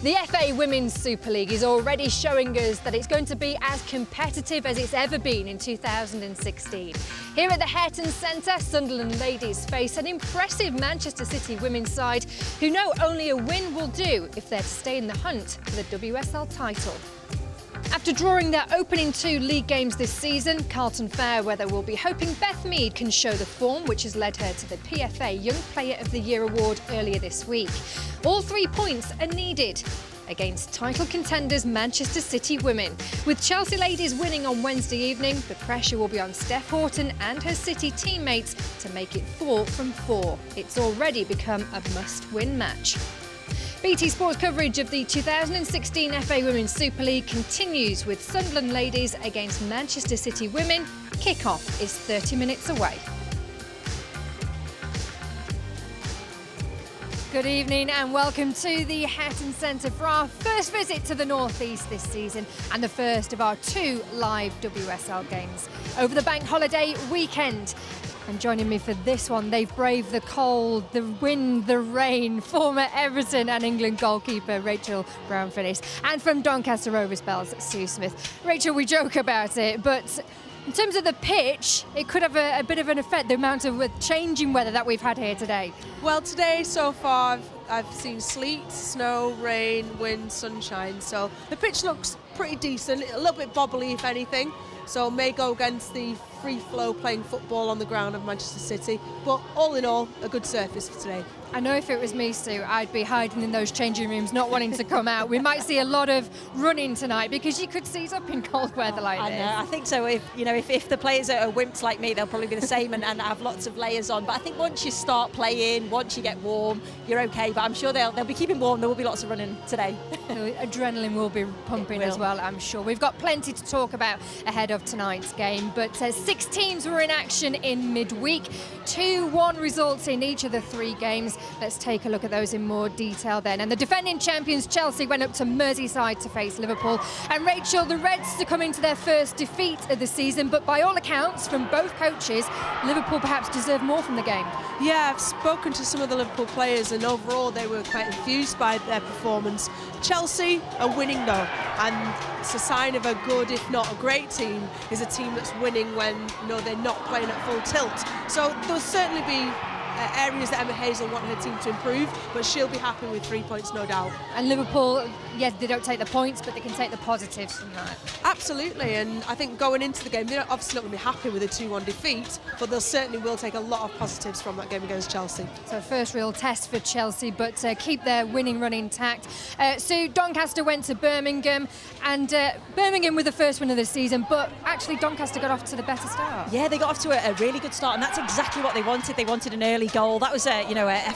The FA Women's Super League is already showing us that it's going to be as competitive as it's ever been in 2016. Here at the Hareton Centre, Sunderland ladies face an impressive Manchester City women's side who know only a win will do if they're to stay in the hunt for the WSL title. After drawing their opening 2 league games this season, Carlton Fairweather will be hoping Beth Mead can show the form which has led her to the PFA Young Player of the Year award earlier this week. All 3 points are needed against title contenders Manchester City women. With Chelsea ladies winning on Wednesday evening, the pressure will be on Steph Horton and her City teammates to make it 4 from 4. It's already become a must-win match. BT Sports coverage of the 2016 FA Women's Super League continues with Sunderland ladies against Manchester City women. Kick-off is 30 minutes away. Good evening and welcome to the Hareton Centre for our first visit to the North East this season and the first of our 2 live WSL games over the bank holiday weekend. And joining me for this one, they've braved the cold, the wind, the rain, former Everton and England goalkeeper Rachel Brown-Finnis, and from Doncaster Rovers Bells, Sue Smith. Rachel, we joke about it, but in terms of the pitch, it could have a bit of an effect, the amount of changing weather that we've had here today. Well, today so far I've seen sleet, snow, rain, wind, sunshine, so the pitch looks pretty decent, a little bit bobbly if anything, so may go against the free flow playing football on the ground of Manchester City, but all in all a good surface for today. I know if it was me, Sue, I'd be hiding in those changing rooms, not wanting to come out. We might see a lot of running tonight because you could seize up in cold weather like this. I know. I think so. If the players are wimps like me, they'll probably be the same and have lots of layers on. But I think once you start playing, once you get warm, you're okay. But I'm sure they'll be keeping warm. There will be lots of running today. So adrenaline will be pumping as well, I'm sure. We've got plenty to talk about ahead of tonight's game. But 6 teams were in action in midweek. 2-1 results in each of the 3 games. Let's take a look at those in more detail then. And the defending champions Chelsea went up to Merseyside to face Liverpool. And Rachel, the Reds succumb into their first defeat of the season, but by all accounts from both coaches, Liverpool perhaps deserve more from the game. Yeah, I've spoken to some of the Liverpool players and overall they were quite enthused by their performance. Chelsea are winning though, and it's a sign of a good, if not a great team, is a team that's winning when they're not playing at full tilt. So there'll certainly be areas that Emma Hazel want her team to improve, but she'll be happy with 3 points, no doubt. And Liverpool, yes, they don't take the points, but they can take the positives from that. Absolutely, and I think going into the game, they're obviously not going to be happy with a 2-1 defeat, but they'll certainly will take a lot of positives from that game against Chelsea. So first real test for Chelsea, but keep their winning run intact. So Doncaster went to Birmingham, and Birmingham with the first win of the season, but actually Doncaster got off to the better start. Yeah, they got off to a really good start, and that's exactly what they wanted. They wanted an early goal. That was a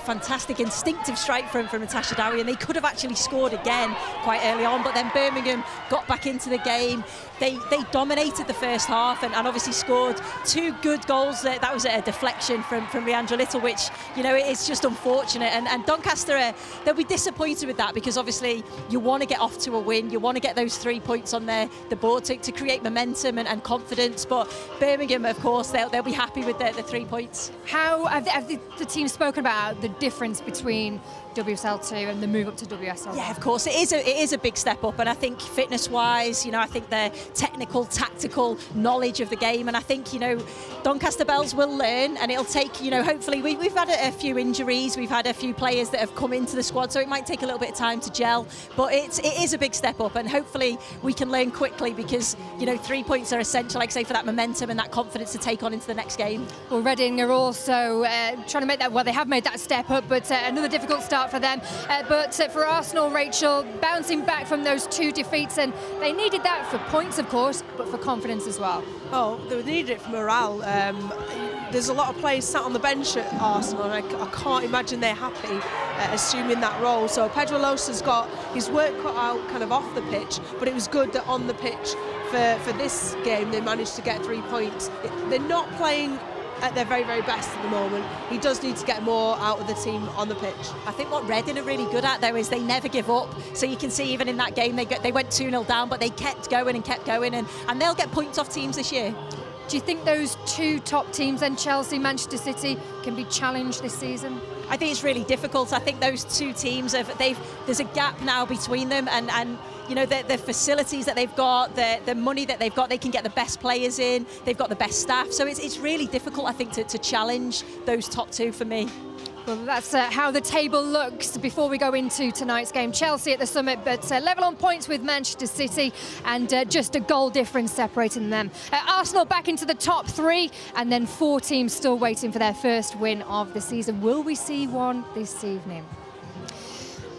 fantastic instinctive strike from Natasha Dowie, and they could have actually scored again quite early on, but then Birmingham got back into the game. They dominated the first half and obviously scored 2 good goals. That was a deflection from Leandra Little, which it's just unfortunate, and Doncaster they'll be disappointed with that, because obviously you want to get off to a win, you want to get those 3 points on the board to create momentum and confidence, but Birmingham, of course, they'll be happy with the 3 points. How have the team spoken about the difference between WSL 2 and the move up to WSL? Yeah, of course, it is a big step up, and I think fitness-wise, I think their technical, tactical knowledge of the game, and I think Doncaster Bells will learn, and it'll take hopefully we've had a few injuries, we've had a few players that have come into the squad, so it might take a little bit of time to gel, but it is a big step up, and hopefully we can learn quickly, because 3 points are essential, like I say, for that momentum and that confidence to take on into the next game. Well, Reading are also trying to make that, well, they have made that step up, but another difficult start for them. But for Arsenal, Rachel, bouncing back from those 2 defeats, and they needed that for points, of course, but for confidence as well. Oh, they needed it for morale. There's a lot of players sat on the bench at Arsenal, and I can't imagine they're happy assuming that role. So Pedro Losa's got his work cut out kind of off the pitch, but it was good that on the pitch for this game they managed to get 3 points. They're not playing at their very, very best at the moment. He does need to get more out of the team on the pitch. I think what Reading are really good at, though, is they never give up. So you can see even in that game, they went 2-0 down, but they kept going and kept going, and they'll get points off teams this year. Do you think those two top teams, then Chelsea, Manchester City, can be challenged this season? I think it's really difficult. I think those two teams there's a gap now between them, and you know, the facilities that they've got, the money that they've got, they can get the best players in, they've got the best staff, so it's really difficult, I think, to challenge those top two for me. Well, that's how the table looks before we go into tonight's game. Chelsea at the summit, but level on points with Manchester City, and just a goal difference separating them. Arsenal back into the top three, and then 4 teams still waiting for their first win of the season. Will we see one this evening?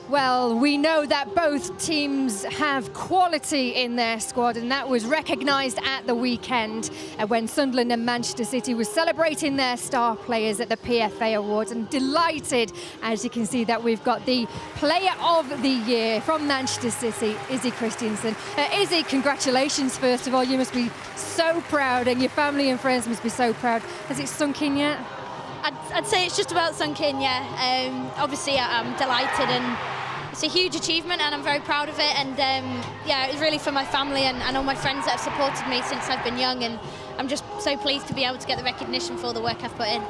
Well, we know that both teams have quality in their squad, and that was recognised at the weekend when Sunderland and Manchester City were celebrating their star players at the PFA Awards. And delighted, as you can see, that we've got the Player of the Year from Manchester City, Izzy Christiansen. Izzy, congratulations, first of all. You must be so proud, and your family and friends must be so proud. Has it sunk in yet? I'd say it's just about sunk in, yeah. Obviously, I'm delighted, and it's a huge achievement, and I'm very proud of it. And yeah, it was really for my family and all my friends that have supported me since I've been young, and I'm just so pleased to be able to get the recognition for all the work I've put in.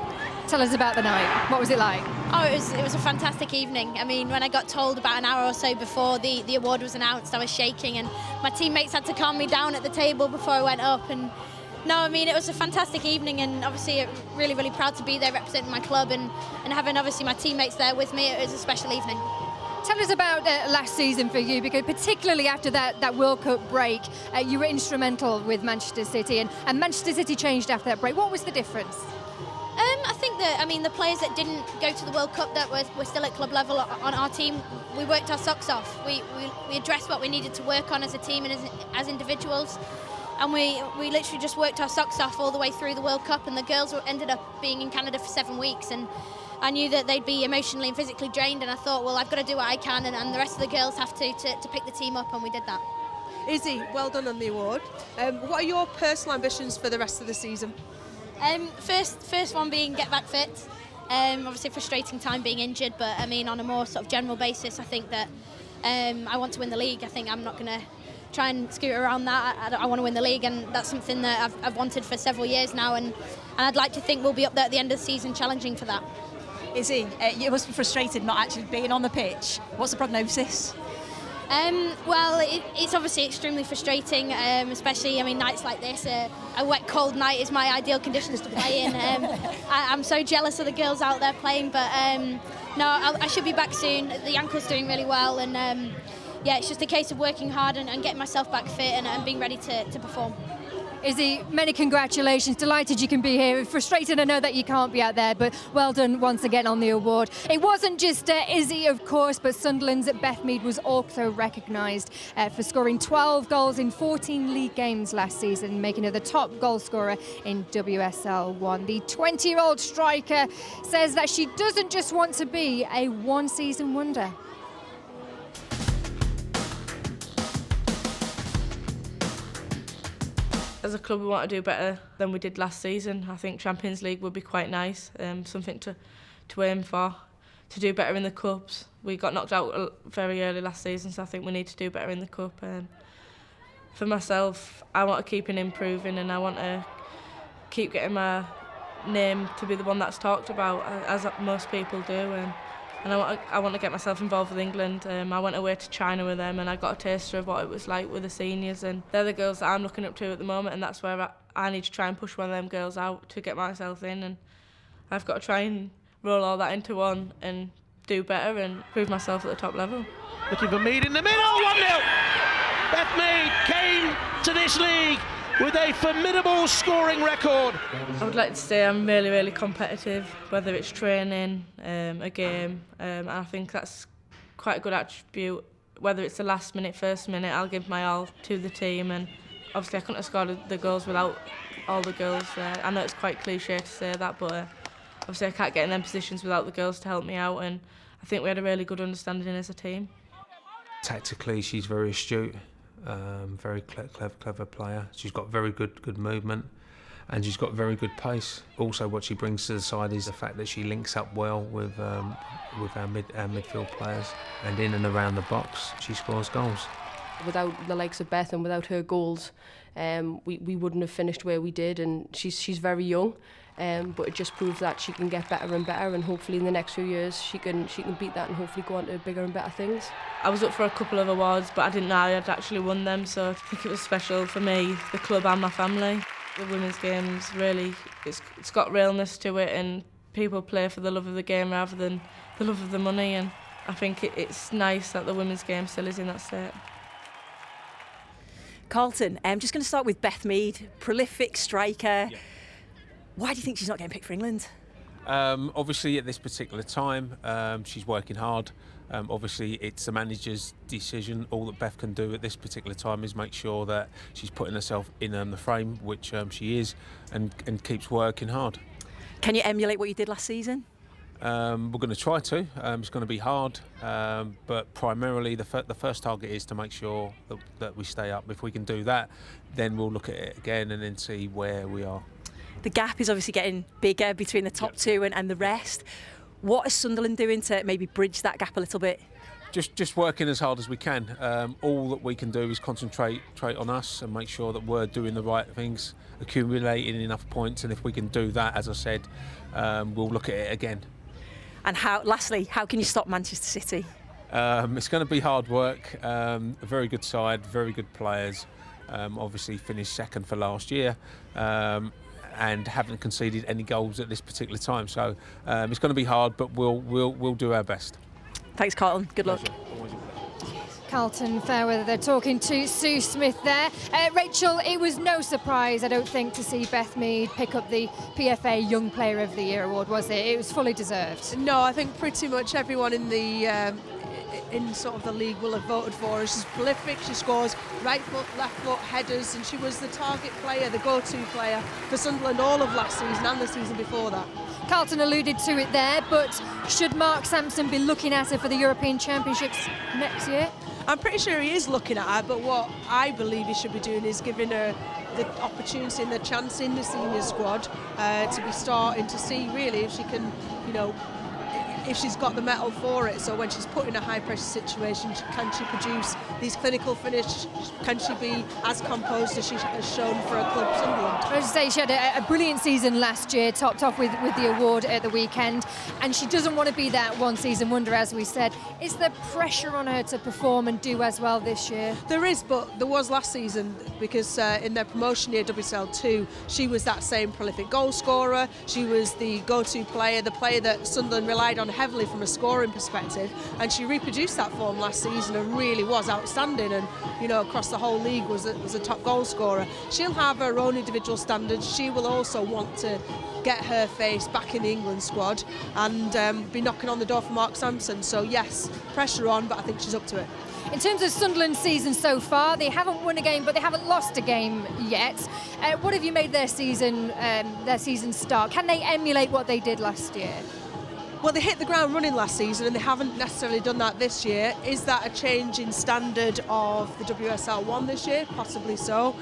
Tell us about the night. What was it like? Oh, it was a fantastic evening. I mean, when I got told about an hour or so before the award was announced, I was shaking, and my teammates had to calm me down at the table before I went up. And no, I mean, it was a fantastic evening, and obviously really, really proud to be there representing my club, and having obviously my teammates there with me. It was a special evening. Tell us about last season for you, because particularly after that World Cup break, you were instrumental with Manchester City, and Manchester City changed after that break. What was the difference? I think that, I mean, the players that didn't go to the World Cup that were still at club level on our team, we worked our socks off. We addressed what we needed to work on as a team and as individuals. And we literally just worked our socks off all the way through the World Cup, and the girls ended up being in Canada for 7 weeks, and I knew that they'd be emotionally and physically drained, and I thought, well, I've got to do what I can, and the rest of the girls have to pick the team up, and we did that. Izzy, well done on the award. What are your personal ambitions for the rest of the season? First one being get back fit. Obviously frustrating time being injured, but I mean, on a more sort of general basis, I think that I want to win the league. I think I'm not going to try and scoot around that. I want to win the league, and that's something that I've wanted for several years now, and I'd like to think we'll be up there at the end of the season challenging for that. Izzy, you must be frustrated not actually being on the pitch. What's the prognosis? Well, it's obviously extremely frustrating, especially, I mean, nights like this. A wet, cold night is my ideal conditions to play in. I'm so jealous of the girls out there playing, but no, I should be back soon. The ankle's doing really well, and yeah, it's just a case of working hard and getting myself back fit and being ready to perform. Izzy, many congratulations. Delighted you can be here. Frustrated, I know that you can't be out there, but well done once again on the award. It wasn't just Izzy, of course, but Sunderland's Beth Mead was also recognised for scoring 12 goals in 14 league games last season, making her the top goal scorer in WSL 1. The 20-year-old striker says that she doesn't just want to be a one-season wonder. As a club, we want to do better than we did last season. I think Champions League would be quite nice, something to aim for, to do better in the cups. We got knocked out very early last season, so I think we need to do better in the cup. For myself, I want to keep on improving, and I want to keep getting my name to be the one that's talked about, as most people do. And I want to get myself involved with England. I went away to China with them, and I got a taster of what it was like with the seniors, and they're the girls that I'm looking up to at the moment, and that's where I need to try and push one of them girls out to get myself in, and I've got to try and roll all that into one and do better and prove myself at the top level. Looking for Mead in the middle, 1-0! Beth Mead came to this league with a formidable scoring record. I would like to say I'm really, really competitive, whether it's training, a game, and I think that's quite a good attribute. Whether it's the last minute, first minute, I'll give my all to the team, and obviously I couldn't have scored the goals without all the girls. I know it's quite cliche to say that, but obviously I can't get in them positions without the girls to help me out, and I think we had a really good understanding as a team. Tactically, she's very astute. Very clever player. She's got very good movement, and she's got very good pace. Also, what she brings to the side is the fact that she links up well with our midfield players, and in and around the box, she scores goals. Without the likes of Beth and without her goals, we wouldn't have finished where we did. And she's very young, but it just proves that she can get better and better, and hopefully in the next few years she can beat that and hopefully go on to bigger and better things. I was up for a couple of awards, but I didn't know I'd actually won them, so I think it was special for me, the club and my family. The women's game's really, it's got realness to it, and people play for the love of the game rather than the love of the money, and I think it's nice that the women's game still is in that state. Carlton, I'm just going to start with Beth Mead, prolific striker. Yeah. Why do you think she's not getting picked for England? Obviously at this particular time she's working hard. Obviously it's the manager's decision. All that Beth can do at this particular time is make sure that she's putting herself in the frame, which she is, and keeps working hard. Can you emulate what you did last season? We're going to try to. It's going to be hard, but primarily the first target is to make sure that we stay up. If we can do that, then we'll look at it again and then see where we are. The gap is obviously getting bigger between the top two and the rest. What is Sunderland doing to maybe bridge that gap a little bit? Just working as hard as we can. All that we can do is concentrate on us and make sure that we're doing the right things, accumulating enough points, and if we can do that, as I said, we'll look at it again. And lastly, how can you stop Manchester City? It's going to be hard work. A very good side, very good players. Obviously finished second for last year. And haven't conceded any goals at this particular time, so it's going to be hard, but we'll do our best. Thanks, Carlton. Good luck. Carlton Fairweather, they're talking to Sue Smith there. Rachel, it was no surprise, I don't think, to see Beth Mead pick up the PFA Young Player of the Year award, was it? It was fully deserved. No, I think pretty much everyone in the in sort of the league will have voted for her. She's prolific, she scores right foot, left foot, headers, and she was the target player, the go-to player for Sunderland all of last season and the season before that. Carlton alluded to it there, but should Mark Sampson be looking at her for the European Championships next year? I'm pretty sure he is looking at her, but what I believe he should be doing is giving her the opportunity and the chance in the senior squad to be starting to see really if she can, if she's got the mettle for it. So when she's put in a high pressure situation, can she produce these clinical finish? Can she be as composed as she has shown for a club Sunderland? I was to say, she had a brilliant season last year, topped off with the award at the weekend, and she doesn't want to be that one season wonder, as we said. Is there pressure on her to perform and do as well this year? There is, but there was last season, because in their promotion year, WSL 2, she was that same prolific goal scorer. She was the go-to player, the player that Sunderland relied on heavily from a scoring perspective, and she reproduced that form last season and really was outstanding, and across the whole league was a top goal scorer. She'll have her own individual standards. She will also want to get her face back in the England squad and be knocking on the door for Mark Sampson. So yes, pressure on, but I think she's up to it. In terms of Sunderland's season so far, they haven't won a game, but they haven't lost a game yet. What have you made their season start? Can they emulate what they did last year? Well, they hit the ground running last season and they haven't necessarily done that this year. Is that a change in standard of the WSL 1 this year? Possibly so.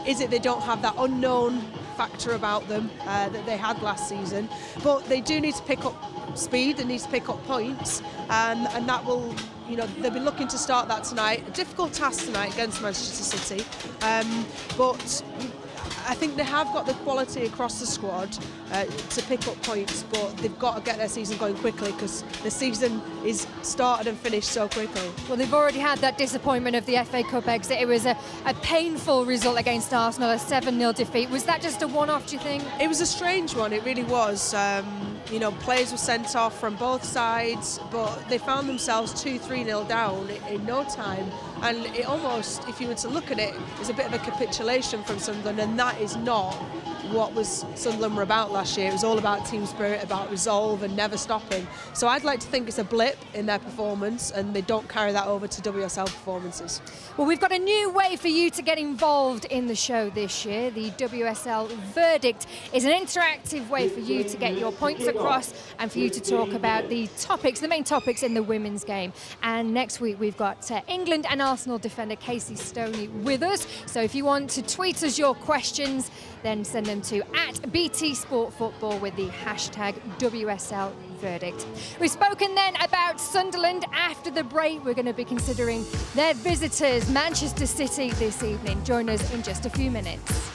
Is it they don't have that unknown factor about them that they had last season? But they do need to pick up speed, they need to pick up points, and that will, they'll be looking to start that tonight. A difficult task tonight against Manchester City, but I think they have got the quality across the squad to pick up points, but they've got to get their season going quickly because the season is started and finished so quickly. Well, they've already had that disappointment of the FA Cup exit. It was a painful result against Arsenal, a 7-0 defeat. Was that just a one-off, do you think? It was a strange one, it really was. Players were sent off from both sides, but they found themselves 2-3-0 down in no time. And it almost, if you were to look at it, is a bit of a capitulation from Sunderland, and that is not what was Sunderland were about last year. It was all about team spirit, about resolve and never stopping. So I'd like to think it's a blip in their performance and they don't carry that over to WSL performances. Well, we've got a new way for you to get involved in the show this year. The WSL Verdict is an interactive way for you to get your points across and for you to talk about the main topics in the women's game. And next week we've got England and Arsenal defender Casey Stoney with us. So if you want to tweet us your questions, then send them them to @BT Sport Football with the hashtag WSL verdict. We've spoken then about Sunderland. After the break, we're going to be considering their visitors, Manchester City, this evening. Join us in just a few minutes.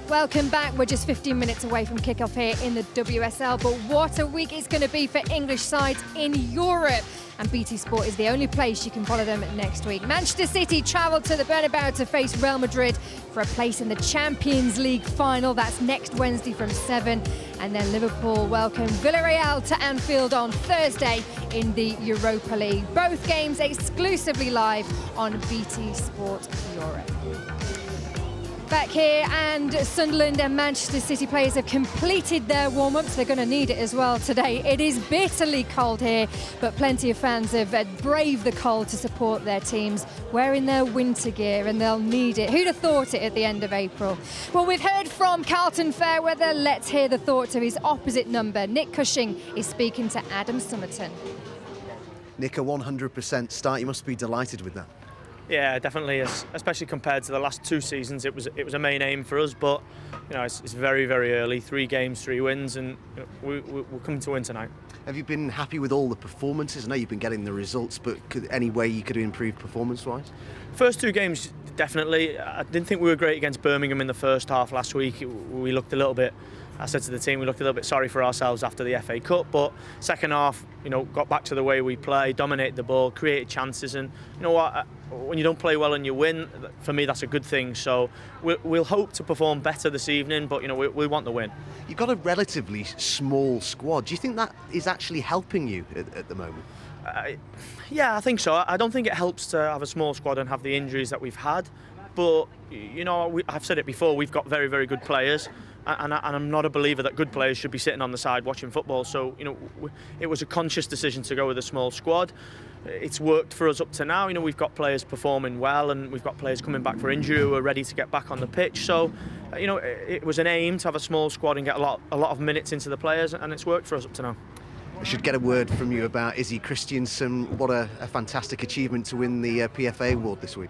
Welcome back. We're just 15 minutes away from kick-off here in the WSL, but what a week it's going to be for English sides in Europe. And BT Sport is the only place you can follow them next week. Manchester City travel to the Bernabeu to face Real Madrid for a place in the Champions League final. That's next Wednesday from 7. And then Liverpool welcome Villarreal to Anfield on Thursday in the Europa League. Both games exclusively live on BT Sport Europe. Back here, and Sunderland and Manchester City players have completed their warm-ups. They're going to need it as well today. It is bitterly cold here, but plenty of fans have braved the cold to support their teams, wearing their winter gear, and they'll need it. Who'd have thought it at the end of April? Well, we've heard from Carlton Fairweather. Let's hear the thoughts of his opposite number. Nick Cushing is speaking to Adam Summerton. Nick, a 100% start. You must be delighted with that. Yeah, definitely. Especially compared to the last 2 seasons, it was a main aim for us. But you know, it's very, very early. 3 games, 3 wins, and we're coming to win tonight. Have you been happy with all the performances? I know you've been getting the results, but any way you could have improved performance-wise? First 2 games, definitely. I didn't think we were great against Birmingham in the first half last week. We looked a little bit. I said to the team, we looked a little bit sorry for ourselves after the FA Cup, but second half, got back to the way we play, dominated the ball, created chances, and you know what? When you don't play well and you win, for me that's a good thing. So we'll hope to perform better this evening, but we want the win. You've got a relatively small squad. Do you think that is actually helping you at the moment? Yeah, I think so. I don't think it helps to have a small squad and have the injuries that we've had, but I've said it before, we've got very, very good players. And I'm not a believer that good players should be sitting on the side watching football. So, it was a conscious decision to go with a small squad. It's worked for us up to now. We've got players performing well, and we've got players coming back for injury who are ready to get back on the pitch. So, it was an aim to have a small squad and get a lot of minutes into the players, and it's worked for us up to now. I should get a word from you about Izzy Christiansen. What a fantastic achievement to win the PFA award this week.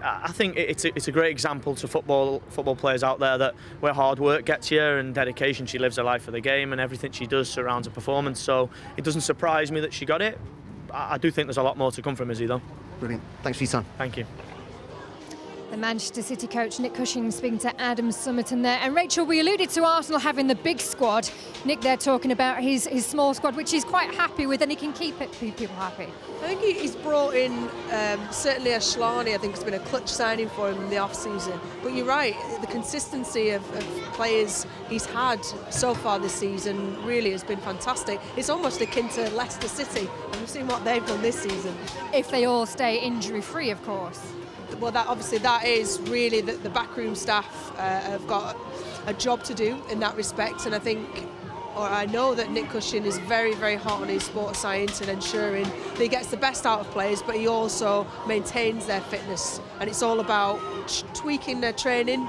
I think it's a great example to football players out there that where hard work gets you and dedication, she lives her life for the game, and everything she does surrounds a performance. So it doesn't surprise me that she got it. I do think there's a lot more to come from Izzy though. Brilliant. Thanks for your time. Thank you. The Manchester City coach Nick Cushing speaking to Adam Summerton there. And Rachel, we alluded to Arsenal having the big squad. Nick there talking about his small squad, which he's quite happy with, and he can keep people happy. I think he's brought in certainly Ashlani. I think it's been a clutch signing for him in the off-season. But you're right, the consistency of players he's had so far this season really has been fantastic. It's almost akin to Leicester City, and we've seen what they've done this season. If they all stay injury-free, of course. Well, that is really the backroom staff have got a job to do in that respect, and I know that Nick Cushing is very, very hot on his sports science and ensuring that he gets the best out of players, but he also maintains their fitness, and it's all about tweaking their training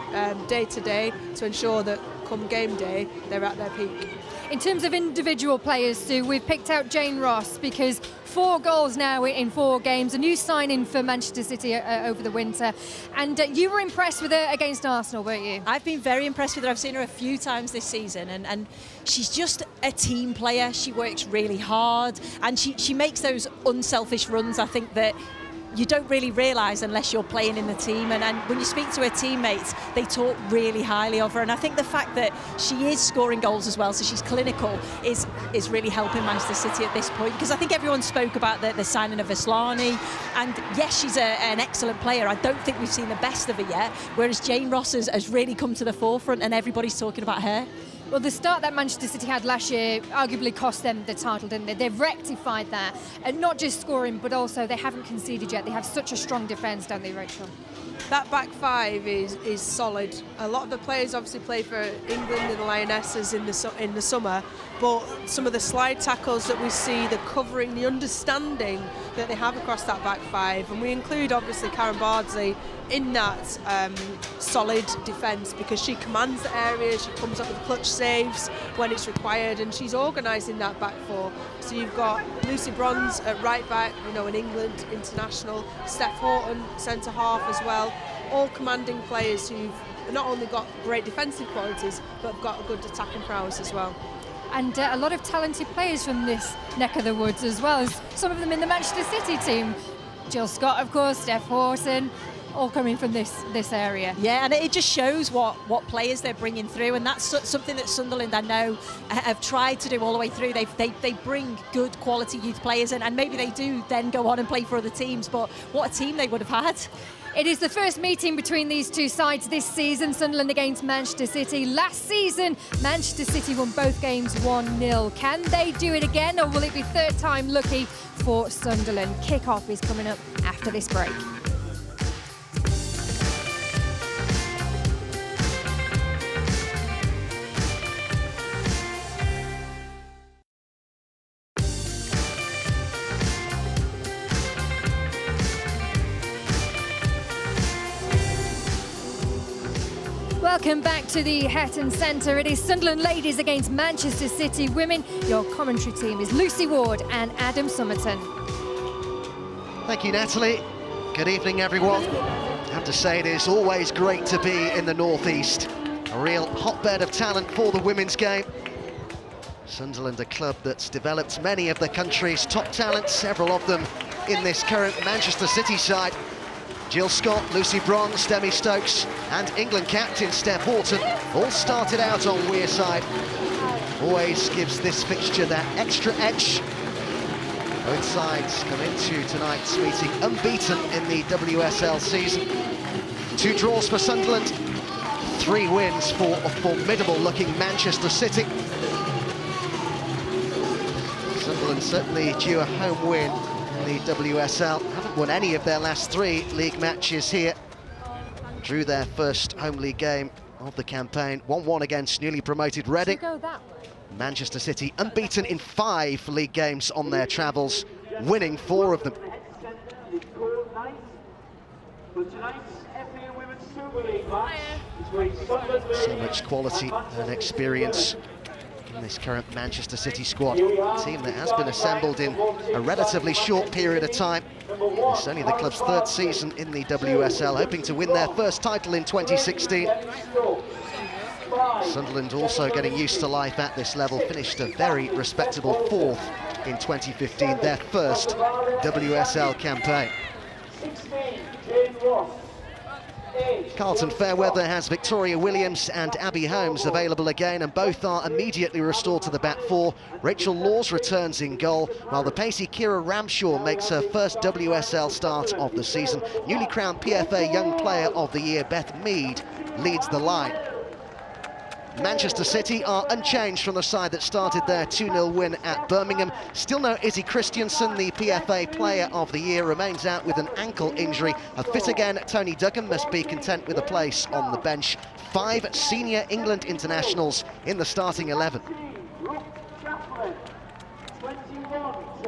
day to day to ensure that come game day they're at their peak. In terms of individual players, Sue, we've picked out Jane Ross because 4 goals now in 4 games, a new signing for Manchester City over the winter. And you were impressed with her against Arsenal, weren't you? I've been very impressed with her. I've seen her a few times this season, and she's just a team player. She works really hard, and she makes those unselfish runs, I think, that you don't really realise unless you're playing in the team, and when you speak to her teammates, they talk really highly of her, and I think the fact that she is scoring goals as well, so she's clinical, is really helping Manchester City at this point, because I think everyone spoke about the signing of Aslani, and yes, she's an excellent player. I don't think we've seen the best of her yet, whereas Jane Ross has really come to the forefront, and everybody's talking about her. Well, the start that Manchester City had last year arguably cost them the title, didn't they? They've rectified that, and not just scoring, but also they haven't conceded yet. They have such a strong defence, don't they, Rachel? That back five is solid. A lot of the players obviously play for England and the Lionesses in the summer, but some of the slide tackles that we see, the covering, the understanding that they have across that back five, and we include obviously Karen Bardsley in that solid defence, because she commands the area, she comes up with clutch saves when it's required, and she's organising that back four. So you've got Lucy Bronze at right back, you know, an England international, Steph Horton centre half as well, all commanding players who've not only got great defensive qualities but have got a good attacking prowess as well. And a lot of talented players from this neck of the woods as well, as some of them in the Manchester City team. Jill Scott, of course, Steph Horton, all coming from this area. Yeah, and it just shows what players they're bringing through, and that's something that Sunderland, I know, have tried to do all the way through. They bring good quality youth players in, and maybe they do then go on and play for other teams, but what a team they would have had. It is the first meeting between these two sides this season, Sunderland against Manchester City. Last season, Manchester City won both games 1-0. Can they do it again, or will it be third time lucky for Sunderland? Kick-off is coming up after this break. Welcome back to the Hetton Centre. It is Sunderland ladies against Manchester City women. Your commentary team is Lucy Ward and Adam Somerton. Thank you, Natalie. Good evening, everyone. I have to say, it is always great to be in the North East. A real hotbed of talent for the women's game. Sunderland, a club that's developed many of the country's top talents, several of them in this current Manchester City side. Jill Scott, Lucy Bronze, Demi Stokes and England captain Steph Horton all started out on Wearside. Always gives this fixture that extra edge. Both sides come into tonight's meeting unbeaten in the WSL season. 2 draws for Sunderland, 3 wins for a formidable-looking Manchester City. Sunderland certainly due a home win in the WSL. Haven't won any of their last 3 league matches here. Drew their first home league game of the campaign, 1-1 against newly promoted Reading. Manchester City unbeaten in 5 league games on their travels, winning 4 of them. So much quality and experience in this current Manchester City squad. A team that has been assembled in a relatively short period of time. It's only the club's 3rd season in the WSL, hoping to win their first title in 2016. Sunderland also getting used to life at this level, finished a very respectable 4th in 2015, their first WSL campaign. Carlton Fairweather has Victoria Williams and Abby Holmes available again, and both are immediately restored to the back 4. Rachel Laws returns in goal, while the pacey Kira Ramshaw makes her first WSL start of the season. Newly crowned PFA Young Player of the Year Beth Mead leads the line. Manchester City are unchanged from the side that started their 2-0 win at Birmingham. Still no Izzy Christiansen, the PFA Player of the Year, remains out with an ankle injury. A fit again, Tony Duggan must be content with a place on the bench. 5 senior England internationals in the starting 11.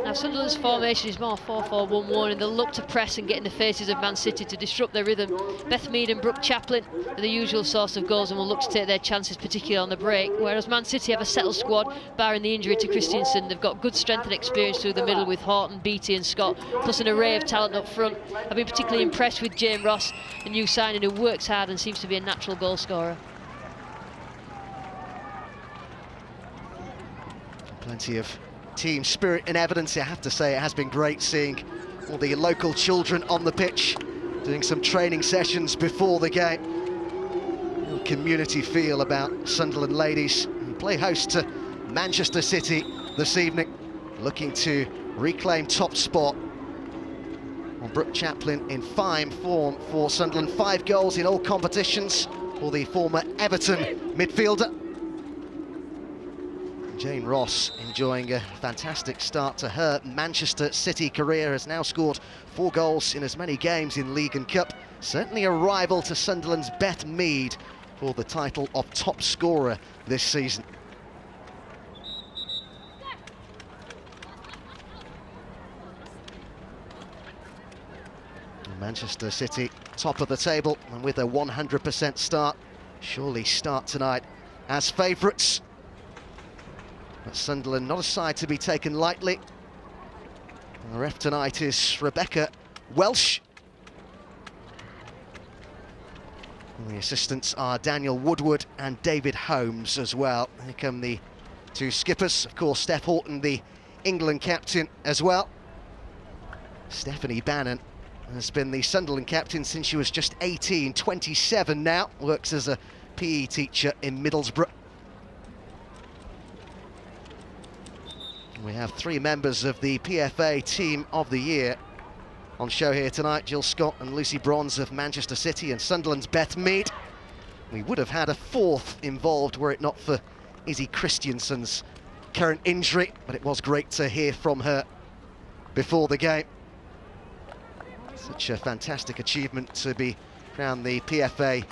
Now Sunderland's formation is more 4-4-1-1, and they'll look to press and get in the faces of Man City to disrupt their rhythm. Beth Mead and Brooke Chaplin are the usual source of goals and will look to take their chances, particularly on the break, whereas Man City have a settled squad, barring the injury to Christiansen. They've got good strength and experience through the middle with Horton, Beattie and Scott, plus an array of talent up front. I've been particularly impressed with Jane Ross, a new signing who works hard and seems to be a natural goal scorer. Plenty of team spirit in evidence. I have to say, it has been great seeing all the local children on the pitch doing some training sessions before the game. Real community feel about Sunderland ladies, who play host to Manchester City this evening, looking to reclaim top spot. Well, Brooke Chaplin in fine form for Sunderland, 5 goals in all competitions for the former Everton midfielder. Jane Ross enjoying a fantastic start to her Manchester City career, has now scored 4 goals in as many games in League and Cup. Certainly a rival to Sunderland's Beth Mead for the title of top scorer this season. Manchester City top of the table and with a 100% start, surely start tonight as favourites. But Sunderland not a side to be taken lightly. And the ref tonight is Rebecca Welsh. And the assistants are Daniel Woodward and David Holmes as well. Here come the two skippers. Of course, Steph Horton, the England captain as well. Stephanie Bannon has been the Sunderland captain since she was just 18, 27 now. Works as a PE teacher in Middlesbrough. We have three members of the PFA Team of the Year on show here tonight. Jill Scott and Lucy Bronze of Manchester City, and Sunderland's Beth Mead. We would have had a fourth involved were it not for Izzy Christiansen's current injury, but it was great to hear from her before the game. Such a fantastic achievement to be crowned the PFA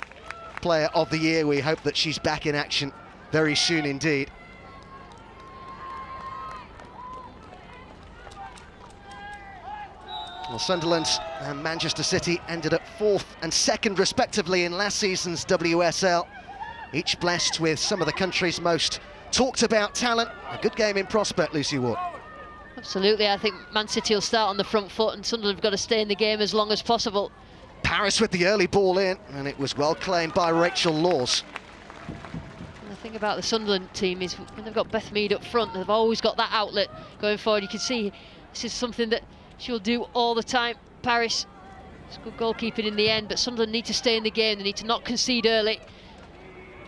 Player of the Year. We hope that she's back in action very soon indeed. Well, Sunderland and Manchester City ended up 4th and 2nd respectively in last season's WSL, each blessed with some of the country's most talked about talent. A good game in prospect, Lucy Ward. Absolutely, I think Man City will start on the front foot and Sunderland have got to stay in the game as long as possible. Paris with the early ball in, and it was well claimed by Rachel Laws. And the thing about the Sunderland team is when they've got Beth Mead up front, they've always got that outlet going forward. You can see this is something that she'll do all the time. Paris, it's good goalkeeping in the end, but Sunderland need to stay in the game. They need to not concede early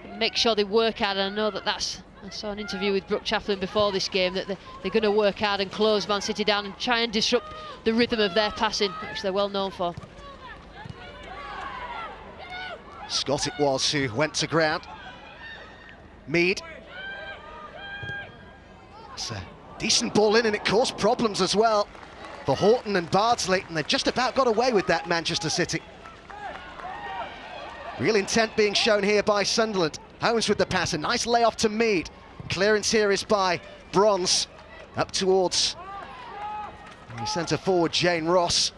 and make sure they work hard. And I know that I saw an interview with Brooke Chaplin before this game, that they're going to work hard and close Man City down and try and disrupt the rhythm of their passing, which they're well known for. Scott it was who went to ground. Mead. It's a decent ball in, and it caused problems as well for Horton and Bardsley, and they've just about got away with that, Manchester City. Real intent being shown here by Sunderland. Holmes with the pass, a nice layoff to Mead. Clearance here is by Bronze, up towards the centre forward Jane Ross.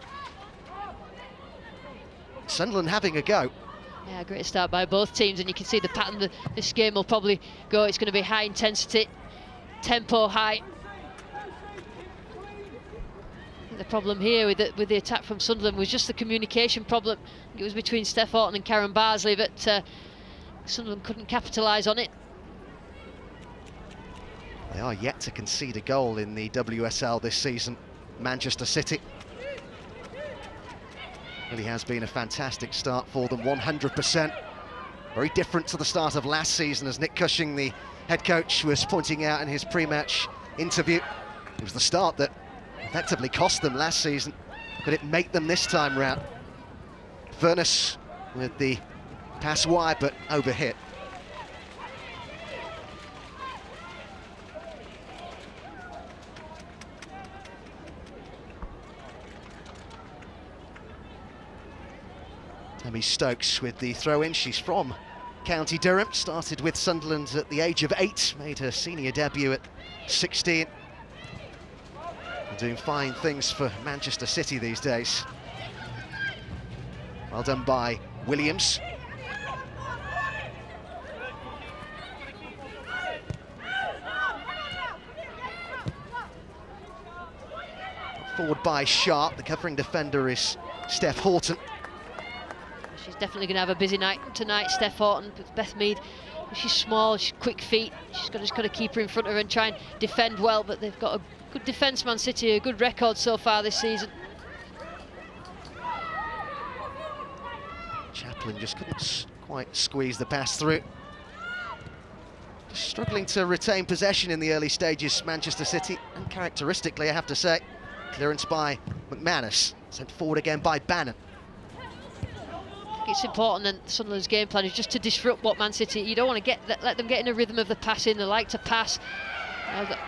Sunderland having a go. Yeah, great start by both teams, and you can see the pattern that this game will probably go. It's going to be high intensity, tempo high. The problem here with the attack from Sunderland was just the communication problem. It was between Steph Horton and Karen Bardsley, but Sunderland couldn't capitalise on it. They are yet to concede a goal in the WSL this season, Manchester City. Really has been a fantastic start for them, 100%. Very different to the start of last season, as Nick Cushing, the head coach, was pointing out in his pre-match interview. It was the start that effectively cost them last season. Could it make them this time round? Furness with the pass wide, but overhit. Tammy Stokes with the throw-in. She's from County Durham, started with Sunderland at the age of 8, made her senior debut at 16. Doing fine things for Manchester City these days. Well done by Williams. Forward by Sharp. The covering defender is Steph Horton. She's definitely going to have a busy night tonight, Steph Horton. With Beth Mead, she's small, she's quick feet. She's just got to keep her in front of her and try and defend well, but they've got a good defence, Man City, a good record so far this season. Chaplin just couldn't quite squeeze the pass through. Just struggling to retain possession in the early stages, Manchester City, and characteristically, I have to say, clearance by McManus, sent forward again by Bannon. It's important, and Sunderland's game plan is just to disrupt what Man City. You don't want to let them get in a rhythm of the passing. They like to pass,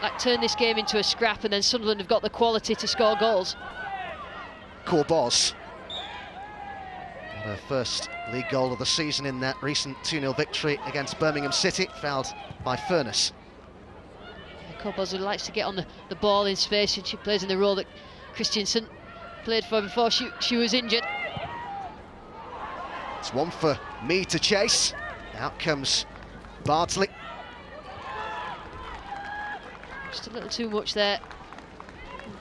like turn this game into a scrap, and then Sunderland have got the quality to score goals. Corbos. Her first league goal of the season in that recent 2-0 victory against Birmingham City, fouled by Furness. Corbos likes to get on the ball in space, and she plays in the role that Christiansen played for before she was injured. It's one for Mead to chase. Out comes Bardsley. Just a little too much there.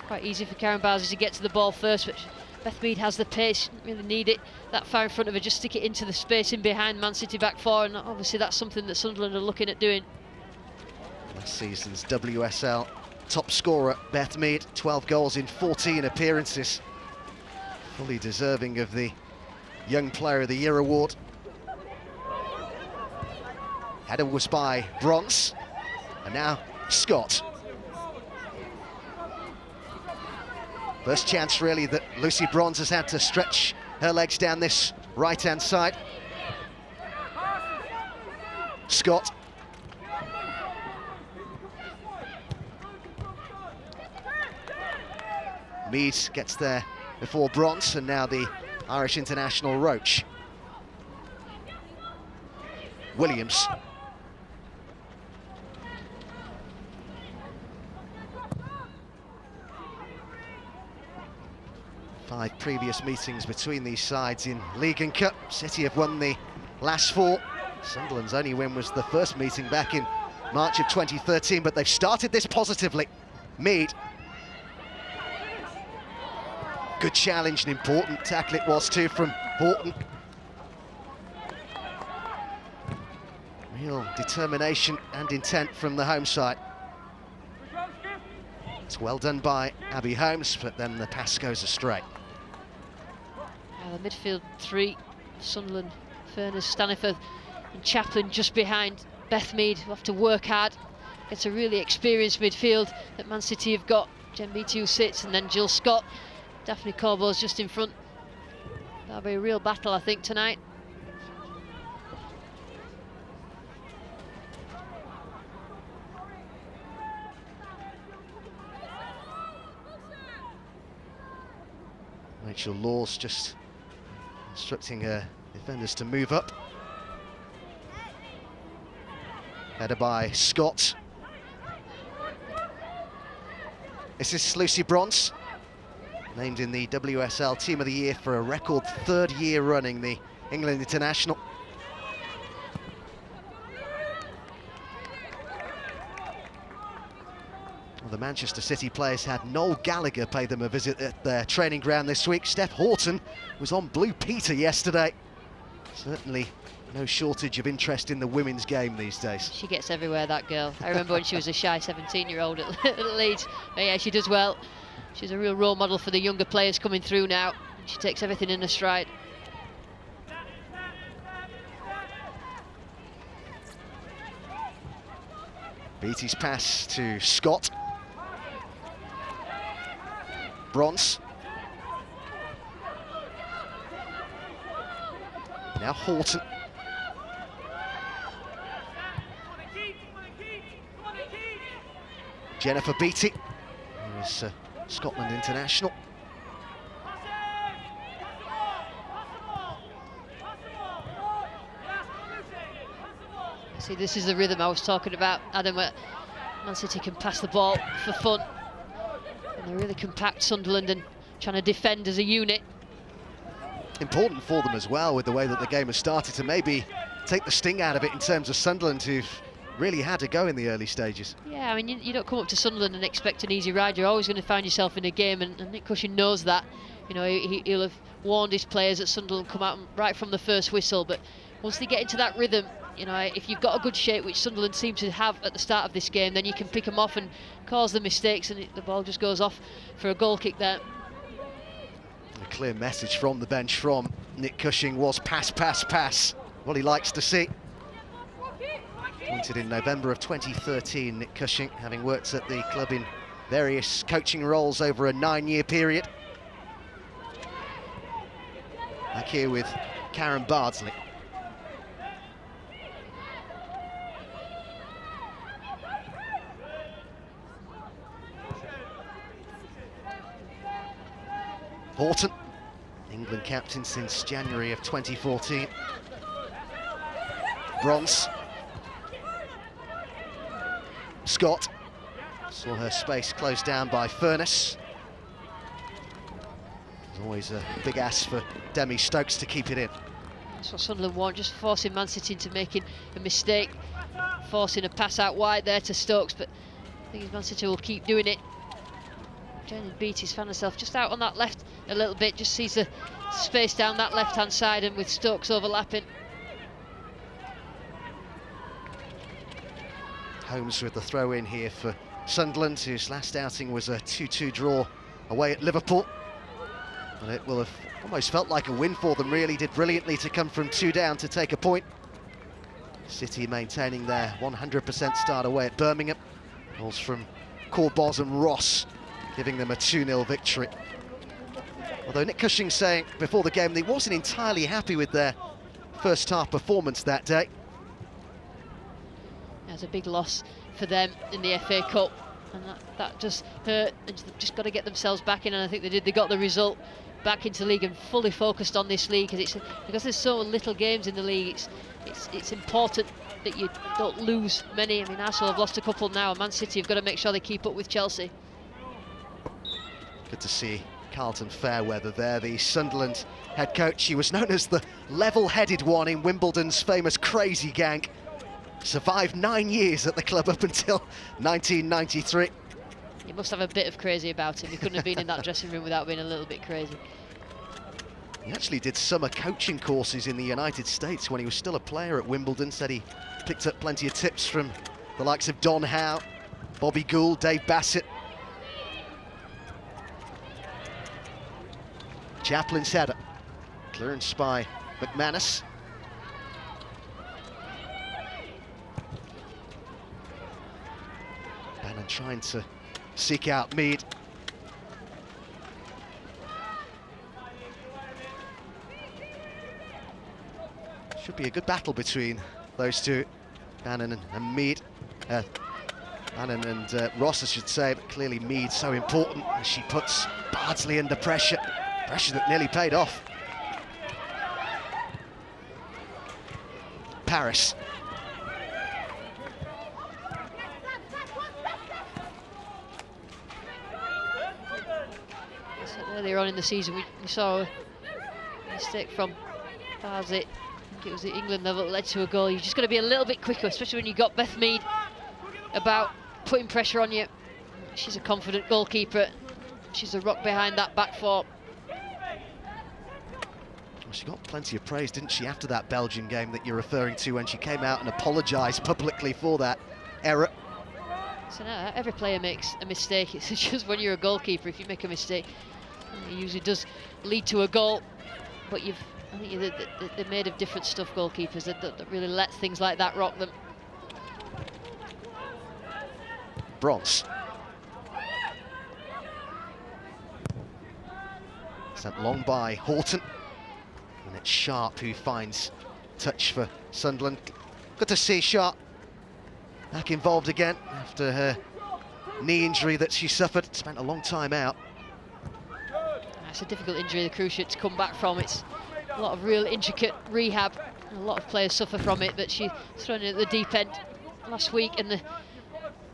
Quite easy for Karen Bardsley to get to the ball first, but Beth Mead has the pace, really need it. That far in front of her, just stick it into the space in behind Man City back four, and obviously that's something that Sunderland are looking at doing. Last season's WSL top scorer, Beth Mead, 12 goals in 14 appearances. Fully deserving of the Young Player of the Year award. Header was by Bronze, and now Scott. First chance really that Lucy Bronze has had to stretch her legs down this right-hand side. Scott. Mead gets there before Bronze, and now the Irish international Roach. Williams. Five previous meetings between these sides in League and Cup. City have won the last four. Sunderland's only win was the first meeting back in March of 2013, but they've started this positively. Mead. Good challenge, an important tackle it was too from Horton. Real determination and intent from the home side. It's well done by Abby Holmes, but then the pass goes astray. The midfield three, Sunderland, Furness, Staniforth and Chaplin just behind Beth Mead, who have to work hard. It's a really experienced midfield that Man City have got. Jen Beattie who sits, and then Jill Scott. Daphne Corbo's just in front. That'll be a real battle, I think, tonight. Rachel Laws just instructing her defenders to move up. Header by Scott. This is Lucy Bronze, named in the WSL Team of the Year for a record third year running, the England international. Well, the Manchester City players had Noel Gallagher pay them a visit at their training ground this week. Steph Horton was on Blue Peter yesterday. Certainly no shortage of interest in the women's game these days. She gets everywhere, that girl. I remember when she was a shy 17-year-old at Leeds. But yeah, she does well. She's a real role model for the younger players coming through now. She takes everything in her stride. Beattie's pass to Scott. Bronze. Now Horton. Jennifer Beattie, who is Scotland international. See, this is the rhythm I was talking about, Adam, where Man City can pass the ball for fun. And they're really compact, Sunderland, and trying to defend as a unit. Important for them as well, with the way that the game has started, to maybe take the sting out of it in terms of Sunderland, who've really had to go in the early stages. Yeah, I mean, you don't come up to Sunderland and expect an easy ride. You're always going to find yourself in a game, and Nick Cushing knows that. You know, he'll have warned his players that Sunderland come out right from the first whistle, but once they get into that rhythm, you know, if you've got a good shape, which Sunderland seem to have at the start of this game, then you can pick them off and cause the mistakes, and the ball just goes off for a goal kick there. A clear message from the bench from Nick Cushing was pass, pass, pass. What he likes to see. Appointed in November of 2013, Nick Cushing, having worked at the club in various coaching roles over a 9-year period. Back here with Karen Bardsley. Horton, England captain since January of 2014. Bronze. Scott saw her space closed down by Furness. There's always a big ask for Demi Stokes to keep it in. That's what Sunderland want, just forcing Man City into making a mistake, forcing a pass out wide there to Stokes, but I think Man City will keep doing it. Jenny Beattie's found herself just out on that left a little bit, just sees the space down that left-hand side, and with Stokes overlapping. Holmes with the throw in here for Sunderland, whose last outing was a 2-2 draw away at Liverpool. And it will have almost felt like a win for them, really. Did brilliantly to come from 2 down to take a point. City maintaining their 100% start away at Birmingham. Goals from Corbos and Ross, giving them a 2-0 victory. Although Nick Cushing saying before the game that he wasn't entirely happy with their first half performance that day. That's a big loss for them in the FA Cup, and that just hurt, and they've just got to get themselves back in, and I think they did. They got the result back into the league and fully focused on this league, because there's so little games in the league. It's important that you don't lose many. I mean, Arsenal have lost a couple now, and Man City have got to make sure they keep up with Chelsea. Good to see Carlton Fairweather there, the Sunderland head coach. He was known as the level-headed one in Wimbledon's famous Crazy Gang. Survived 9 years at the club up until 1993. He must have a bit of crazy about him. He couldn't have been in that dressing room without being a little bit crazy. He actually did summer coaching courses in the United States when he was still a player at Wimbledon. Said he picked up plenty of tips from the likes of Don Howe, Bobby Gould, Dave Bassett. Chaplin's header, clearance by McManus. Bannon trying to seek out Mead. Should be a good battle between those two, Bannon and Mead. Bannon and Ross, I should say, but clearly Mead so important as she puts Bardsley under pressure. Pressure that nearly paid off. Paris. Earlier on in the season, we saw a mistake from Bardsley. I think it was at England level that led to a goal. You've just got to be a little bit quicker, especially when you've got Beth Mead about putting pressure on you. She's a confident goalkeeper. She's a rock behind that back four. Well, she got plenty of praise, didn't she, after that Belgian game that you're referring to, when she came out and apologised publicly for that error. So now every player makes a mistake. It's just when you're a goalkeeper, if you make a mistake, it usually does lead to a goal. But I think they're made of different stuff, goalkeepers, that really let things like that rock them. Bronze. Sent long by Horton. And it's Sharp who finds touch for Sunderland. Good to see Sharp back involved again after her knee injury that she suffered. Spent a long time out. It's a difficult injury, the cruciate, to come back from. It's a lot of real intricate rehab. A lot of players suffer from it, but she's thrown it at the deep end last week, and the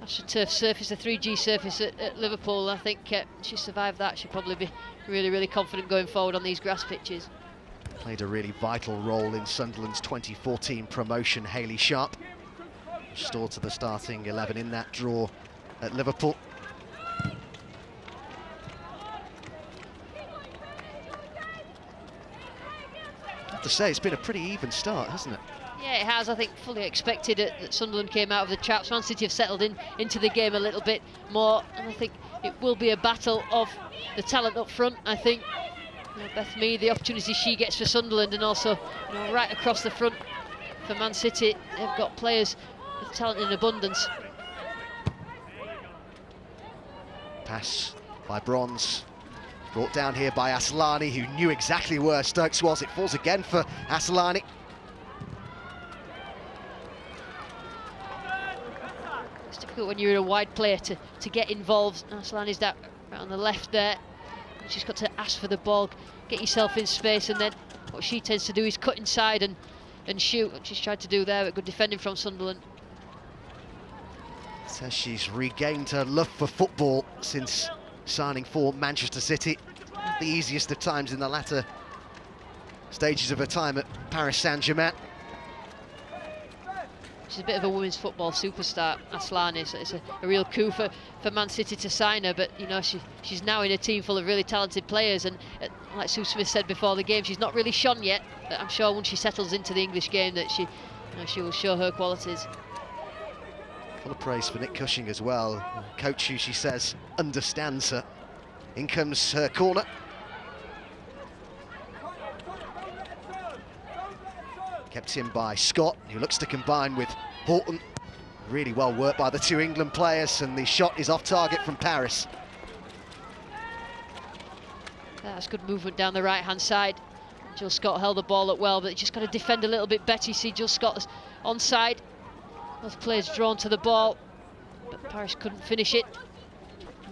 AstroTurf surface, the 3G surface at Liverpool, I think she survived that. She'll probably be really, really confident going forward on these grass pitches. Played a really vital role in Sunderland's 2014 promotion, Hayley Sharp. Restored to the starting 11 in that draw at Liverpool. I have to say, it's been a pretty even start, hasn't it? Yeah, it has. I think fully expected it that Sunderland came out of the traps. Man City have settled into the game a little bit more, and I think it will be a battle of the talent up front. I think Beth Mead, the opportunity she gets for Sunderland, and also right across the front for Man City, they've got players with talent in abundance. Pass by Bronze, brought down here by Aslani, who knew exactly where Stokes was. It falls again for Aslani. It's difficult when you're a wide player to get involved. Aslani's that right on the left there. She's got to ask for the ball, get yourself in space, and then what she tends to do is cut inside and shoot, what she's tried to do there, but good defending from Sunderland. Says she's regained her love for football since signing for Manchester City. The easiest of times in the latter stages of her time at Paris Saint-Germain. She's a bit of a women's football superstar, Aslani, so it's a real coup for Man City to sign her, but you know, she's now in a team full of really talented players, and like Sue Smith said before the game, she's not really shone yet, but I'm sure once she settles into the English game that she will show her qualities. Full of praise for Nick Cushing as well, a coach who she says understands her. In comes her corner. Kept in by Scott, who looks to combine with Horton. Really well worked by the two England players, and the shot is off target from Paris. That's good movement down the right-hand side. Jill Scott held the ball up well, but just got to defend a little bit better. You see Jill Scott onside. Both players drawn to the ball, but Paris couldn't finish it.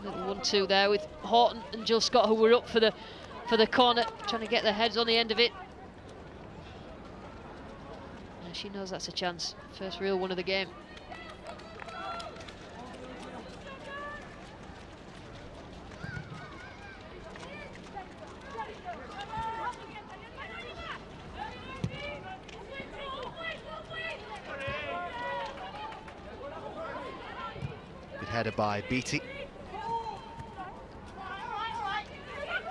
A little 1-2 there with Horton and Jill Scott, who were up for the corner, trying to get their heads on the end of it. She knows that's a chance. First real one of the game. Good header by Beattie.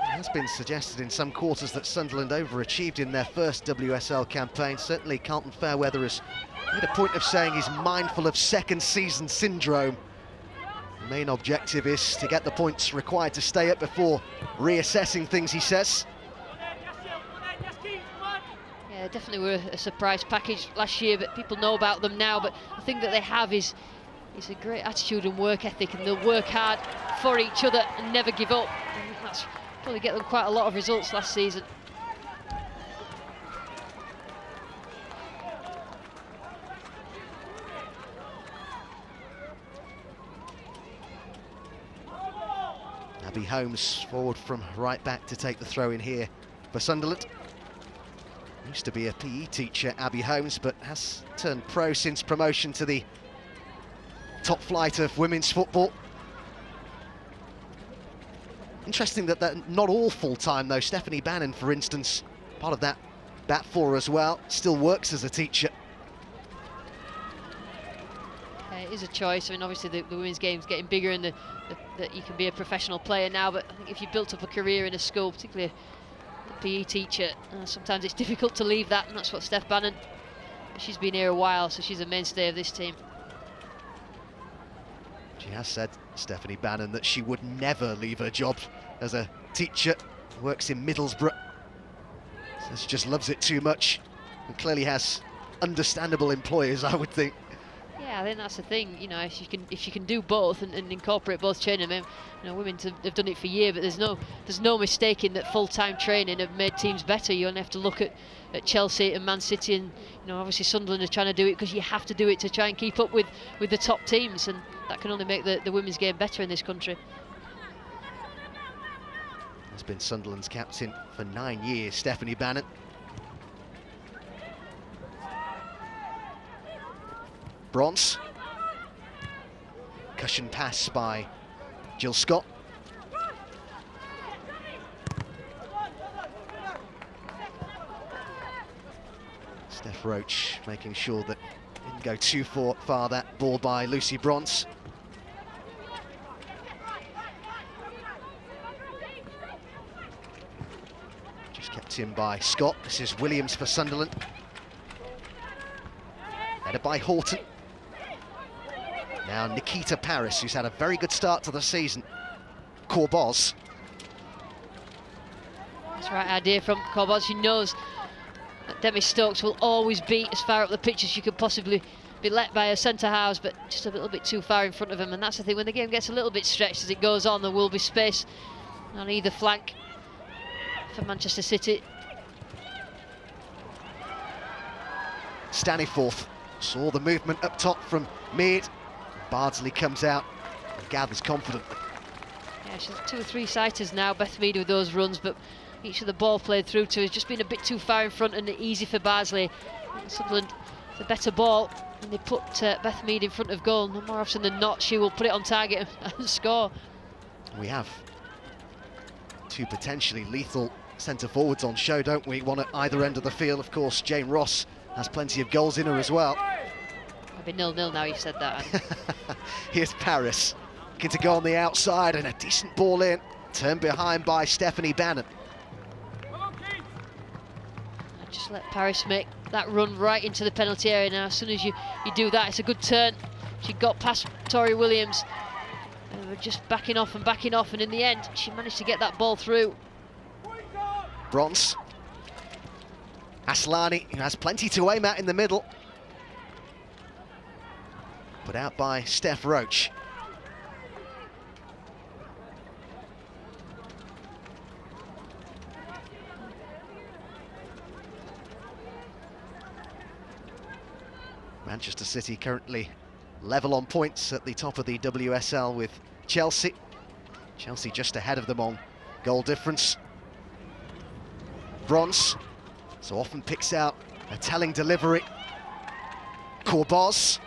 It has been suggested in some quarters that Sunderland overachieved in their first WSL campaign. Certainly Carlton Fairweather has made a point of saying he's mindful of second season syndrome. The main objective is to get the points required to stay up before reassessing things, he says. Yeah, definitely were a surprise package last year, but people know about them now. But the thing that they have is a great attitude and work ethic, and they'll work hard for each other and never give up. And that's probably get them quite a lot of results last season. Abby Holmes forward from right back to take the throw in here for Sunderland. Used to be a PE teacher, Abby Holmes, but has turned pro since promotion to the top flight of women's football. Interesting that not all full-time though. Stephanie Bannon, for instance, part of that bat four as well, still works as a teacher. It is a choice. I mean, obviously the women's game's getting bigger, and that you can be a professional player now, but I think if you built up a career in a school, particularly a PE teacher, sometimes it's difficult to leave that, and that's what Steph Bannon, she's been here a while, so she's a mainstay of this team. She has said, Stephanie Bannon, that she would never leave her job as a teacher. Works in Middlesbrough. So she just loves it too much, and clearly has understandable employers, I would think. Yeah, I think that's the thing. You know, if you can do both and incorporate both training, I mean, you know, women have done it for years, but there's no mistaking that full-time training have made teams better. You only have to look at Chelsea and Man City, and you know, obviously Sunderland are trying to do it because you have to do it to try and keep up with the top teams, and that can only make the women's game better in this country. Has been Sunderland's captain for 9 years, Stephanie Bannon. Bronze. Cushion pass by Jill Scott. Steph Roach making sure that didn't go too far, that ball by Lucy Bronze. Just kept in by Scott. This is Williams for Sunderland. Headed by Horton. Now Nikita Paris, who's had a very good start to the season. Corboz. That's the right idea from Corboz. She knows that Demi Stokes will always be as far up the pitch as she could possibly be let by a centre halves, but just a little bit too far in front of him. And that's the thing, when the game gets a little bit stretched as it goes on, there will be space on either flank for Manchester City. Staniforth saw the movement up top from Mead. Bardsley comes out and gathers confidently. Yeah, she's 2 or 3 sighters now, Beth Mead, with those runs, but each of the ball played through to has just been a bit too far in front and easy for Bardsley. Sunderland, the better ball, and they put Beth Mead in front of goal. No more often than not, she will put it on target and score. We have 2 potentially lethal centre forwards on show, don't we? One at either end of the field. Of course, Jane Ross has plenty of goals in her as well. It'll be 0-0 now, you've said that. Here's Paris, looking to go on the outside, and a decent ball in. Turned behind by Stephanie Bannon. Just let Paris make that run right into the penalty area now. As soon as you do that, it's a good turn. She got past Tori Williams. And we're just backing off, and in the end, she managed to get that ball through. Bronze. Aslani, who has plenty to aim at in the middle. Put out by Steph Roach. Manchester City currently level on points at the top of the WSL with Chelsea. Chelsea just ahead of them on goal difference. Bronze so often picks out a telling delivery. Corboz.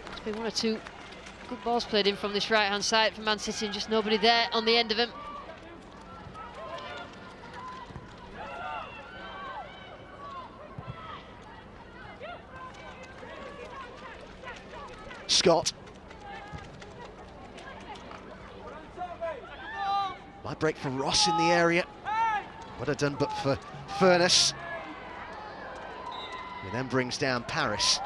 There's been one or two good balls played in from this right-hand side for Man City, and just nobody there on the end of him. Scott. Might break for Ross in the area. Would have done but for Furness. Who then brings down Paris.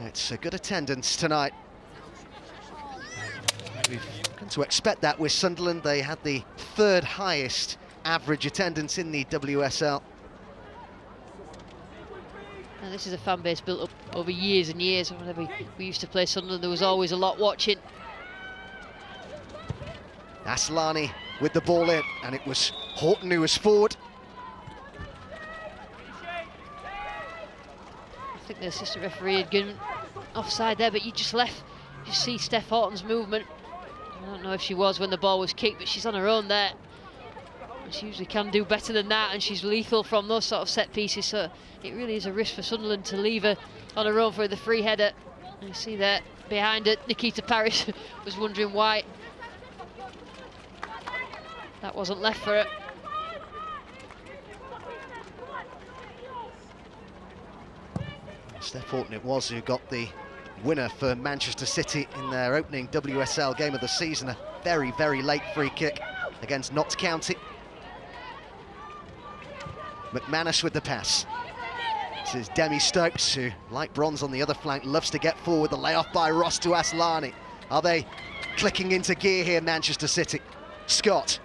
It's a good attendance tonight. We've come to expect that with Sunderland. They had the third highest average attendance in the WSL. And this is a fan base built up over years and years. Whenever we used to play Sunderland, there was always a lot watching. Aslani with the ball in, and it was Horton who was forward. I think the assistant referee had given offside there, but you just see Steph Horton's movement. I don't know if she was when the ball was kicked, but she's on her own there. She usually can do better than that, and she's lethal from those sort of set pieces, so it really is a risk for Sunderland to leave her on her own for the free header. And you see there behind her, Nikita Parris was wondering why that wasn't left for her. Steph Horton it was who got the winner for Manchester City in their opening WSL game of the season. A very, very late free kick against Notts County. McManus with the pass. This is Demi Stokes, who, like Bronze on the other flank, loves to get forward. The layoff by Ross to Aslani. Are they clicking into gear here, Manchester City? Scott.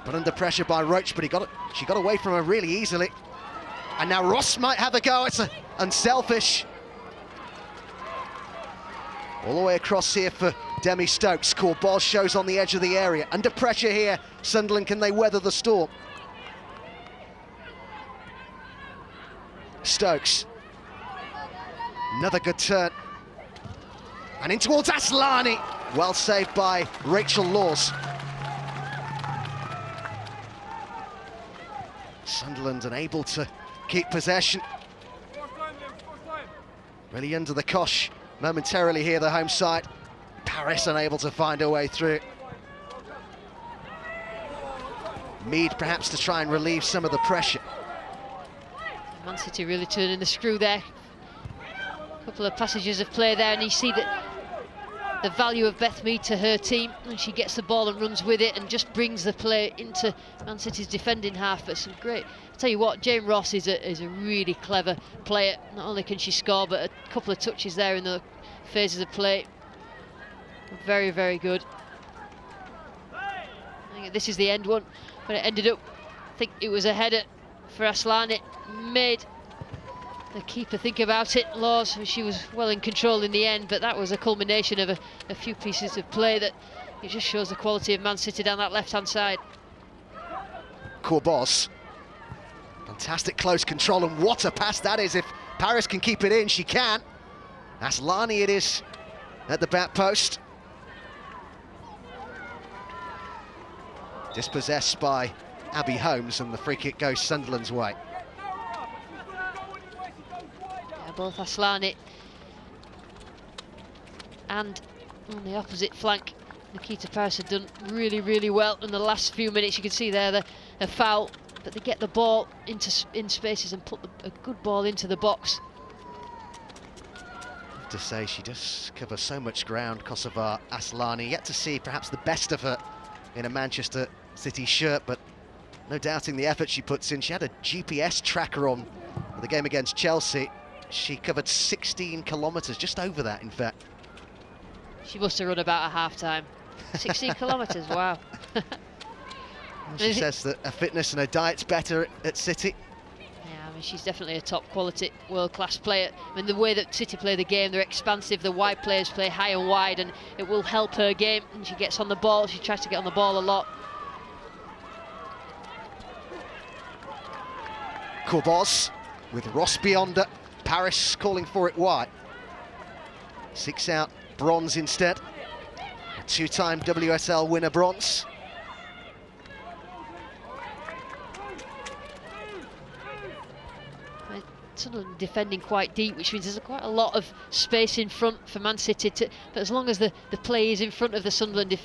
But under pressure by Roach, but she got away from her really easily. And now Ross might have a go. It's unselfish. All the way across here for Demi Stokes. Corboz shows on the edge of the area. Under pressure here, Sunderland, can they weather the storm? Stokes. Another good turn. And in towards Aslani. Well saved by Rachel Laws. Sunderland unable to keep possession. Really under the cosh momentarily here, the home side. Paris unable to find her way through. Mead perhaps to try and relieve some of the pressure. Man City really turning the screw there. A couple of passages of play there, and you see that the value of Beth Mead to her team, and she gets the ball and runs with it and just brings the play into Man City's defending half. But some great, I'll tell you what, Jane Ross is a really clever player. Not only can she score, but a couple of touches there in the phases of play. Very, very good. I think this is the end one, but it ended up, I think it was a header for Aslani. Made the keeper think about it. Laws, she was well in control in the end, but that was a culmination of a few pieces of play that it just shows the quality of Man City down that left-hand side. Corboz. Fantastic close control, and what a pass that is. If Paris can keep it in, she can. Aslani it is at the back post. Dispossessed by Abby Holmes, and the free kick goes Sunderland's way. both Aslani and on the opposite flank, Nikita Paris had done really, really well in the last few minutes. You can see there the foul, but they get the ball in spaces and put a good ball into the box. I have to say, she does cover so much ground, Kosovar Aslani. Yet to see perhaps the best of her in a Manchester City shirt, but no doubting the effort she puts in. She had a GPS tracker on for the game against Chelsea. She covered 16 kilometres, just over that, in fact. She must have run about a half-time. 16 kilometres, wow. Well, she says that her fitness and her diet's better at City. Yeah, I mean, she's definitely a top-quality, world-class player. I mean, the way that City play the game, they're expansive, the wide players play high and wide, and it will help her game. And she gets on the ball, she tries to get on the ball a lot. Corboz with Ross beyond her. Paris calling for it wide. 6 out, Bronze instead. A two-time WSL winner Bronze. Sunderland defending quite deep, which means there's quite a lot of space in front for Man City. But as long as the play is in front of the Sunderland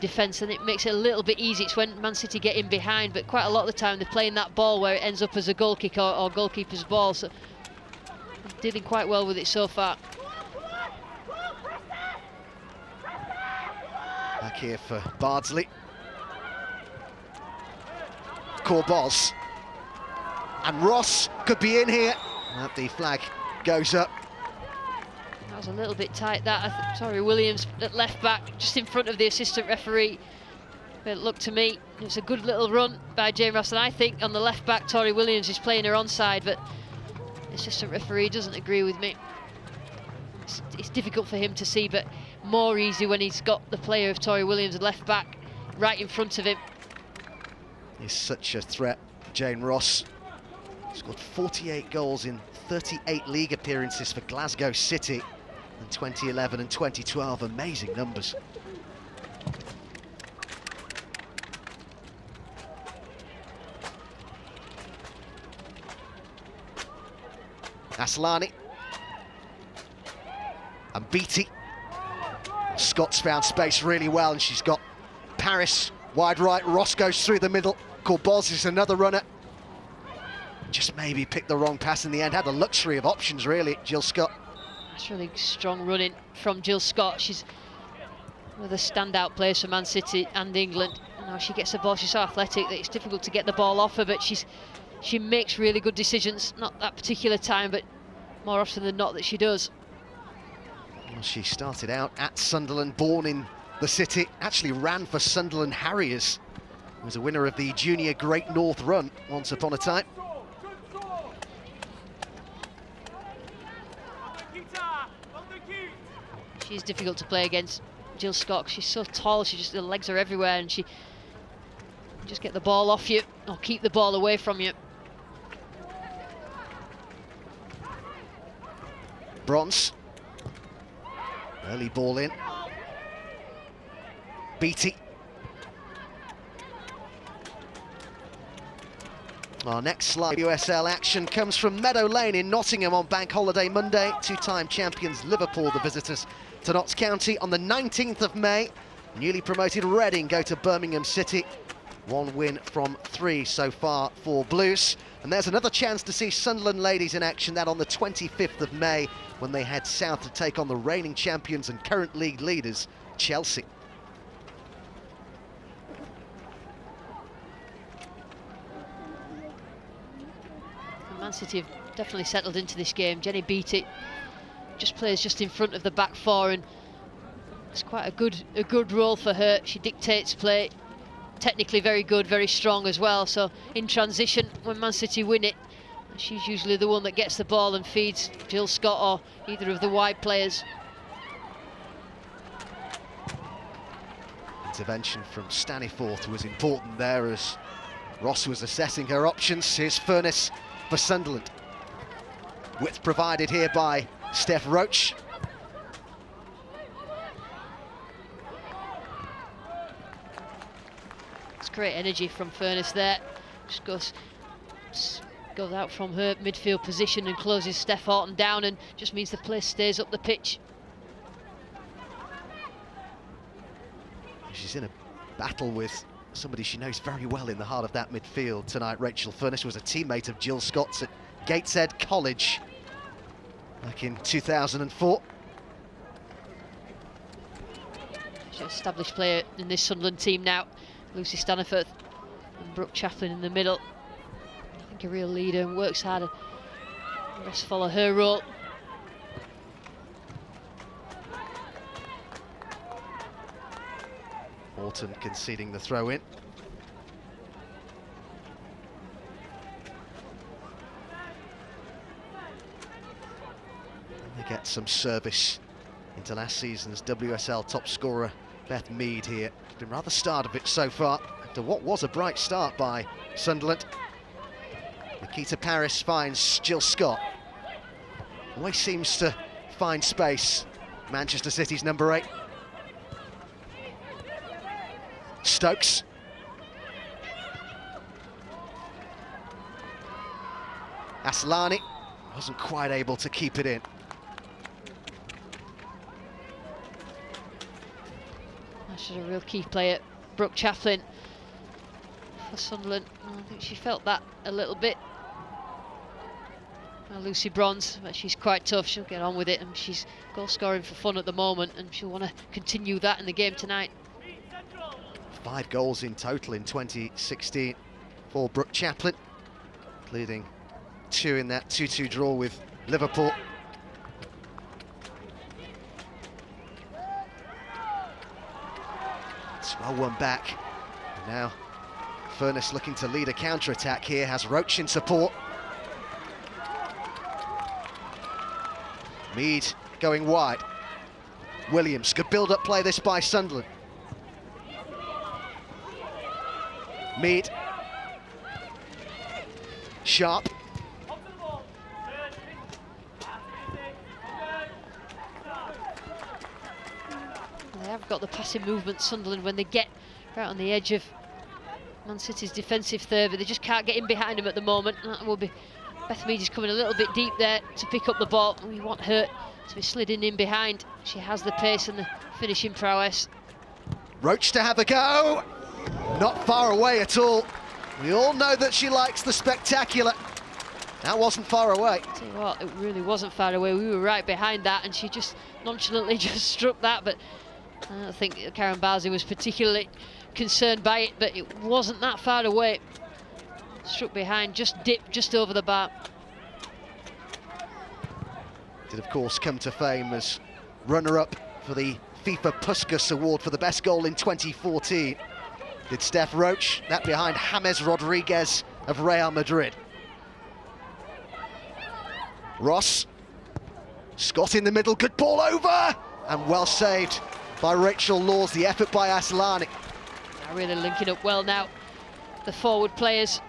defence, then it makes it a little bit easy. It's when Man City get in behind, but quite a lot of the time they're playing that ball where it ends up as a goal kick or goalkeeper's ball. So dealing quite well with it so far. Back here for Bardsley. Corboz. And Ross could be in here. The flag goes up. That was a little bit tight, that. Tori Williams at left back, just in front of the assistant referee. But it looked to me, it was a good little run by Jane Ross. And I think on the left back, Tori Williams is playing her onside, but the assistant referee doesn't agree with me. It's difficult for him to see, but more easy when he's got the player of Tori Williams, left back, right in front of him. He's such a threat, Jane Ross. Scored 48 goals in 38 league appearances for Glasgow City in 2011 and 2012. Amazing numbers. Aslani. And Beattie. Scott's found space really well, and she's got Paris wide right. Ross goes through the middle. Corboz is another runner. Just maybe picked the wrong pass in the end. Had the luxury of options, really, Jill Scott. That's really strong running from Jill Scott. She's one of the standout players for Man City and England. And now she gets the ball. She's so athletic that it's difficult to get the ball off her, but she makes really good decisions. Not that particular time, but more often than not that she does. Well, she started out at Sunderland, born in the city, actually ran for Sunderland Harriers. Was a winner of the Junior Great North Run once upon a time. She's difficult to play against, Jill Scott. She's so tall, the legs are everywhere, and she just get the ball off you or keep the ball away from you. Bronze. Early ball in. Beattie. Our next slide, WSL action, comes from Meadow Lane in Nottingham on Bank Holiday Monday. Two-time champions Liverpool, the visitors to Notts County. On the 19th of May, newly promoted Reading go to Birmingham City. 1 win from 3 so far for Blues. And there's another chance to see Sunderland ladies in action, that on the 25th of May, when they head south to take on the reigning champions and current league leaders, Chelsea. Man City have definitely settled into this game. Jenny Beattie plays just in front of the back four, and it's quite a good role for her. She dictates play, technically very good, very strong as well. So in transition, when Man City win it, she's usually the one that gets the ball and feeds Jill Scott or either of the wide players. Intervention from Staniforth was important there as Ross was assessing her options. Here's Furness for Sunderland. Width provided here by Steph Roach. It's great energy from Furness there. Just goes goes out from her midfield position and closes Steph Horton down, and just means the play stays up the pitch. She's in a battle with somebody she knows very well in the heart of that midfield tonight. Rachel Furness was a teammate of Jill Scott's at Gateshead College back in 2004. She's an established player in this Sunderland team now. Lucy Staniforth and Brooke Chaplin in the middle. I think a real leader and works hard. The rest follow her role. Horton conceding the throw in. And they get some service into last season's WSL top scorer Beth Mead here. It's been rather starved of it so far after what was a bright start by Sunderland. Nikita Paris finds Jill Scott. Always seems to find space. Manchester City's number 8. Stokes. Aslani wasn't quite able to keep it in. She's a real key player, Brooke Chaplin, for Sunderland. I think she felt that a little bit. Lucy Bronze, but she's quite tough. She'll get on with it, and she's goal scoring for fun at the moment, and she'll want to continue that in the game tonight. 5 goals in total in 2016 for Brooke Chaplin, including 2 in that 2-2 draw with Liverpool. It's well won back. And now Furness looking to lead a counter-attack here, has Roach in support. Mead going wide. Williams, good build-up play this by Sunderland. Mead. Sharp. They have got the passing movement, Sunderland, when they get right on the edge of Man City's defensive third, but they just can't get in behind them at the moment. That will be Beth Mead is coming a little bit deep there to pick up the ball. We want her to be sliding in behind. She has the pace and the finishing prowess. Roach to have a go. Not far away at all. We all know that she likes the spectacular. That wasn't far away. I'll tell you what, it really wasn't far away. We were right behind that, and she just nonchalantly just struck that. But I don't think Karen Barzi was particularly concerned by it, but it wasn't that far away. Struck behind, just dipped just over the bar. Did of course come to fame as runner-up for the FIFA Puskas Award for the best goal in 2014. Did Steph Roach, that behind James Rodriguez of Real Madrid. Ross, Scott in the middle, good ball over, and well saved by Rachel Laws. The effort by Aslani. Really linking up well now, the forward players.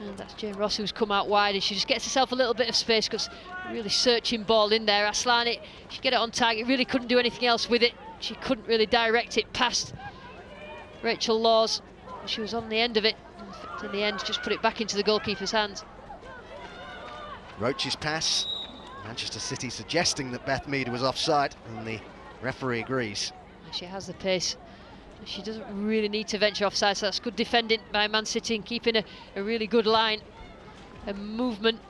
And that's Jane Ross who's come out wide, and she just gets herself a little bit of space because really searching ball in there. Aslani, she get it on target, really couldn't do anything else with it. She couldn't really direct it past Rachel Laws. She was on the end of it, and in the end just put it back into the goalkeeper's hands. Roach's pass, Manchester City suggesting that Beth Mead was offside, and the referee agrees. She has the pace. She doesn't really need to venture offside, so that's good defending by Man City and keeping a really good line. Her movement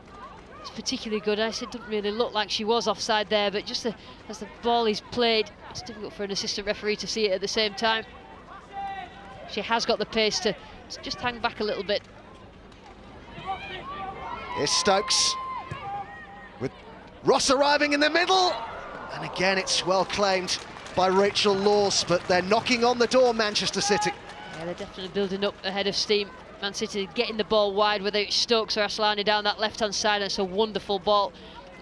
is particularly good. I said it didn't really look like she was offside there, but just as the ball is played, it's difficult for an assistant referee to see it at the same time. She has got the pace to just hang back a little bit. Here's Stokes with Ross arriving in the middle, and again it's well claimed by Rachel Laws, but they're knocking on the door, Manchester City. Yeah, they're definitely building up ahead of steam. Man City getting the ball wide, whether it's Stokes or Aslani down that left-hand side, and it's a wonderful ball.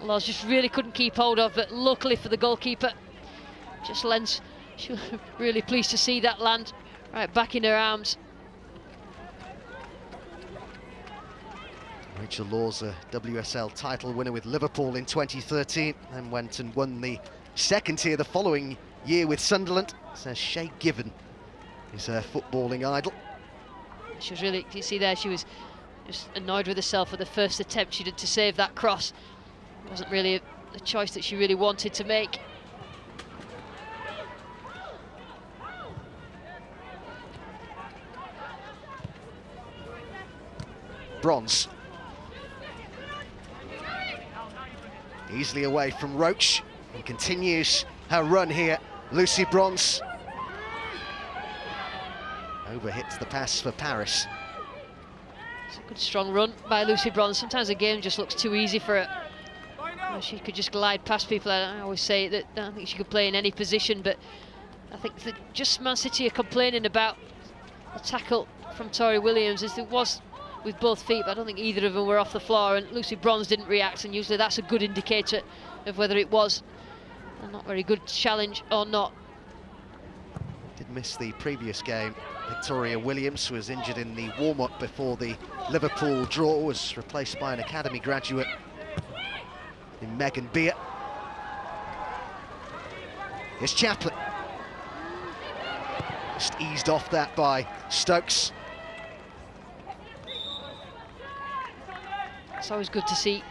Laws just really couldn't keep hold of, but luckily for the goalkeeper, just lands. She was really pleased to see that land right back in her arms. Rachel Laws, a WSL title winner with Liverpool in 2013, then went and won the second tier the following year with Sunderland. Says Shay Given is her footballing idol. She was really, you see there, she was just annoyed with herself at the first attempt she did to save that cross. It wasn't really a choice that she really wanted to make. Bronze. Easily away from Roach, and continues her run here. Lucy Bronze. Overhits the pass for Paris. It's a good strong run by Lucy Bronze. Sometimes the game just looks too easy for her. You know, she could just glide past people. I always say that I think she could play in any position, but I think that just Man City are complaining about the tackle from Tori Williams, as there was with both feet, but I don't think either of them were off the floor, and Lucy Bronze didn't react, and usually that's a good indicator of whether it was a not very good challenge or not. Did miss the previous game. Victoria Williams was injured in the warm-up before the Liverpool draw, was replaced by an academy graduate in Megan Beer. Here's Chaplin. Just eased off that by Stokes. It's always good to see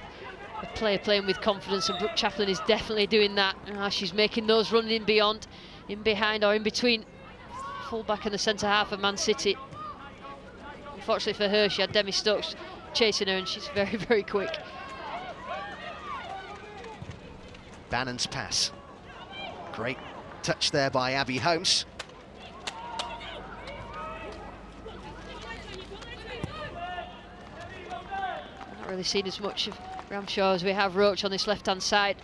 a player playing with confidence, and Brooke Chaplin is definitely doing that. She's making those runs in beyond, in behind or in between full-back and the centre half of Man City. Unfortunately for her, she had Demi Stokes chasing her, and she's very, very quick. Bannon's pass. Great touch there by Abby Holmes. Not really seen as much of Ramshaw as we have Roach on this left-hand side.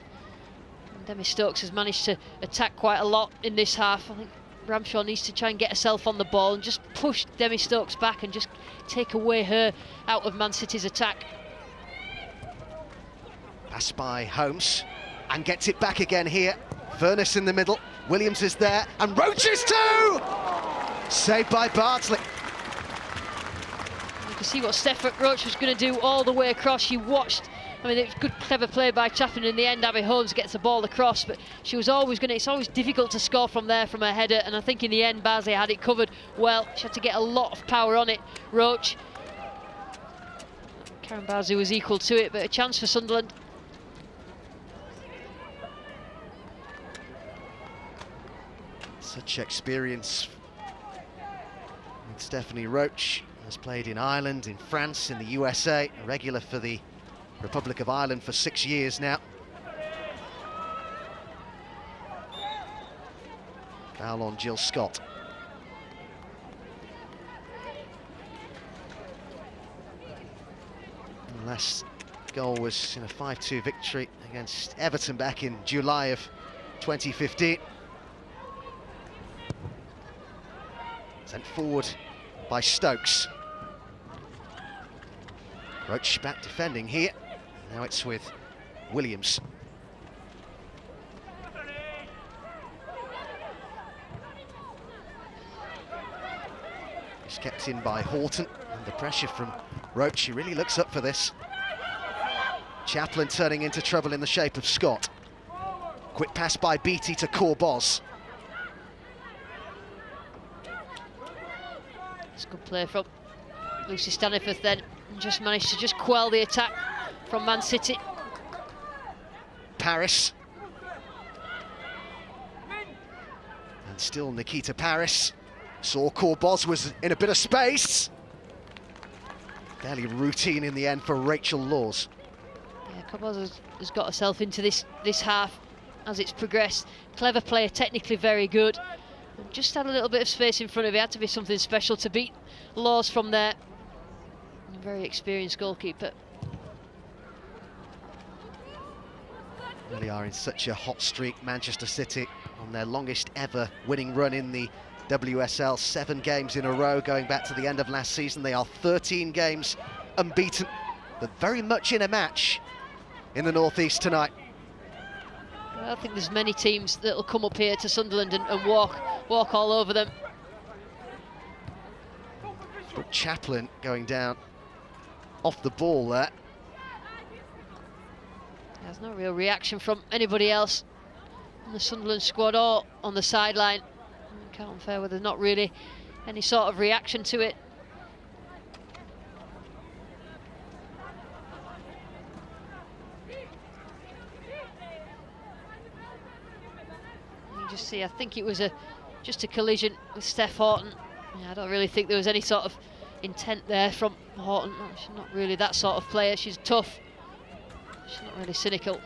And Demi Stokes has managed to attack quite a lot in this half. I think Ramshaw needs to try and get herself on the ball and just push Demi Stokes back and just take away her out of Man City's attack. Pass by Holmes, and gets it back again here. Furness in the middle, Williams is there, and Roach is too! Saved by Bardsley. You can see what Steph Roach was going to do all the way across. She watched. I mean, it was good, clever play by Chaplin. In the end, Abby Holmes gets the ball across, but she was always going to. It's always difficult to score from there, from her header, and I think in the end, Bardsley had it covered well. She had to get a lot of power on it. Roach. Karen Bardsley was equal to it, but a chance for Sunderland. Such experience with Stephanie Roach. Has played in Ireland, in France, in the USA, a regular for the Republic of Ireland for 6 years now. Foul on Jill Scott. The last goal was in a 5-2 victory against Everton back in July of 2015. Sent forward by Stokes. Roach back defending here. Now it's with Williams. He's kept in by Horton. Under pressure from Roach. He really looks up for this. Chaplin turning into trouble in the shape of Scott. Quick pass by Beattie to Corboz. It's a good play from Lucy Staniforth then, and just managed to just quell the attack from Man City. Paris. And still Nikita Paris. Saw Corboz was in a bit of space. Fairly routine in the end for Rachel Laws. Yeah, Corboz has got herself into this half as it's progressed. Clever player, technically very good. And just had a little bit of space in front of it. Had to be something special to beat Laws from there. A very experienced goalkeeper. Really are in such a hot streak, Manchester City, on their longest ever winning run in the WSL. 7 games in a row going back to the end of last season. They are 13 games unbeaten, but very much in a match in the North East tonight. I think there's many teams that'll come up here to Sunderland and walk all over them. But Chaplin going down off the ball there. There's no real reaction from anybody else in the Sunderland squad or on the sideline. Can't unfair where there's not really any sort of reaction to it. see, I think it was just a collision with Steph Horton. Yeah, I don't really think there was any sort of intent there from Horton. No, she's not really that sort of player. She's tough. She's not really cynical.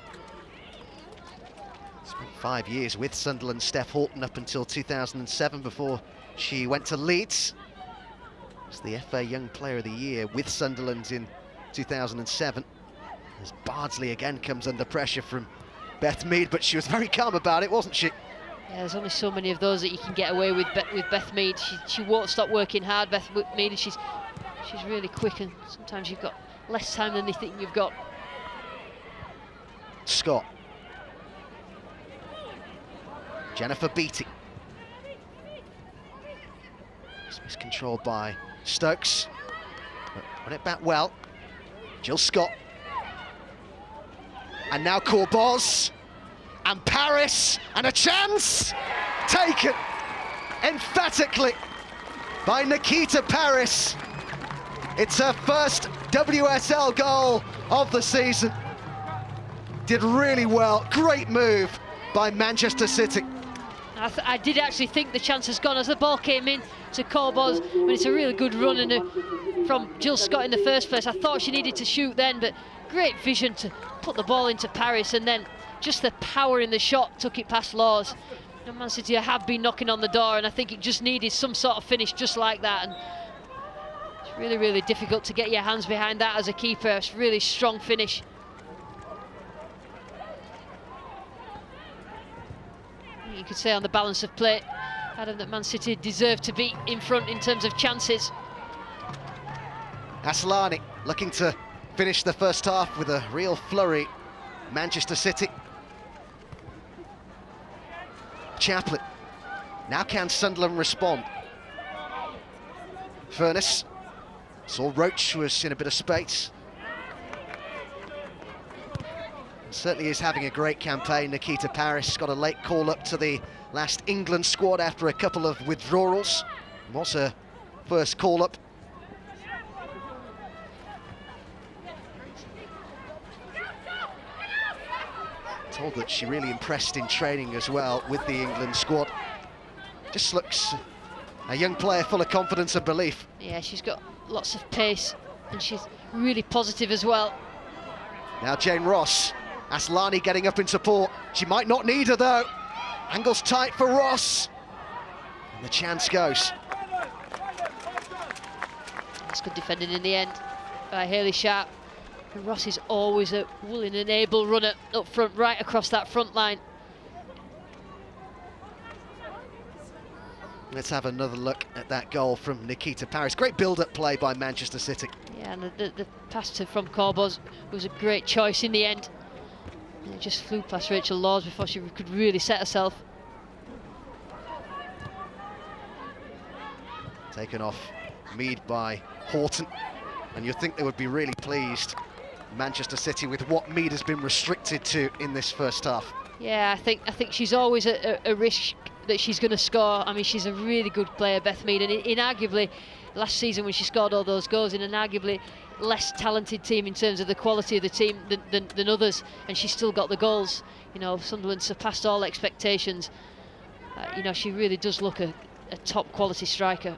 Spent 5 years with Sunderland, Steph Horton, up until 2007 before she went to Leeds. As the FA Young Player of the Year with Sunderland in 2007. As Bardsley again comes under pressure from Beth Mead, but she was very calm about it, wasn't she? Yeah, there's only so many of those that you can get away with Beth Mead. She won't stop working hard, Beth Mead, and she's really quick, and sometimes you've got less time than you think you've got. Scott. Jennifer Beattie. It's miscontrolled by Stokes. But run it back well. Jill Scott. And now Corbos. And Paris. And a chance! Taken emphatically by Nikita Paris. It's her first WSL goal of the season. Did really well. Great move by Manchester City. I did actually think the chance has gone as the ball came in to Corbos. I mean, it's a really good run from Jill Scott in the first place. I thought she needed to shoot then, but great vision to put the ball into Paris, and then just the power in the shot took it past Laws. You know, Man City have been knocking on the door, and I think it just needed some sort of finish just like that. And it's really, really difficult to get your hands behind that as a keeper. It's a really strong finish. You could say on the balance of play, Adam, that Man City deserved to be in front in terms of chances. Aslani looking to finish the first half with a real flurry. Manchester City. Chaplin. Now can Sunderland respond? Furness. Saw Roach was in a bit of space. Certainly is having a great campaign. Nikita Paris got a late call up to the last England squad after a couple of withdrawals. Was her first call up. Told that she really impressed in training as well with the England squad. Just looks a young player full of confidence and belief. Yeah, she's got lots of pace and she's really positive as well. Now Jane Ross. Aslani getting up in support. She might not need her though. Angle's tight for Ross. And the chance goes. That's good defending in the end by Hayley Sharp. And Ross is always a willing and able runner up front, right across that front line. Let's have another look at that goal from Nikita Paris. Great build-up play by Manchester City. Yeah, and the pass from Corbos was a great choice in the end. And it just flew past Rachel Laws before she could really set herself. Taken off Mead by Horton. And you'd think they would be really pleased, Manchester City, with what Mead has been restricted to in this first half. Yeah, I think she's always a risk that she's going to score. I mean, she's a really good player, Beth Mead, and inarguably last season when she scored all those goals in an arguably less talented team in terms of the quality of the team than others, and she still got the goals. You know, Sunderland surpassed all expectations. You know, she really does look a top quality striker.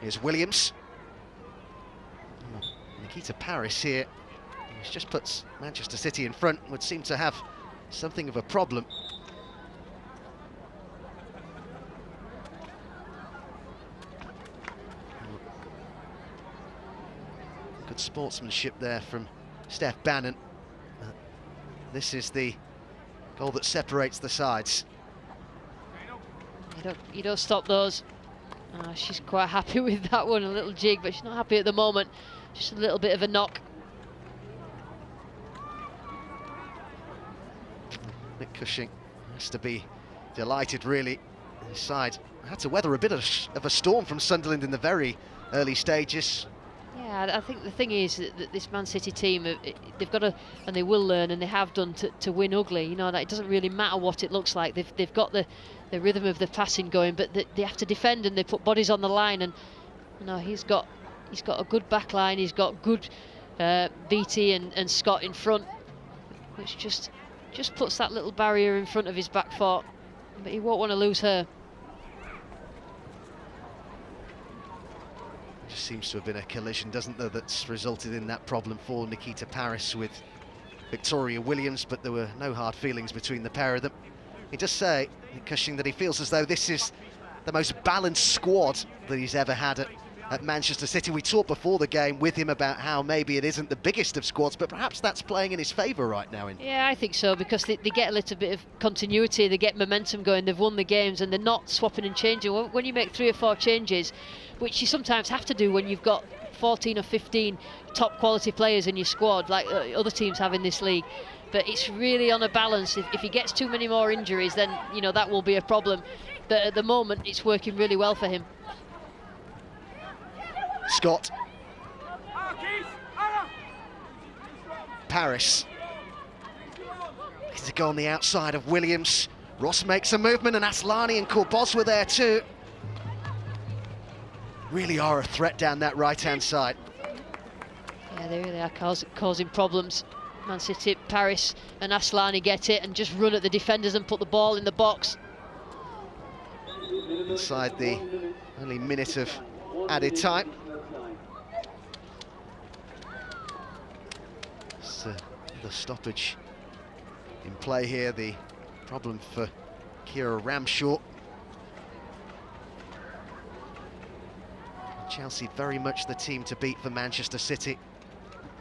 Here's Williams. Nikita Paris here, which just puts Manchester City in front, would seem to have something of a problem. Good sportsmanship there from Steph Bannon. This is the goal that separates the sides. You don't stop those. She's quite happy with that one, a little jig, but she's not happy at the moment. Just a little bit of a knock. Nick Cushing has to be delighted, really. His side had to weather a bit of a storm from Sunderland in the very early stages. Yeah, I think the thing is that this Man City team, they've got to, and they will learn, and they have done, to win ugly. You know, that it doesn't really matter what it looks like. They've got the rhythm of the passing going, but they have to defend, and they put bodies on the line. And you know, he's got He's got a good back line, he's got good BT and Scott in front, which just puts that little barrier in front of his back foot, but he won't want to lose her. Just seems to have been a collision, doesn't there, that's resulted in that problem for Nikita Paris with Victoria Williams, but there were no hard feelings between the pair of them. He does say, Cushing, that he feels as though this is the most balanced squad that he's ever had at Manchester City. We talked before the game with him about how maybe it isn't the biggest of squads, but perhaps that's playing in his favour right now. Yeah, I think so, because they get a little bit of continuity, they get momentum going, they've won the games and they're not swapping and changing. When you make 3 or 4 changes, which you sometimes have to do when you've got 14 or 15 top quality players in your squad, like other teams have in this league, but it's really on a balance. If he gets too many more injuries, then you know that will be a problem, but at the moment it's working really well for him. Scott. Paris. To go on the outside of Williams. Ross makes a movement, and Aslani and Corbos were there too. Really are a threat down that right-hand side. Yeah, they really are causing problems. Man City, Paris and Aslani get it and just run at the defenders and put the ball in the box. Inside the only minute of added time. So the stoppage in play here, the problem for Kira Ramshaw. Chelsea very much the team to beat for Manchester City.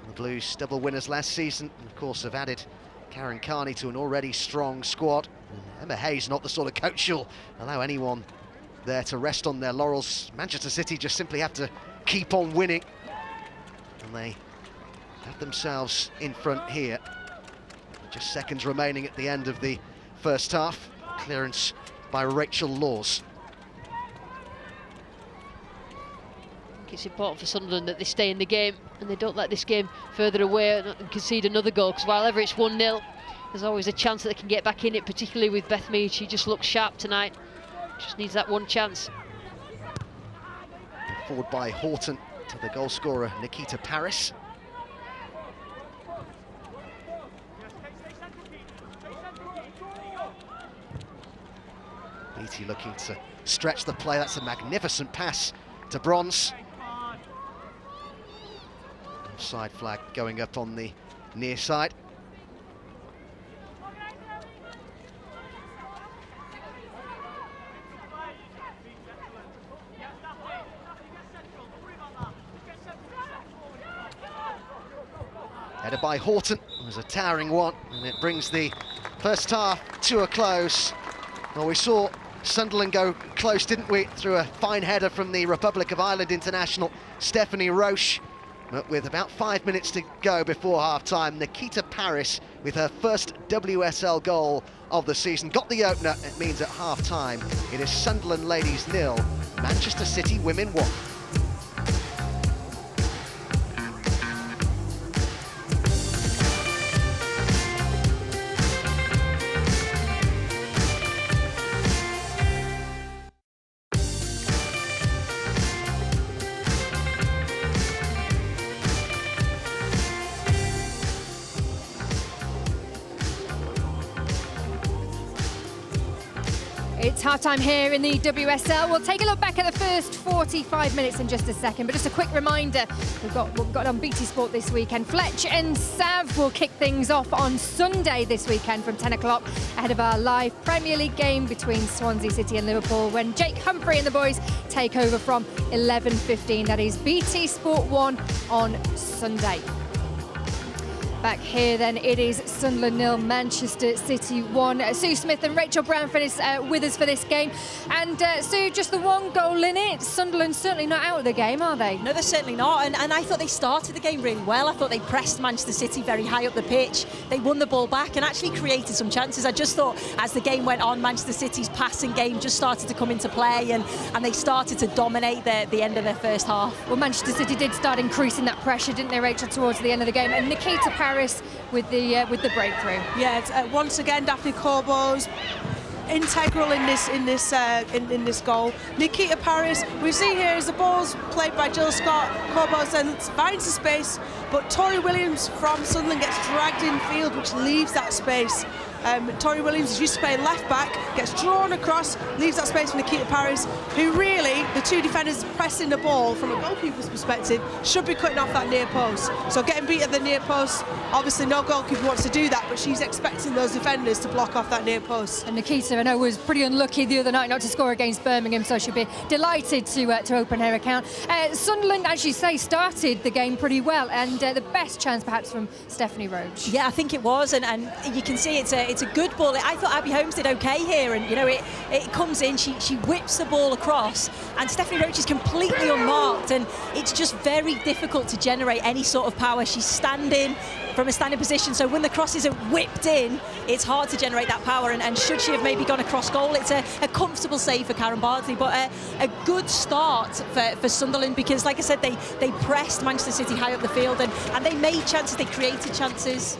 The Blues double winners last season, and of course have added Karen Carney to an already strong squad. And Emma Hayes not the sort of coach who'll allow anyone there to rest on their laurels. Manchester City just simply have to keep on winning, and they have themselves in front here. Just seconds remaining at the end of the first half. Clearance by Rachel Laws. It's important for Sunderland that they stay in the game and they don't let this game further away and concede another goal, because while ever it's 1-0, there's always a chance that they can get back in it, particularly with Beth Mead. She just looks sharp tonight, just needs that one chance. Forward by Horton to the goal scorer Nikita Paris. Beattie looking to stretch the play. That's a magnificent pass to Bronze. Side flag going up on the near side. Headed by Horton. It was a towering one, and it brings the first half to a close. Well, we saw Sunderland go close, didn't we, through a fine header from the Republic of Ireland international Stephanie Roche. But with about 5 minutes to go before half-time, Nikita Paris, with her first WSL goal of the season, got the opener. It means at half-time it is Sunderland ladies 0, Manchester City women 1. It's half-time here in the WSL. We'll take a look back at the first 45 minutes in just a second, but just a quick reminder, we've got on BT Sport this weekend. Fletch and Sav will kick things off on Sunday this weekend from 10 o'clock ahead of our live Premier League game between Swansea City and Liverpool, when Jake Humphrey and the boys take over from 11:15. That is BT Sport 1 on Sunday. Back here then, it is Sunderland 0, Manchester City 1. Sue Smith and Rachel Brownford is with us for this game. And Sue, just the one goal in it. Sunderland certainly not out of the game, are they? No, they're certainly not. And I thought they started the game really well. I thought they pressed Manchester City very high up the pitch. They won the ball back and actually created some chances. I just thought as the game went on, Manchester City's passing game just started to come into play, and they started to dominate the end of their first half. Well, Manchester City did start increasing that pressure, didn't they, Rachel, towards the end of the game? And Nikita Paris with the breakthrough. Yeah, once again, Daphne Corbos integral in this goal. Nikita Paris, we see here as the ball's played by Jill Scott, Corbos then finds the space, but Tori Williams from Sunderland gets dragged in field, which leaves that space. Tori Williams is used to playing left back, gets drawn across, leaves that space for Nikita Paris, who really, the two defenders pressing the ball from a goalkeeper's perspective, should be cutting off that near post. So getting beat at the near post, obviously no goalkeeper wants to do that, but she's expecting those defenders to block off that near post. And Nikita, I know, was pretty unlucky the other night not to score against Birmingham, so she'll be delighted to open her account. Sunderland, as you say, started the game pretty well, and the best chance perhaps from Stephanie Roach. Yeah, I think it was, and you can see it's a good ball. I thought Abby Holmes did okay here, and you know it comes in, she whips the ball across, and Stephanie Roach is completely unmarked, and it's just very difficult to generate any sort of power. She's standing from a standing position, so when the crosses are whipped in, it's hard to generate that power, and should she have maybe gone across goal, it's a comfortable save for Karen Bardsley, but a good start for Sunderland, because like I said, they pressed Manchester City high up the field, and they made chances, they created chances.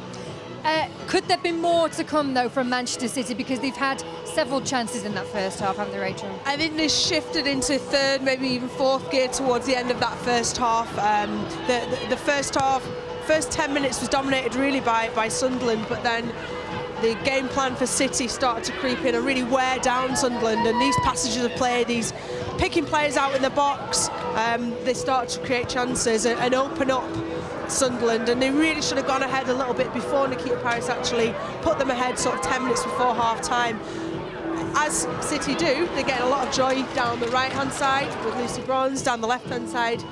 Could there be more to come, though, from Manchester City? Because they've had several chances in that first half, haven't they, Rachel? I think they shifted into third, maybe even fourth gear towards the end of that first half. The first half, first 10 minutes was dominated really by Sunderland, but then the game plan for City started to creep in and really wear down Sunderland, and these passages of play, these picking players out in the box, they started to create chances and open up Sunderland, and they really should have gone ahead a little bit before Nikita Paris actually put them ahead sort of 10 minutes before half time. As City do, they get a lot of joy down the right hand side with Lucy Bronze, down the left hand side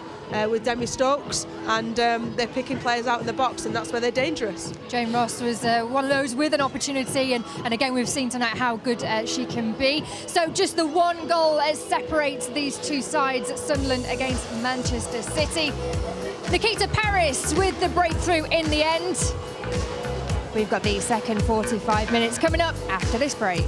with Demi Stokes, and they're picking players out in the box, and that's where they're dangerous. Jane Ross was one of those with an opportunity, and again we've seen tonight how good she can be. So just the one goal separates these two sides, Sunderland against Manchester City. Nikita Paris with the breakthrough in the end. We've got the second 45 minutes coming up after this break.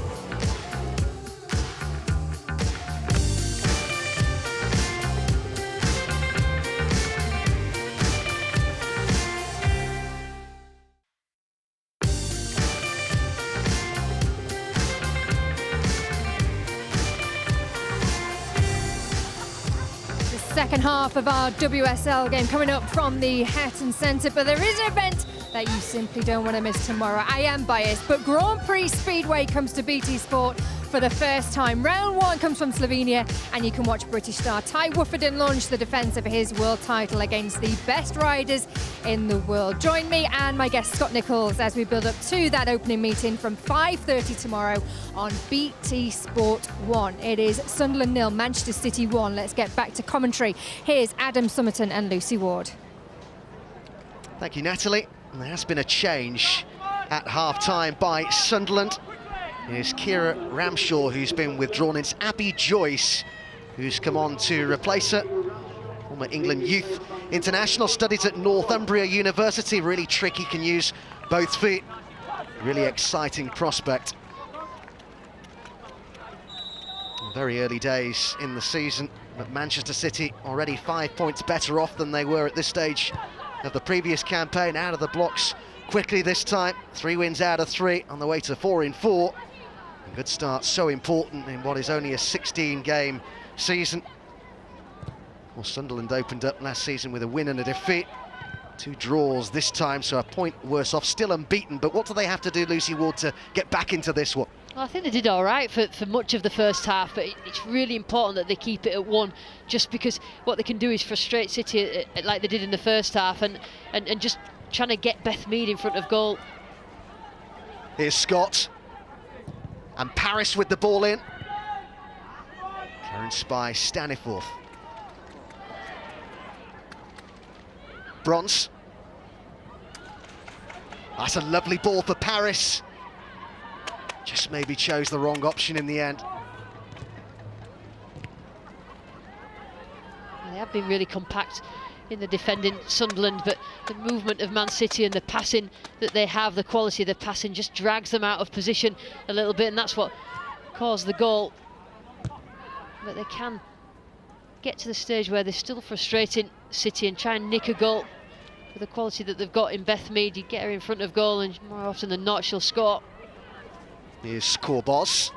Second half of our WSL game coming up from the Hatton Centre, but there is an event that you simply don't want to miss tomorrow. I am biased, but Grand Prix Speedway comes to BT Sport for the first time. Round one comes from Slovenia, and you can watch British star Ty Wooforden launch the defence of his world title against the best riders in the world. Join me and my guest Scott Nichols as we build up to that opening meeting from 5:30 tomorrow on BT Sport 1. It is Sunderland 0, Manchester City 1. Let's get back to commentary. Here's Adam Summerton and Lucy Ward. Thank you, Natalie. There has been a change at half-time by Sunderland. Here's Kira Ramshaw, who's been withdrawn. It's Abby Joyce, who's come on to replace her. Former England youth international, studies at Northumbria University. Really tricky, can use both feet. Really exciting prospect. Very early days in the season, but Manchester City already 5 points better off than they were at this stage of the previous campaign. Out of the blocks quickly this time. 3 wins out of 3 on the way to 4 in 4. A good start, so important in what is only a 16-game season. Well, Sunderland opened up last season with a win and a defeat. 2 draws this time, so a point worse off, still unbeaten. But what do they have to do, Lucy Ward, to get back into this one? Well, I think they did all right for much of the first half, but it's really important that they keep it at 1, just because what they can do is frustrate City like they did in the first half, and just trying to get Beth Mead in front of goal. Here's Scott. And Paris with the ball in. Clearance by Staniforth. Bronze. That's a lovely ball for Paris. Just maybe chose the wrong option in the end. They have been really compact in the defending Sunderland, but the movement of Man City and the passing that they have, the quality of the passing, just drags them out of position a little bit, and that's what caused the goal. But they can get to the stage where they're still frustrating City and try and nick a goal. With the quality that they've got in Beth Mead, you get her in front of goal, and more often than not she'll score. Here's Corbos.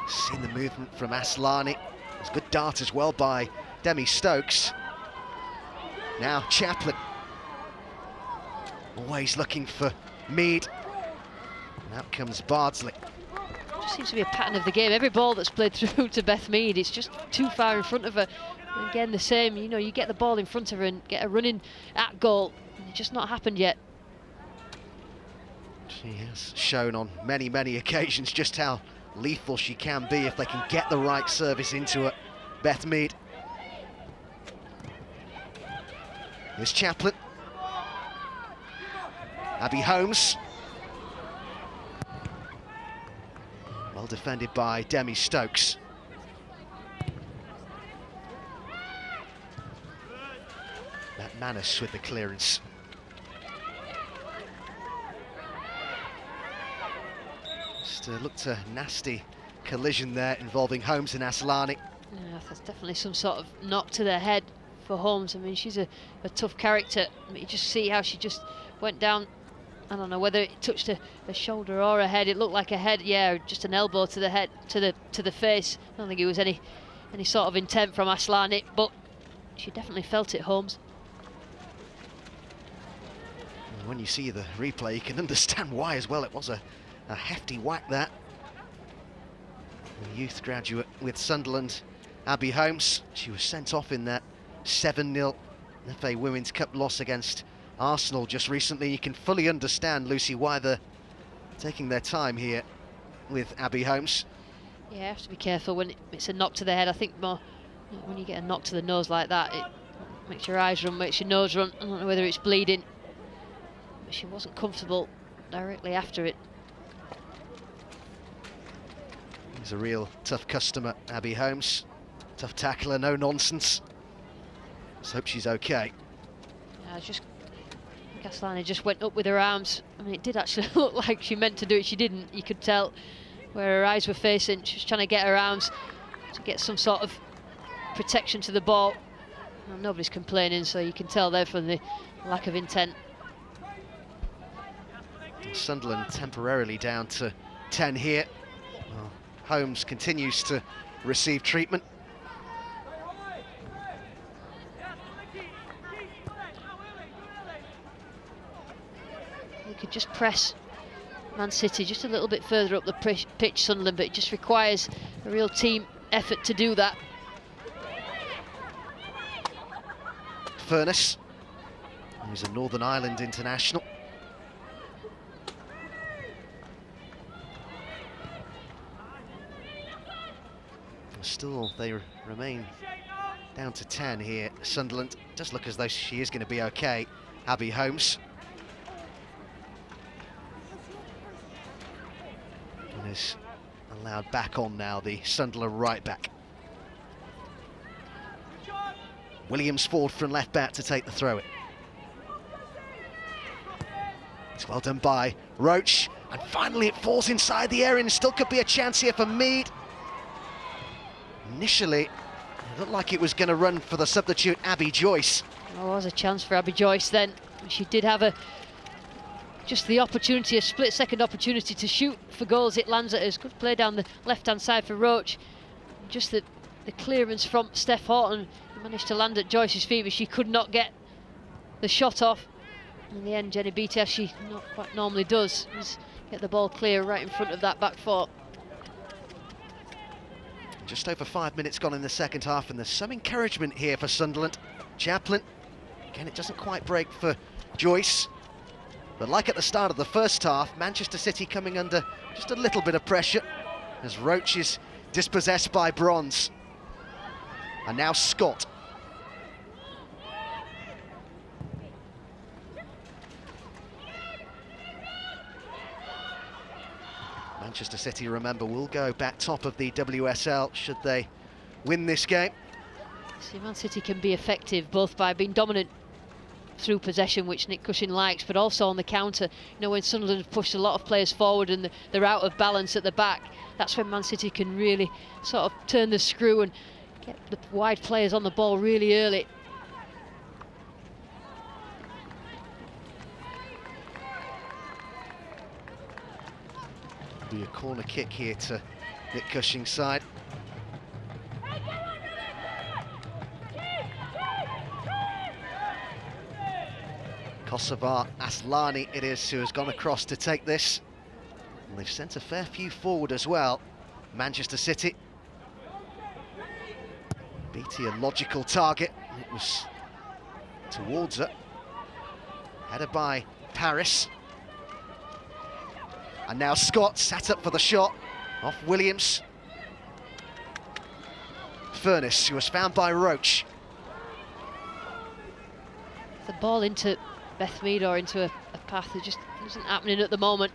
Seen the movement from Aslani. It's a good dart as well by Demi Stokes. Now Chaplin. Always looking for Mead. And out comes Bardsley. Just seems to be a pattern of the game. Every ball that's played through to Beth Mead, it's just too far in front of her. And again, the same, you know, you get the ball in front of her and get her running at goal. And it's just not happened yet. She has shown on many, many occasions just how lethal she can be if they can get the right service into her. Beth Mead. Here's Chaplin. Abby Holmes. Well defended by Demi Stokes. Matt Manus with the clearance. Just looked a nasty collision there involving Holmes and Aslani. Yeah, there's definitely some sort of knock to the head for Holmes. I mean, she's a tough character. I mean, you just see how she just went down. I don't know whether it touched a shoulder or a head. It looked like a head, yeah, just an elbow to the head, to the face. I don't think it was any sort of intent from Aslani, but she definitely felt it, Holmes. When you see the replay, you can understand why as well. It was a hefty whack that. The youth graduate with Sunderland, Abby Holmes. She was sent off in that 7-0 FA Women's Cup loss against Arsenal just recently. You can fully understand, Lucy, why they're taking their time here with Abby Holmes. Yeah, you have to be careful when it's a knock to the head. I think more when you get a knock to the nose like that, it makes your eyes run, makes your nose run. I don't know whether it's bleeding, but she wasn't comfortable directly after it. He's a real tough customer, Abby Holmes. Tough tackler, no nonsense. Let's hope she's okay. Yeah, Aslani just went up with her arms. I mean, it did actually look like she meant to do it. She didn't. You could tell where her eyes were facing. She was trying to get her arms to get some sort of protection to the ball. Well, nobody's complaining, so you can tell there from the lack of intent. Sunderland temporarily down to 10 here. Well, Holmes continues to receive treatment. Could just press Man City just a little bit further up the pitch, Sunderland, but it just requires a real team effort to do that. Furness, who's a Northern Ireland international. Still, they remain down to 10 here. Sunderland does look as though she is going to be okay. Abby Holmes. Is allowed back on now, the Sunderland right back. Williams forward from left back to take the throw in. It's well done by Roach, and finally it falls inside the area and still could be a chance here for Mead. Initially, it looked like it was going to run for the substitute Abby Joyce. There was a chance for Abby Joyce then. She did have just the opportunity, a split-second opportunity to shoot for goals. It lands at us. Good play down the left-hand side for Roach. Just the clearance from Steph Horton managed to land at Joyce's feet, but she could not get the shot off. In the end, Jenny Beattie, as she not quite normally does, is get the ball clear right in front of that back foot. Just over 5 minutes gone in the second half, and there's some encouragement here for Sunderland. Chaplin, again, it doesn't quite break for Joyce. But like at the start of the first half, Manchester City coming under just a little bit of pressure as Roach is dispossessed by Bronze. And now Scott. Manchester City, remember, will go back top of the WSL should they win this game. See, Man City can be effective both by being dominant through possession, which Nick Cushing likes, but also on the counter. You know, when Sunderland have pushed a lot of players forward and they're out of balance at the back, that's when Man City can really sort of turn the screw and get the wide players on the ball really early. Be a corner kick here to Nick Cushing's side. Kosovar Aslani it is who has gone across to take this. And they've sent a fair few forward as well. Manchester City. Beatty a logical target. It was towards her. Headed by Paris. And now Scott sat up for the shot off Williams. Furness, who was found by Roach. The ball into Beth Mead or into a path that just isn't happening at the moment.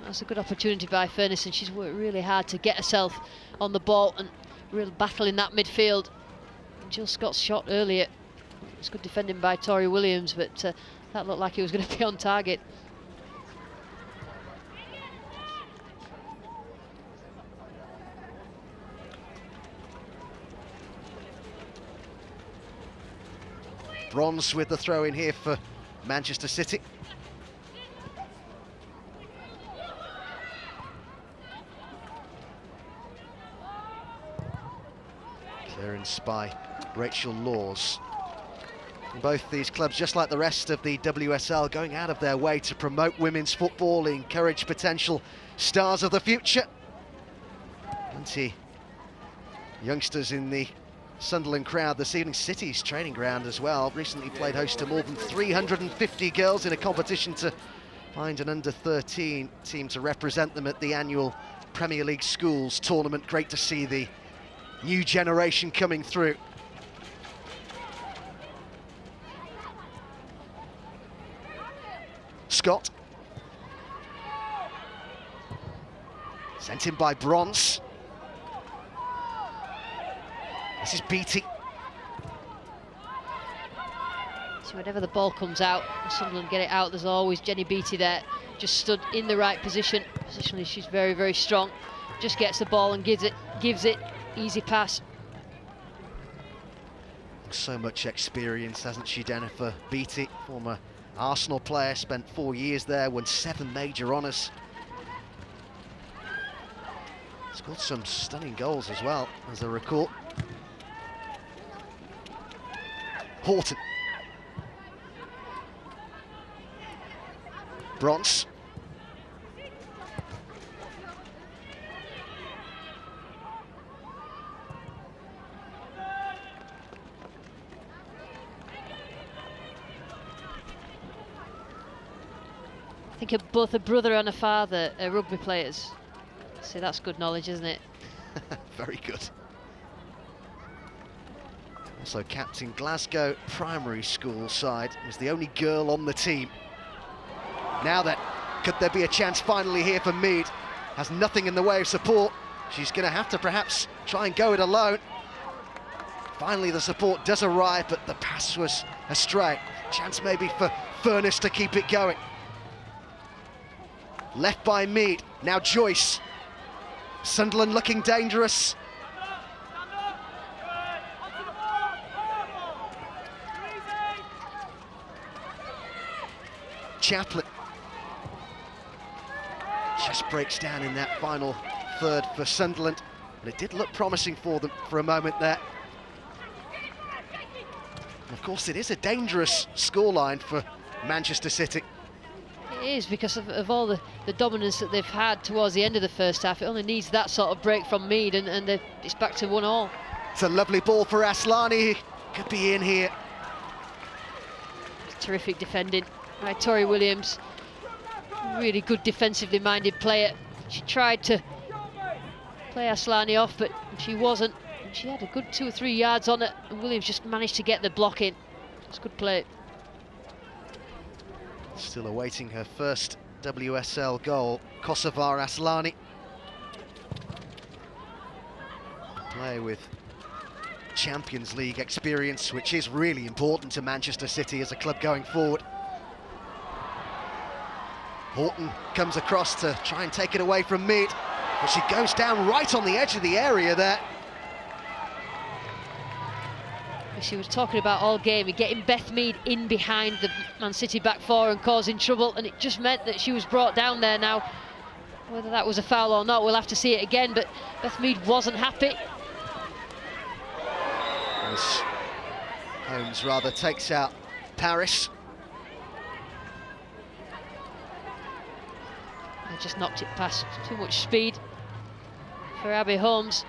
That's a good opportunity by Furness, and she's worked really hard to get herself on the ball and real battle in that midfield. And Jill Scott's shot earlier, it's good defending by Tori Williams, but that looked like it was going to be on target. Bronze with the throw in here for Manchester City. Clearance by Rachel Laws. Both these clubs, just like the rest of the WSL, going out of their way to promote women's football, encourage potential stars of the future. Plenty youngsters in the Sunderland crowd this evening. City's training ground as well. Recently played host to more than 350 girls in a competition to find an under-13 team to represent them at the annual Premier League Schools tournament. Great to see the new generation coming through. Scott. Sent in by Bronze. This is Beatty. So whenever the ball comes out, Sunderland get it out, there's always Jenny Beatty there, just stood in the right position. Positionally, she's very, very strong. Just gets the ball and gives it, easy pass. So much experience, hasn't she, Jennifer Beatty? Former Arsenal player, spent 4 years there, won 7 major honours. Scored some stunning goals as well, as I recall. Horton. Bronze. I think both a brother and a father are rugby players. So that's good knowledge, isn't it? Very good. Also captain Glasgow Primary School side, was the only girl on the team. Now then, could there be a chance finally here for Mead? Has nothing in the way of support. She's going to have to perhaps try and go it alone. Finally the support does arrive, but the pass was astray. Chance maybe for Furness to keep it going. Left by Mead, now Joyce. Sunderland looking dangerous. Chaplin just breaks down in that final third for Sunderland, but it did look promising for them for a moment there. And of course it is a dangerous scoreline for Manchester City. It is, because of all the dominance that they've had towards the end of the first half. It only needs that sort of break from Mead, and it's back to 1-1. It's a lovely ball for Aslani, could be in here. Terrific defending by Tori Williams. Really good defensively minded player. She tried to play Aslani off, but she wasn't. And she had a good 2 or 3 yards on it, and Williams just managed to get the block in. It's good play. Still awaiting her first WSL goal, Kosovar Aslani. Player with Champions League experience, which is really important to Manchester City as a club going forward. Horton comes across to try and take it away from Mead, but she goes down right on the edge of the area there. She was talking about all game, getting Beth Mead in behind the Man City back four and causing trouble, and it just meant that she was brought down there now. Whether that was a foul or not, we'll have to see it again, but Beth Mead wasn't happy. As Holmes rather takes out Paris. They just knocked it past, too much speed for Abby Holmes.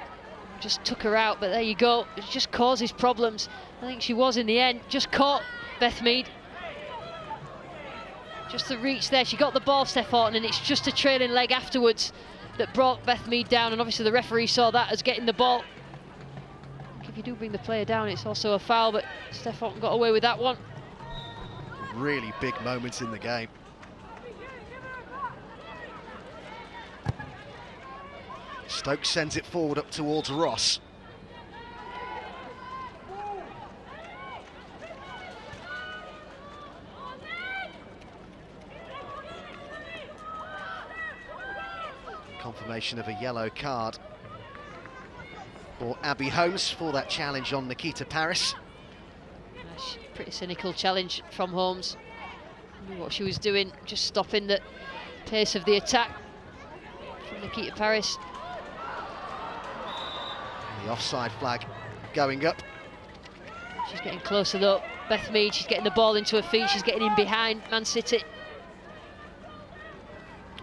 Just took her out, but there you go. It just causes problems. I think she was in the end, just caught Beth Mead. Just the reach there, she got the ball, Steph Horton, and it's just a trailing leg afterwards that brought Beth Mead down, and obviously the referee saw that as getting the ball. If you do bring the player down, it's also a foul, but Steph Horton got away with that one. Really big moments in the game. Stokes sends it forward up towards Ross. Confirmation of a yellow card for Abby Holmes for that challenge on Nikita Paris. Pretty cynical challenge from Holmes. Knew what she was doing, just stopping the pace of the attack from Nikita Paris. The offside flag going up. She's getting closer though. Beth Mead, she's getting the ball into her feet, she's getting in behind Man City.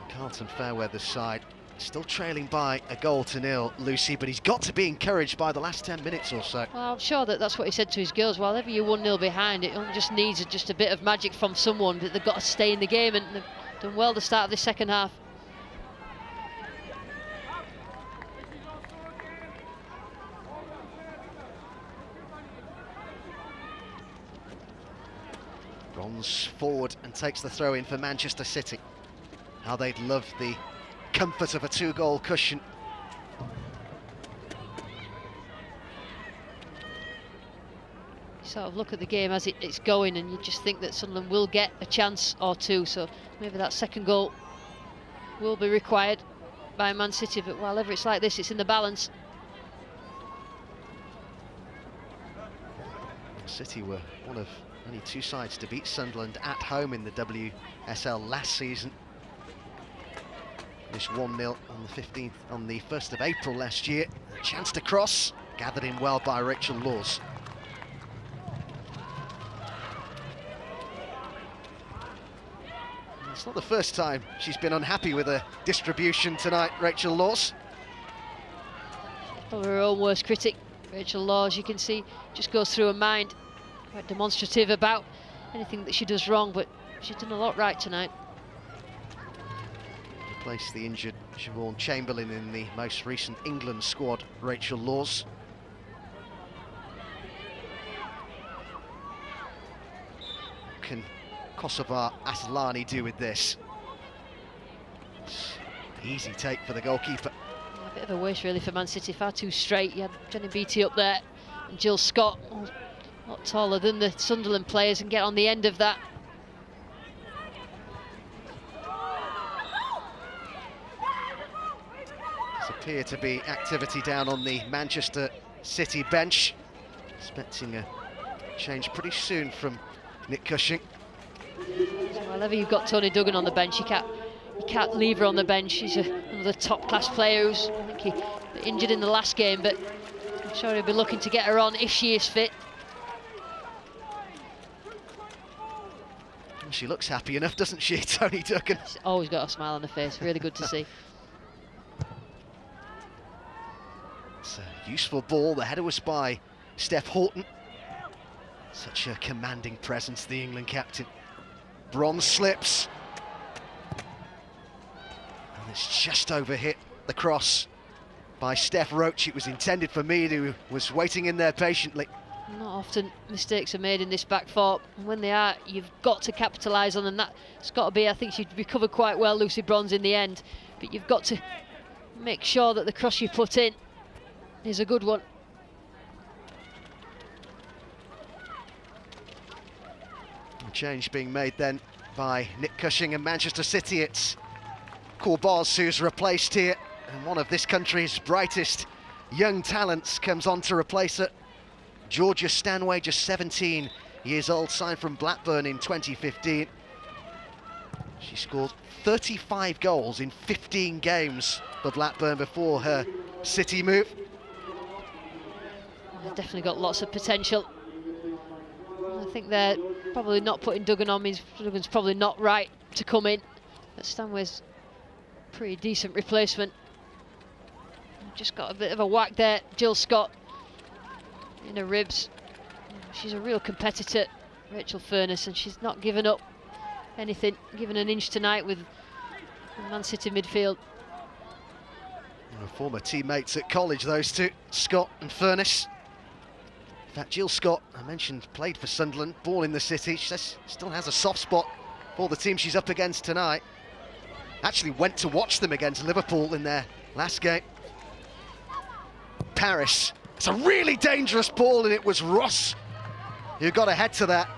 Carlton Fairweather's side still trailing by a goal to nil, Lucy, but he's got to be encouraged by the last 10 minutes or so. Well, I'm sure that's what he said to his girls. Whenever you're 1-0 behind, it only just needs just a bit of magic from someone, but they've got to stay in the game, and they've done well to start of the second half. Bronze forward and takes the throw in for Manchester City. How they'd love the comfort of a 2-goal cushion. You sort of look at the game as it's going, and you just think that Sunderland will get a chance or two, so maybe that second goal will be required by Man City, but whenever it's like this, it's in the balance. City were one of only 2 sides to beat Sunderland at home in the WSL last season. This 1-0 on the 1st of April last year. A chance to cross, gathered in well by Rachel Laws. It's not the first time she's been unhappy with her distribution tonight, Rachel Laws. Probably her own worst critic, Rachel Laws. You can see just goes through her mind, quite demonstrative about anything that she does wrong, but she's done a lot right tonight. Replaced the injured Siobhan Chamberlain in the most recent England squad, Rachel Laws. What can Kosovar Aslani do with this? It's an easy take for the goalkeeper. Yeah, a bit of a waste really for Man City, far too straight. You had Jenny Beattie up there and Jill Scott, a lot taller than the Sunderland players, and get on the end of that. Appear to be activity down on the Manchester City bench. Expecting a change pretty soon from Nick Cushing. So whenever you've got Tony Duggan on the bench, you can't leave her on the bench. She's another top-class player who's, I think, he injured in the last game, but I'm sure he'll be looking to get her on if she is fit. She looks happy enough, doesn't she, Tony Duggan? She's always got a smile on her face. Really good to see. It's a useful ball. The header was by Steph Horton. Such a commanding presence, the England captain. Bronze slips. And it's just overhit the cross by Steph Roach. It was intended for Mead, who was waiting in there patiently. Not often mistakes are made in this back four, and when they are, you've got to capitalise on them. That's got to be, I think she recovered quite well, Lucy Bronze, in the end, but you've got to make sure that the cross you put in is a good one. A change being made then by Nick Cushing and Manchester City. It's Corboz who's replaced here, and one of this country's brightest young talents comes on to replace her. Georgia Stanway, just 17 years old, signed from Blackburn in 2015. She scored 35 goals in 15 games for Blackburn before her City move. They've definitely got lots of potential. I think they're probably not putting Duggan on. Duggan's probably not right to come in. But Stanway's a pretty decent replacement. Just got a bit of a whack there. Jill Scott in her ribs. She's a real competitor, Rachel Furness, and she's not given up anything, given an inch tonight with Man City midfield. Former teammates at college, those two, Scott and Furness. In fact, Jill Scott, I mentioned, played for Sunderland, born in the city. She says still has a soft spot for the team she's up against tonight. Actually went to watch them against Liverpool in their last game. Paris, it's a really dangerous ball, and it was Ross who got ahead to that.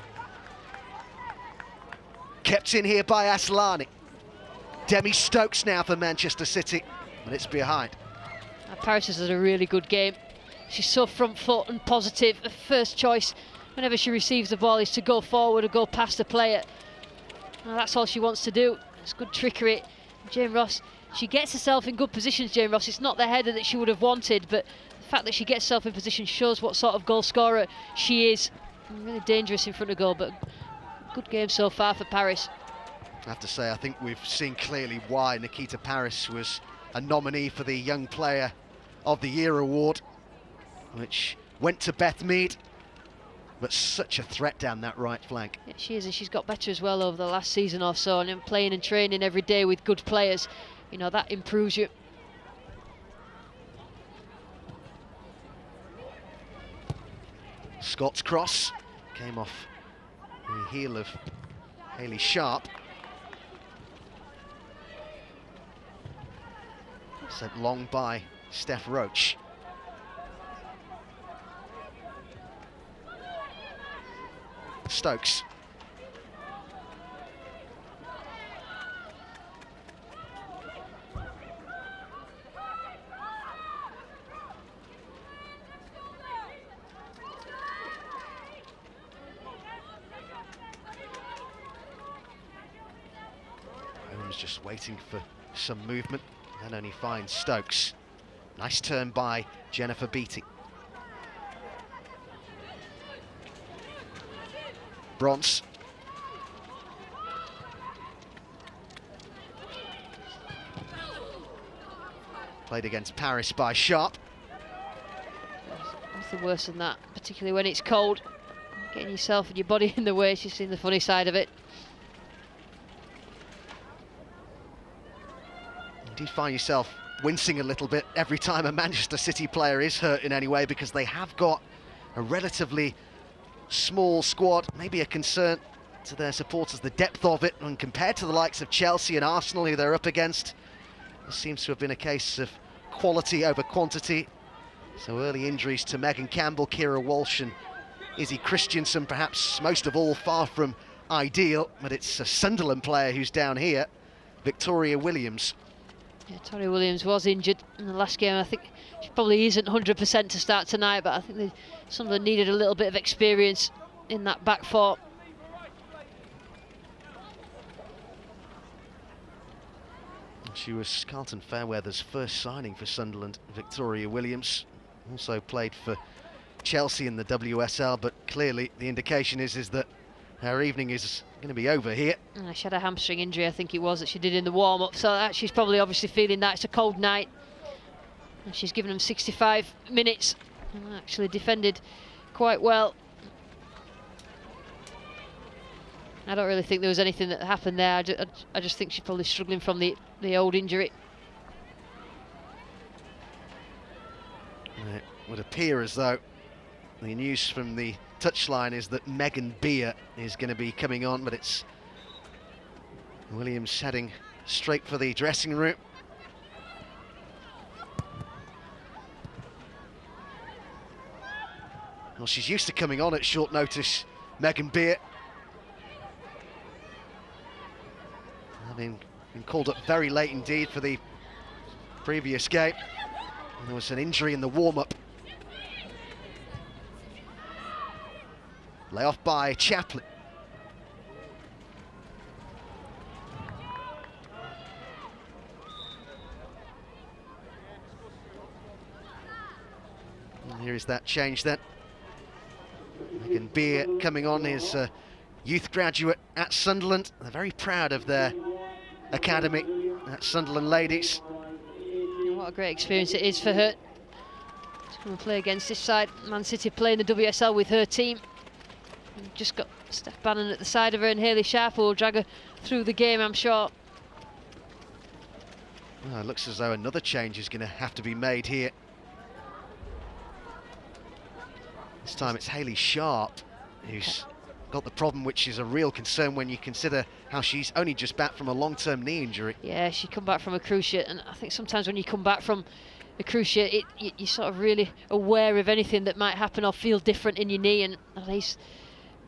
Kept in here by Aslani. Demi Stokes now for Manchester City, but it's behind. Paris has had a really good game. She's so front foot and positive. Her first choice whenever she receives the ball is to go forward or go past the player. Now, that's all she wants to do. It's good trickery. Jane Ross, she gets herself in good positions, Jane Ross. It's not the header that she would have wanted, but the fact that she gets herself in position shows what sort of goal scorer she is. Really dangerous in front of goal, but good game so far for Paris. I have to say, I think we've seen clearly why Nikita Paris was a nominee for the Young Player of the Year award, which went to Beth Mead, but such a threat down that right flank. Yeah, she is, and she's got better as well over the last season or so, and playing and training every day with good players, you know, that improves you. Scott's cross came off the heel of Hayley Sharp. Sent long by Steph Roach. Stokes. Holmes just waiting for some movement, and only finds Stokes. Nice turn by Jennifer Beattie. Bronze. Played against Paris by Sharp. Nothing worse than that, particularly when it's cold. Getting yourself and your body in the way, she's seen the funny side of it. You do find yourself wincing a little bit every time a Manchester City player is hurt in any way, because they have got a relatively small squad. Maybe a concern to their supporters, the depth of it, and compared to the likes of Chelsea and Arsenal who they're up against, this seems to have been a case of quality over quantity. So early injuries to Megan Campbell, Kira Walsh and Izzy Christensen, perhaps most of all far from ideal, but it's a Sunderland player who's down here, Victoria Williams. Yeah, Tori Williams was injured in the last game. I think she probably isn't 100% to start tonight, but I think Sunderland needed a little bit of experience in that back four. She was Carlton Fairweather's first signing for Sunderland, Victoria Williams. Also played for Chelsea in the WSL, but clearly the indication is that her evening is going to be over here. She had a hamstring injury, I think it was, that she did in the warm-up, so that she's probably obviously feeling that. It's a cold night. And she's given them 65 minutes and actually defended quite well. I don't really think there was anything that happened there. I just think she's probably struggling from the old injury. It would appear as though the news from the touchline is that Megan Beer is going to be coming on, but it's Williams heading straight for the dressing room. Well, she's used to coming on at short notice, Megan Beer. Having been called up very late indeed for the previous game. And there was an injury in the warm-up. Lay off by Chaplin. Here is that change then. Megan Beer coming on, his youth graduate at Sunderland. They're very proud of their academy at Sunderland Ladies. What a great experience it is for her to come and play against this side. Man City playing the WSL with her team. We've just got Steph Bannon at the side of her, and Hayley Sharp will drag her through the game, I'm sure. Well, it looks as though another change is going to have to be made here. This time it's Hayley Sharp who's got the problem, which is a real concern when you consider how she's only just back from a long-term knee injury. Yeah, she come back from a cruciate, and I think sometimes when you come back from a cruciate, you're sort of really aware of anything that might happen or feel different in your knee, and at least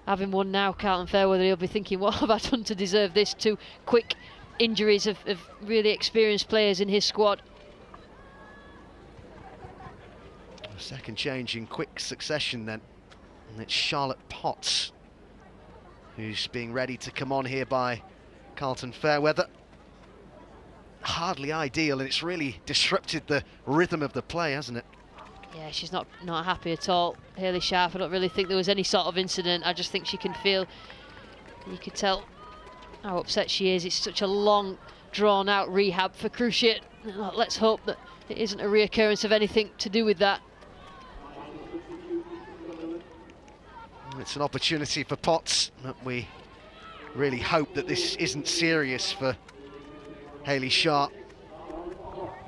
having one now, Carlton Fairweather, he'll be thinking, what have I done to deserve this? 2 quick injuries of really experienced players in his squad. A second change in quick succession then, and it's Charlotte Potts who's being ready to come on here by Carlton Fairweather. Hardly ideal, and it's really disrupted the rhythm of the play, hasn't it? Yeah, she's not happy at all. Hayley Sharp, I don't really think there was any sort of incident. I just think she can feel, you could tell how upset she is. It's such a long, drawn-out rehab for cruciate. Let's hope that it isn't a reoccurrence of anything to do with that. It's an opportunity for Potts, but we really hope that this isn't serious for Hayley Sharp.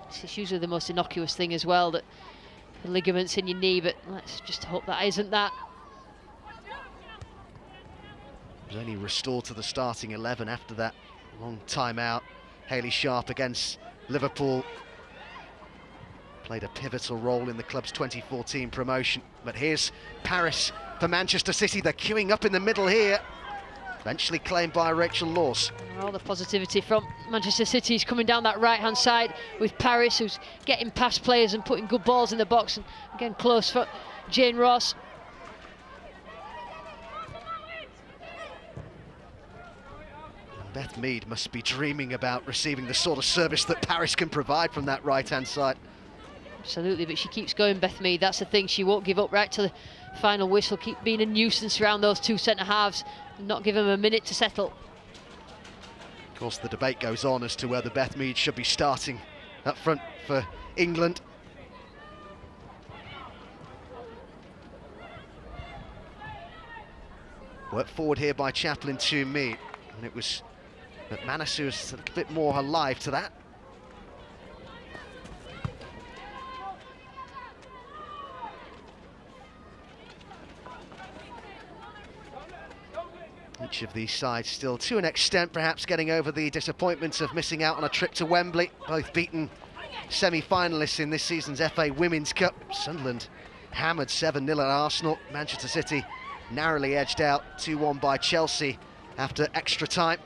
It's usually the most innocuous thing as well, that the ligaments in your knee, but let's just hope that isn't that. Was only restored to the starting 11 after that long time out. Hayley Sharp against Liverpool played a pivotal role in the club's 2014 promotion. But here's Paris for Manchester City. They're queuing up in the middle here. Eventually claimed by Rachel Laws. All the positivity from Manchester City is coming down that right-hand side with Paris, who's getting past players and putting good balls in the box, and again close for Jane Ross. Beth Mead must be dreaming about receiving the sort of service that Paris can provide from that right-hand side. Absolutely, but she keeps going, Beth Mead. That's the thing, she won't give up right to the final whistle, keep being a nuisance around those 2 centre-halves and not give them a minute to settle. Of course, the debate goes on as to whether Beth Mead should be starting up front for England. Worked forward here by Chaplin to Mead, and it was McManus who was a little bit more alive to that. Each of these sides still, to an extent, perhaps getting over the disappointment of missing out on a trip to Wembley. Both beaten semi-finalists in this season's FA Women's Cup. Sunderland hammered 7-0 at Arsenal. Manchester City narrowly edged out 2-1 by Chelsea after extra time.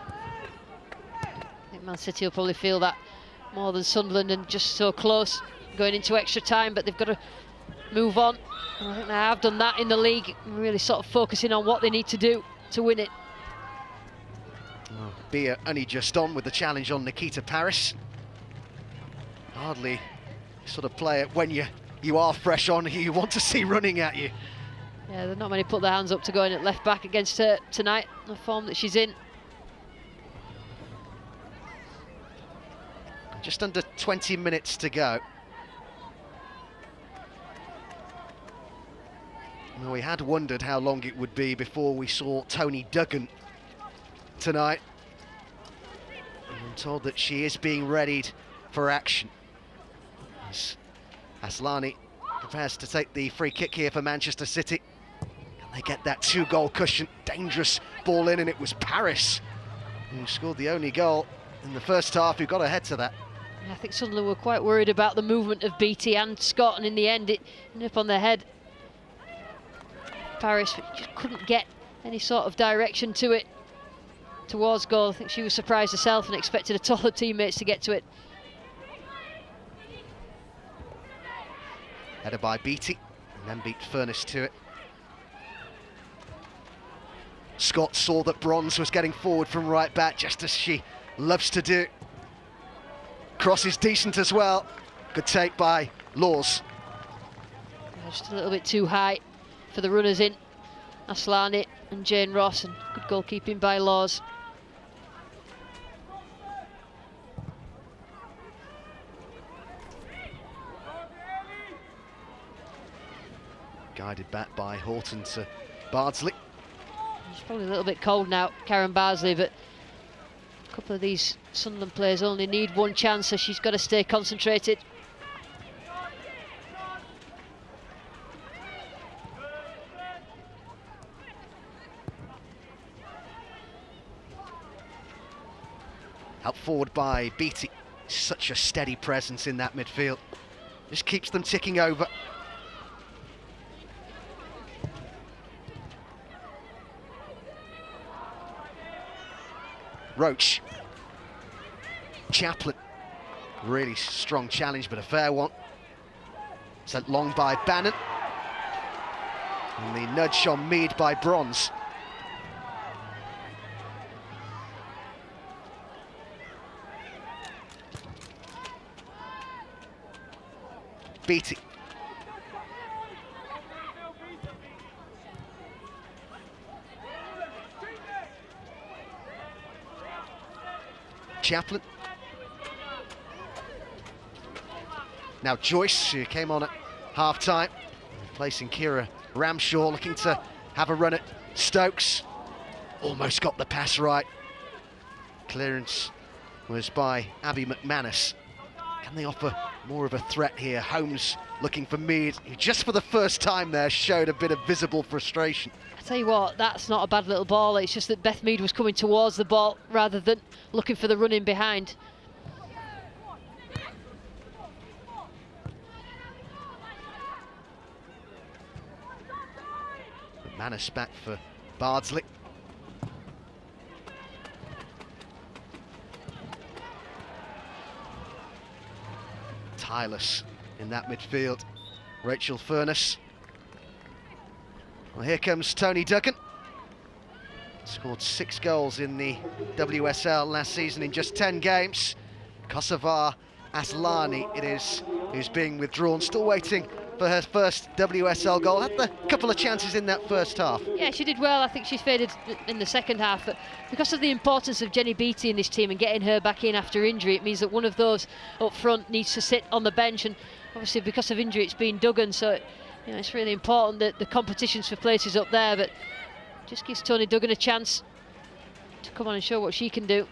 I think Man City will probably feel that more than Sunderland, and just so close going into extra time, but they've got to move on. And I think they have done that in the league, really sort of focusing on what they need to do to win it. Oh, Beer only just on with the challenge on Nikita Paris. Hardly sort of player when you are fresh on, who you want to see running at you. Yeah, there's not many put their hands up to go in at left back against her tonight, the form that she's in. Just under 20 minutes to go. Well, we had wondered how long it would be before we saw Tony Duggan tonight. I'm told that she is being readied for action. As Aslani prepares to take the free kick here for Manchester City. And they get that 2-goal cushion. Dangerous ball in, and it was Paris who scored the only goal in the first half, who got ahead to that. I think Sunderland were quite worried about the movement of Beattie and Scott, and in the end it ended up on their head. Paris just couldn't get any sort of direction to it towards goal. I think she was surprised herself and expected her taller teammates to get to it. Headed by Beattie, and then beat Furness to it. Scott saw that Bronze was getting forward from right back, just as she loves to do. Cross is decent as well. Good take by Laws. Just a little bit too high for the runners in, Aslani and Jane Ross, and good goalkeeping by Laws. Guided back by Horton to Bardsley. She's probably a little bit cold now, Karen Bardsley, but a couple of these Sunderland players only need one chance, so she's got to stay concentrated. Helped forward by Beattie. Such a steady presence in that midfield. Just keeps them ticking over. Roach. Chaplin. Really strong challenge, but a fair one. Sent long by Bannon. And the nudge on Mead by Bronze. Beattie. Chaplin. Now Joyce, who came on at half-time, placing Kira Ramshaw, looking to have a run at Stokes. Almost got the pass right. Clearance was by Abby McManus. Can they offer more of a threat here? Holmes looking for Mead, who just for the first time there showed a bit of visible frustration. I tell you what, that's not a bad little ball. It's just that Beth Mead was coming towards the ball rather than looking for the run in behind. McManus back for Bardsley. Tireless in that midfield. Rachel Furness. Well, here comes Tony Duggan. Scored 6 goals in the WSL last season in just 10 games. Kosovar Aslani it is, who's being withdrawn. Still waiting for her first WSL goal. Had a couple of chances in that first half. Yeah, she did well. I think she's faded in the second half, but because of the importance of Jenny Beattie in this team and getting her back in after injury, it means that one of those up front needs to sit on the bench, and obviously because of injury it's been Duggan, so it's really important that the competition's for places up there, but just gives Tony Duggan a chance to come on and show what she can do.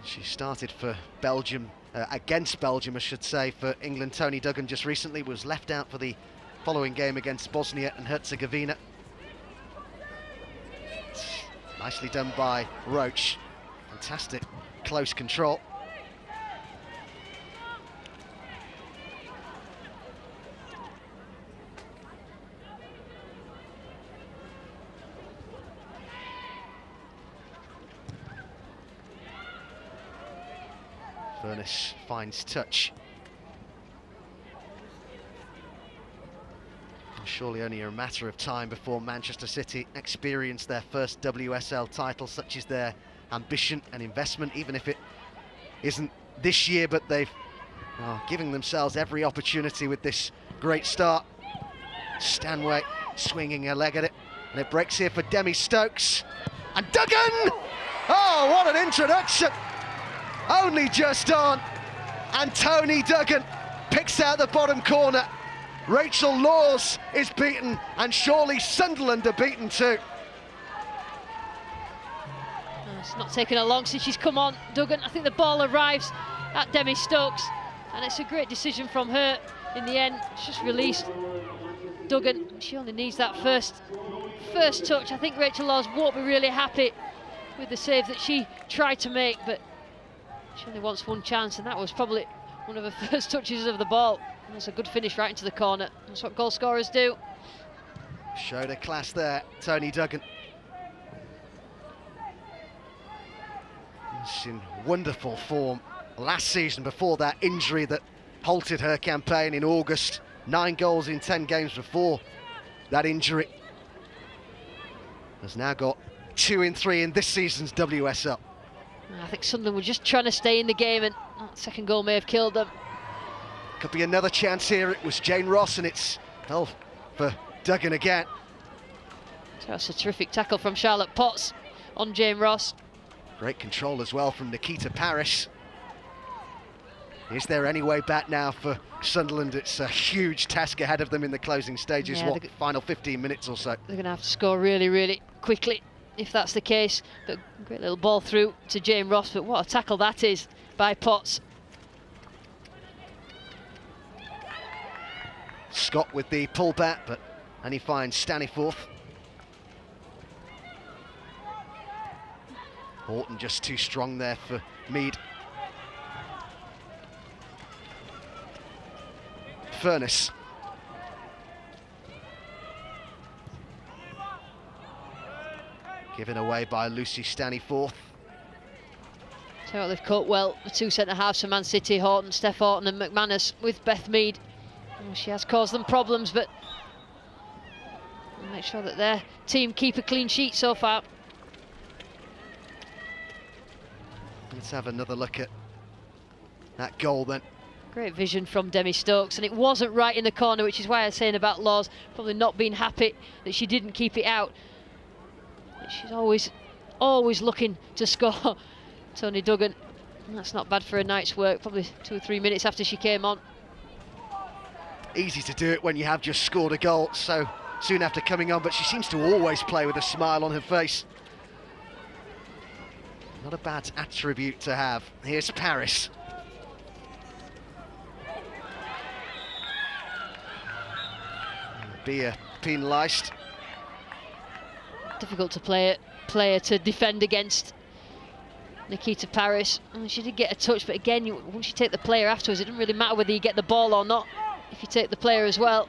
She started for Belgium, against Belgium I should say, for England. Tony Duggan just recently was left out for the following game against Bosnia and Herzegovina. Nicely done by Roach. Fantastic close control. Furness finds touch. And surely only a matter of time before Manchester City experience their first WSL title. Such is their ambition and investment, even if it isn't this year, but they've giving themselves every opportunity with this great start. Stanway swinging a leg at it, and it breaks here for Demi Stokes. And Duggan! Oh, what an introduction! Only just on, and Tony Duggan picks out the bottom corner. Rachel Laws is beaten, and surely Sunderland are beaten too. It's not taken her long since she's come on, Duggan. I think the ball arrives at Demi Stokes, and it's a great decision from her in the end. It's just released Duggan. She only needs that first touch. I think Rachel Laws won't be really happy with the save that she tried to make, but she only wants one chance, and that was probably one of her first touches of the ball. And that's a good finish right into the corner. That's what goal scorers do. Showed her class there, Tony Duggan. She's in wonderful form last season before that injury that halted her campaign in August. 9 goals in 10 games before that injury. Has now got 2 in 3 in this season's WSL. I think Sunderland were just trying to stay in the game, and that second goal may have killed them. Could be another chance here. It was Jane Ross, and it's Well, for Duggan again. So that's a terrific tackle from Charlotte Potts on Jane Ross. Great control as well from Nikita Parris. Is there any way back now for Sunderland? It's a huge task ahead of them in the closing stages. Yeah, Final 15 minutes or so? They're going to have to score really, really quickly if that's the case. But great little ball through to Jane Ross, but what a tackle that is by Potts. Scott with the pullback, and he finds Staniforth. Horton just too strong there for Mead. Furness. Given away by Lucy Staniforth. So they've caught well the two centre-halves for Man City, Horton, Steph Horton and McManus with Beth Mead. Oh, she has caused them problems, but make sure that their team keep a clean sheet so far. Let's have another look at that goal then. Great vision from Demi Stokes, and it wasn't right in the corner, which is why I was saying about Laws probably not being happy that she didn't keep it out. But she's always looking to score. Tony Duggan, and that's not bad for a night's work, probably 2 or 3 minutes after she came on. Easy to do it when you have just scored a goal so soon after coming on, but she seems to always play with a smile on her face. Not a bad attribute to have. Here's Parris. Beer penalised. Difficult to play it, player to defend against. Nikita Parris. She did get a touch, but again, once you take the player afterwards, it doesn't really matter whether you get the ball or not if you take the player as well.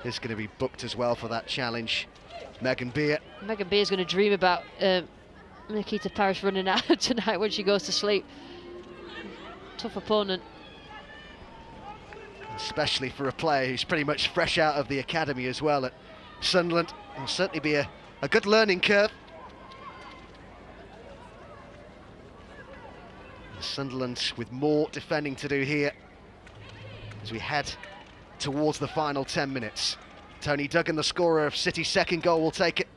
Is going to be booked as well for that challenge. Megan Beer. Megan Beer's going to dream about Nikita Parris running out tonight when she goes to sleep. Tough opponent. Especially for a player who's pretty much fresh out of the academy as well at Sunderland. It'll certainly be a good learning curve. Sunderland with more defending to do here as we head towards the final 10 minutes. Tony Duggan, the scorer of City's second goal, will take it.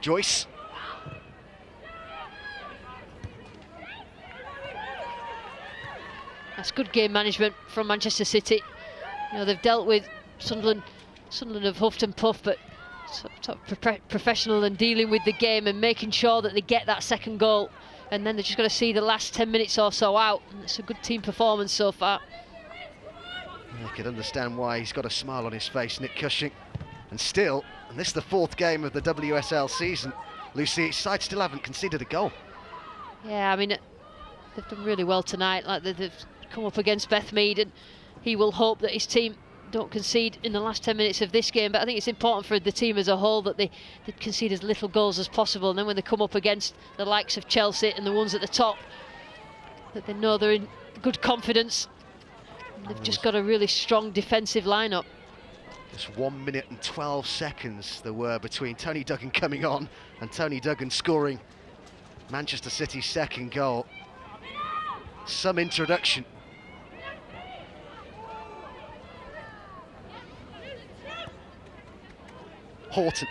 Joyce. That's good game management from Manchester City. You know, they've dealt with Sunderland have huffed and puffed, but professional and dealing with the game and making sure that they get that second goal, and then they're just going to see the last 10 minutes or so out, and it's a good team performance so far. I can understand why he's got a smile on his face, Nick Cushing. And still, and this is the 4th game of the WSL season, Lucy, side still haven't conceded a goal. Yeah, I mean, they've done really well tonight. Like they've come up against Beth Mead, and he will hope that his team don't concede in the last 10 minutes of this game. But I think it's important for the team as a whole that they concede as little goals as possible, and then when they come up against the likes of Chelsea and the ones at the top, that they know they're in good confidence. They've just got a really strong defensive lineup. Just 1 minute and 12 seconds there were between Tony Duggan coming on and Tony Duggan scoring Manchester City's second goal. Some introduction. Horton.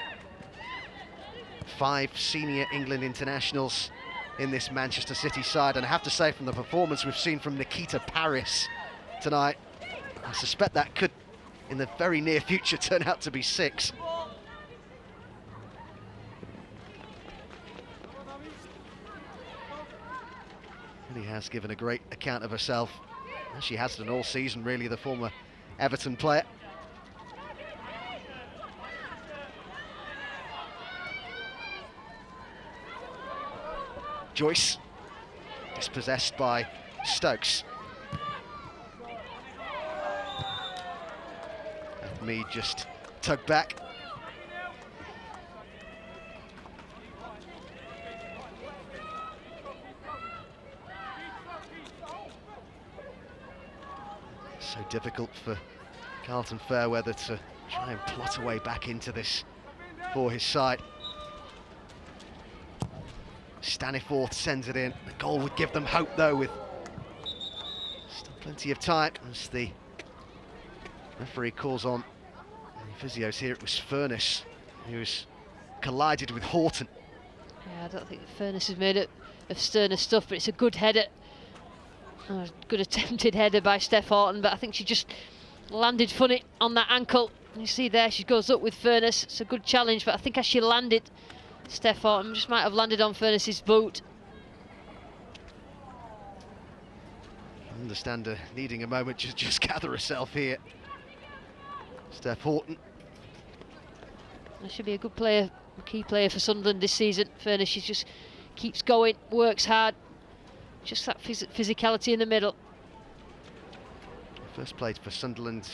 5 senior England internationals in this Manchester City side, and I have to say, from the performance we've seen from Nikita Parris tonight, I suspect that could, in the very near future, turn out to be 6. Really has given a great account of herself, as she has done all season, really, the former Everton player. Joyce, dispossessed by Stokes. Mead just tugged back. So difficult for Carlton Fairweather to try and plot a way back into this for his side. Staniforth sends it in. The goal would give them hope though, with still plenty of time as the referee calls on the physios here. It was Furness who's collided with Horton. Yeah, I don't think Furness has made it of sterner stuff, but it's a good header. Oh, good attempted header by Steph Horton, but I think she just landed funny on that ankle. You see there, she goes up with Furness. It's a good challenge, but I think as she landed, Steph Horton just might have landed on Furness's boot. I understand her needing a moment to just gather herself here. Steph Horton. That should be a good player, a key player for Sunderland this season. Furness, she just keeps going, works hard. Just that physicality in the middle. First played for Sunderland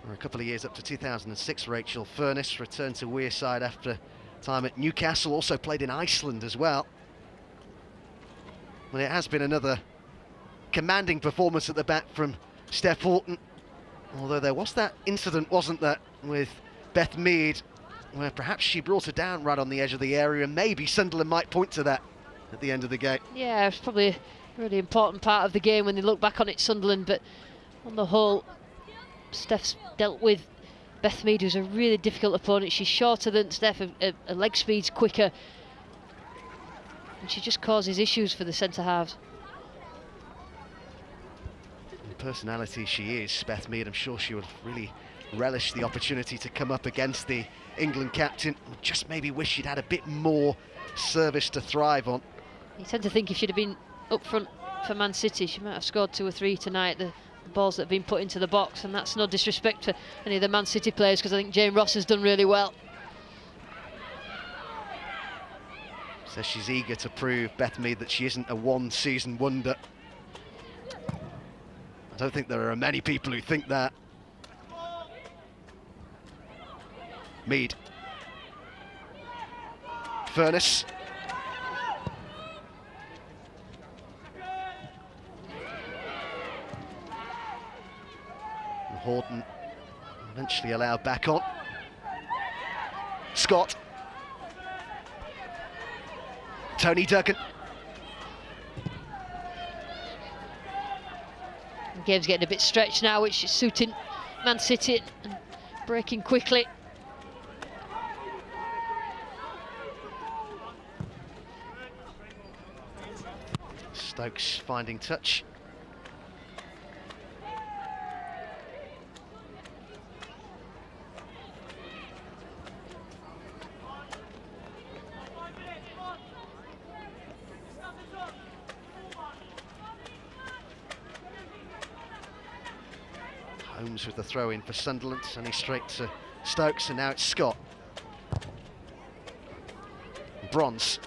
for a couple of years up to 2006. Rachel Furness returned to Wearside after time at Newcastle, also played in Iceland as well. Well, it has been another commanding performance at the back from Steph Horton, although there was that incident, wasn't there, with Beth Mead, where perhaps she brought her down right on the edge of the area, and maybe Sunderland might point to that at the end of the game. Yeah, it's probably a really important part of the game when they look back on it, Sunderland, but on the whole, Steph's dealt with Beth Mead, who's a really difficult opponent. She's shorter than Steph, her leg speed's quicker, and she just causes issues for the centre halves. The personality she is, Beth Mead, I'm sure she would really relish the opportunity to come up against the England captain. Just maybe wish she'd had a bit more service to thrive on. You tend to think if she'd have been up front for Man City, she might have scored 2 or 3 tonight. The balls that have been put into the box, and that's no disrespect to any of the Man City players, because I think Jane Ross has done really well. Says she's eager to prove, Beth Mead, that she isn't a one-season wonder. I don't think there are many people who think that. Mead. Furness. Horton eventually allowed back on. Scott. Tony Duggan. The game's getting a bit stretched now, which is suiting Man City and breaking quickly. Stokes finding touch. Holmes with the throw in for Sunderland, sending straight to Stokes, and now it's Scott. Bronze.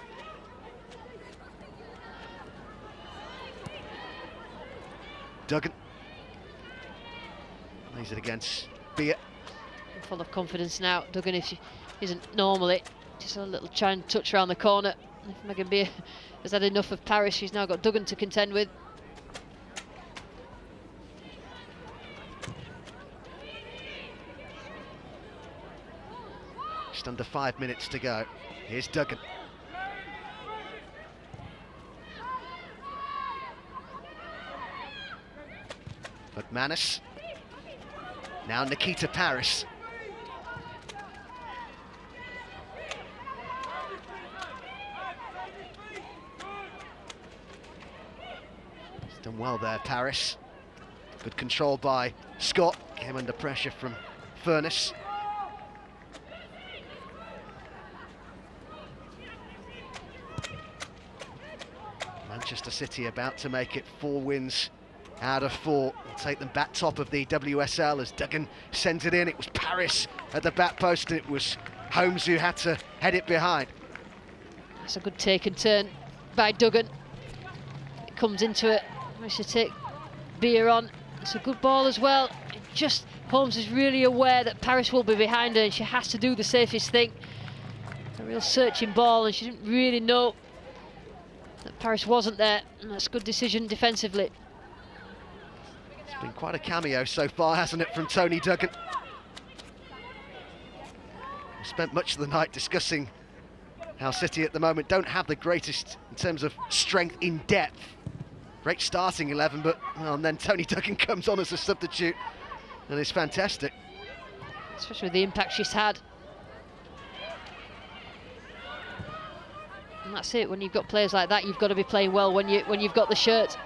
Duggan. Lays it against Beer. Full of confidence now, Duggan, if she isn't normally. Just a little try and touch around the corner. If Megan Beer has had enough of Paris, she's now got Duggan to contend with. Just under 5 minutes to go. Here's Duggan. McManus. Now Nikita Paris. He's done well there, Paris. Good control by Scott. Came under pressure from Furness. Manchester City about to make it 4 wins out of 4. Will take them back top of the WSL as Duggan sends it in. It was Paris at the back post, and it was Holmes who had to head it behind. That's a good take and turn by Duggan. It comes into it. Managed to take Beer on. It's a good ball as well. Just Holmes is really aware that Paris will be behind her, and she has to do the safest thing. A real searching ball, and she didn't really know that Paris wasn't there, and that's a good decision defensively. It's been quite a cameo so far, hasn't it, from Tony Duggan? We spent much of the night discussing how City at the moment don't have the greatest in terms of strength in depth. Great starting 11, but well, and then Tony Duggan comes on as a substitute and it's fantastic. Especially with the impact she's had. And that's it, when you've got players like that, you've got to be playing well when you've got the shirt.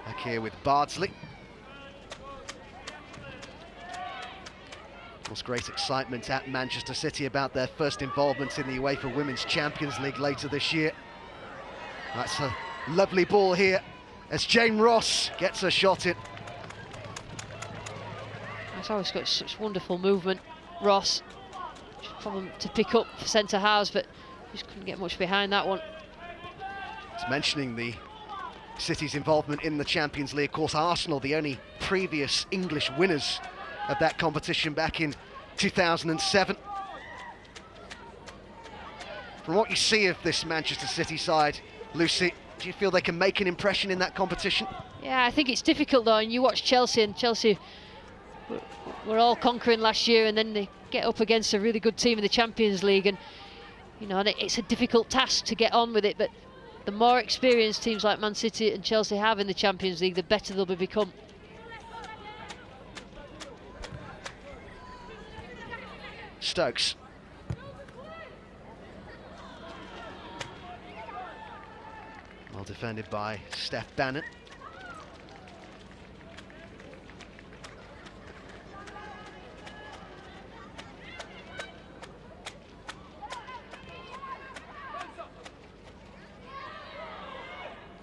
Back here with Bardsley. There's great excitement at Manchester City about their first involvement in the UEFA Women's Champions League later this year. That's a lovely ball here as Jane Ross gets a shot in. She's always got such wonderful movement, Ross. She's a problem to pick up for centre halves, but just couldn't get much behind that one. It's mentioning the City's involvement in the Champions League. Of course, Arsenal, the only previous English winners of that competition back in 2007. From what you see of this Manchester City side, Lucy, do you feel they can make an impression in that competition? Yeah, I think it's difficult though, and you watch Chelsea, and Chelsea were all conquering last year, and then they get up against a really good team in the Champions League, and you know, it's a difficult task to get on with it, but the more experienced teams like Man City and Chelsea have in the Champions League, the better they'll become. Stokes. Well defended by Steph Bannon.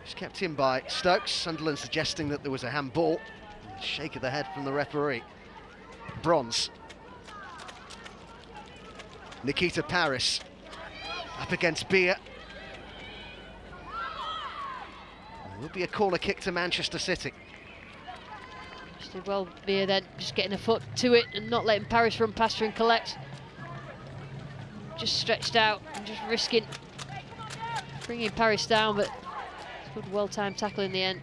It's kept in by Stokes. Sunderland suggesting that there was a handball. Shake of the head from the referee. Bronze. Nikita Paris up against Beer. It will be a corner kick to Manchester City. Just did well, Beer then, just getting a foot to it and not letting Paris run past her and collect. Just stretched out and just risking bringing Paris down, but it's a good, well-timed tackle in the end.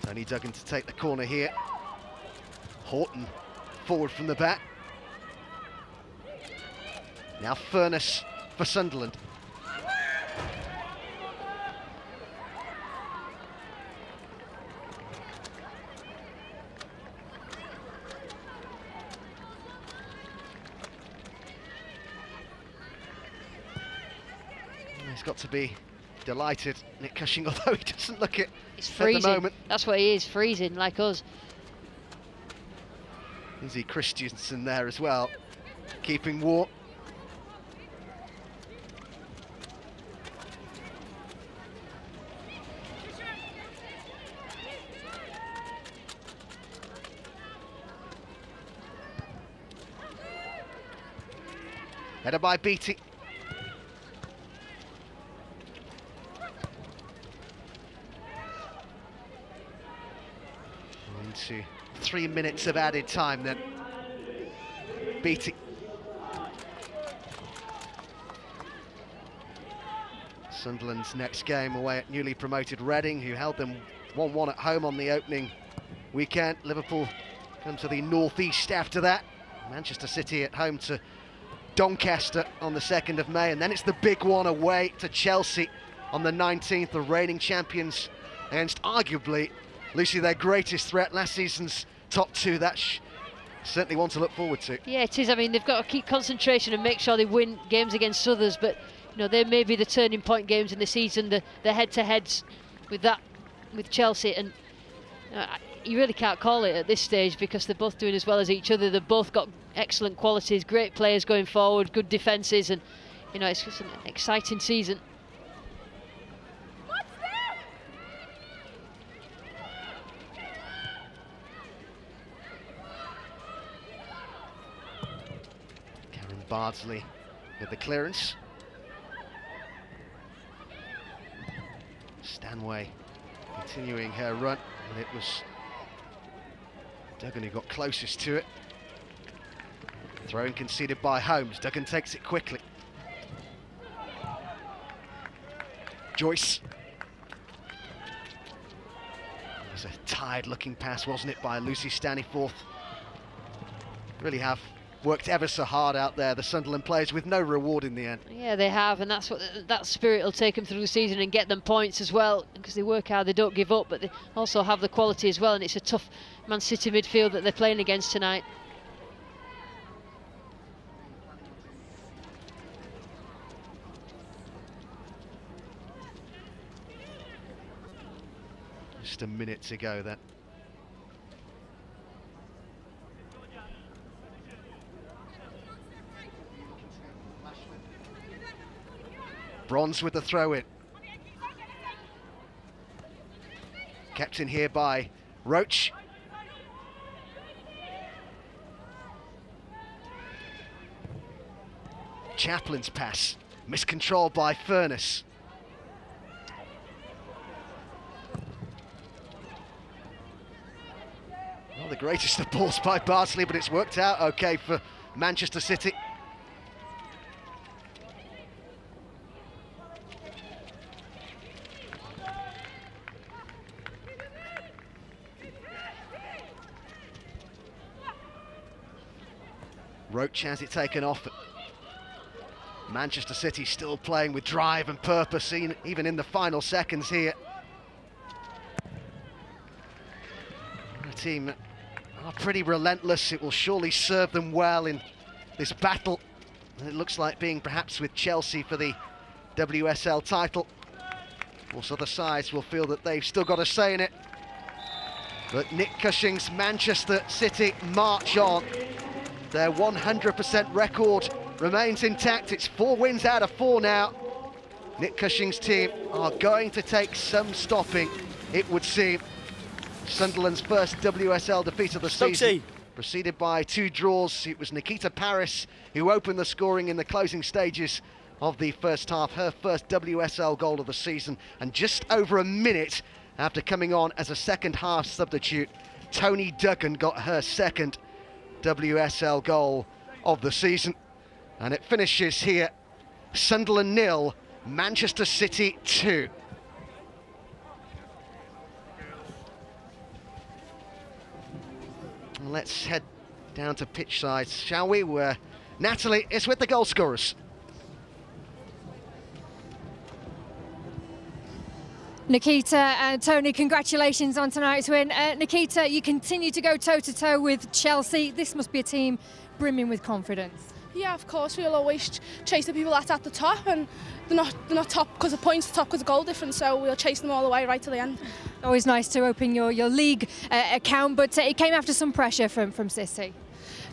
Tony Duggan to take the corner here. Horton forward from the back. Now Furness for Sunderland. He's got to be delighted, Nick Cushing, although he doesn't look it It's freezing. at the moment. That's what he is, freezing like us. Izzy Christiansen there as well, keeping warm. Headed by Beattie. Into 3 minutes of added time then. Beattie. Sunderland's next game away at newly promoted Reading, who held them 1-1 at home on the opening weekend. Liverpool come to the northeast after that. Manchester City at home to Doncaster on the 2nd of May, and then it's the big one away to Chelsea on the 19th, the reigning champions, against arguably, Lucy, their greatest threat, last season's top two. That's certainly one to look forward to. Yeah, it is. I mean, they've got to keep concentration and make sure they win games against others, but you know, they may be the turning point games in the season, the head-to-heads with Chelsea, and you really can't call it at this stage because they're both doing as well as each other. They've both got excellent qualities, great players going forward, good defences, and you know, it's just an exciting season. Karen Bardsley with the clearance. Stanway continuing her run, and it was Duggan who got closest to it. Throw-in conceded by Holmes. Duggan takes it quickly. Joyce. It was a tired-looking pass, wasn't it, by Lucy Staniforth. Really have worked ever so hard out there, the Sunderland players, with no reward in the end. Yeah, they have, and that's what that spirit will take them through the season and get them points as well, because they work hard, they don't give up, but they also have the quality as well, and it's a tough Man City midfield that they're playing against tonight. Just a minute to go then. Bronze with the throw-in. Kept in here by Roach. Chaplin's pass, miscontrolled by Furness. Not the greatest of balls by Bardsley, but it's worked out okay for Manchester City. Roach has it taken off. Manchester City still playing with drive and purpose, even in the final seconds here. A team that are pretty relentless. It will surely serve them well in this battle. And it looks like being perhaps with Chelsea for the WSL title. Also, the sides will feel that they've still got a say in it. But Nick Cushing's Manchester City march on. Their 100% record remains intact. It's 4 wins out of 4 now. Nick Cushing's team are going to take some stopping, it would seem. Sunderland's first WSL defeat of the season, preceded by 2 draws. It was Nikita Paris who opened the scoring in the closing stages of the first half, her first WSL goal of the season. And just over a minute after coming on as a second half substitute, Toni Duggan got her second WSL goal of the season. And it finishes here, Sunderland 0, Manchester City 2. And let's head down to pitch side, shall we? Where Natalie is with the goal scorers. Nikita and Toni, congratulations on tonight's win. Nikita, you continue to go toe-to-toe with Chelsea. This must be a team brimming with confidence. Yeah, of course, we'll always chase the people that's at the top, and they're not top because of points, top because of goal difference, so we'll chase them all the way right to the end. Always nice to open your league account, but it came after some pressure from City.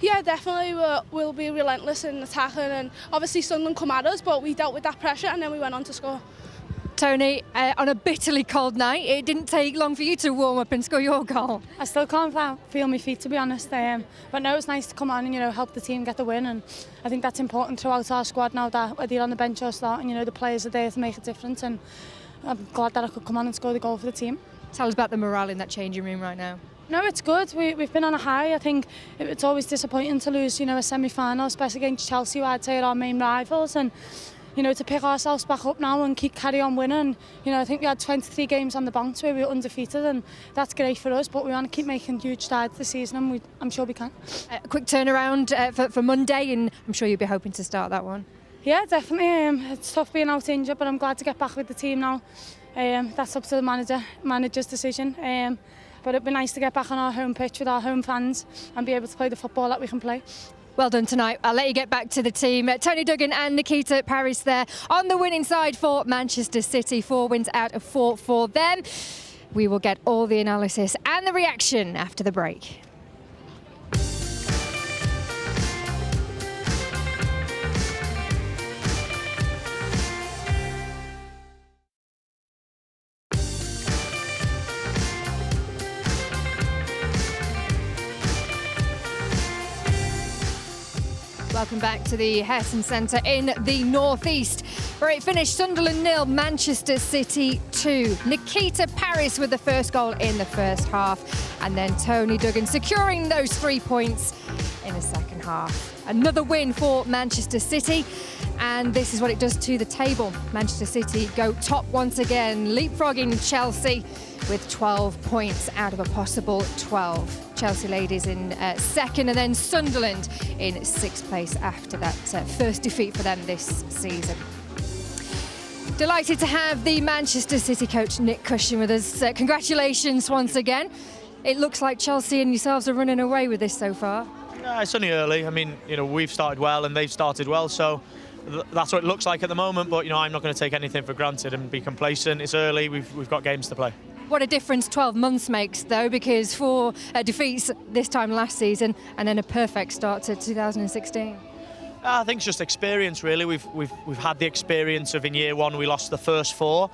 Yeah, definitely, we'll be relentless in attacking, and obviously Sunderland come at us, but we dealt with that pressure and then we went on to score. Toni, on a bitterly cold night, it didn't take long for you to warm up and score your goal. I still can't feel my feet, to be honest. But no, it's nice to come on and help the team get the win, and I think that's important throughout our squad now, that whether you're on the bench or starting, the players are there to make a difference, and I'm glad that I could come on and score the goal for the team. Tell us about the morale in that changing room right now. No, it's good. We've been on a high. I think it's always disappointing to lose, a semi-final, especially against Chelsea, who I'd say are our main rivals, and to pick ourselves back up now and carry on winning. I think we had 23 games on the bounce where we were undefeated, and that's great for us, but we want to keep making huge strides this season, and I'm sure we can. A quick turnaround for Monday, and I'm sure you'll be hoping to start that one. Yeah, definitely. It's tough being out injured, but I'm glad to get back with the team now. That's up to the manager's decision. But it'd be nice to get back on our home pitch with our home fans and be able to play the football that we can play. Well done tonight. I'll let you get back to the team. Toni Duggan and Nikita Paris there on the winning side for Manchester City. 4 wins out of 4 for them. We will get all the analysis and the reaction after the break. Welcome back to the Heston Centre in the northeast, where it finished Sunderland 0, Manchester City 2. Nikita Paris with the first goal in the first half, and then Toni Duggan securing those 3 points in the second half. Another win for Manchester City, and this is what it does to the table. Manchester City go top once again, leapfrogging Chelsea with 12 points out of a possible 12. Chelsea ladies in second, and then Sunderland in 6th place after that first defeat for them this season. Delighted to have the Manchester City coach Nick Cushion with us. Congratulations once again. It looks like Chelsea and yourselves are running away with this so far. It's only early. I mean, we've started well and they've started well, so that's what it looks like at the moment. But I'm not going to take anything for granted and be complacent. It's early. We've got games to play. What a difference 12 months makes, though, because 4 defeats this time last season and then a perfect start to 2016. I think it's just experience, really. We've had the experience of in year 1 we lost the first 4.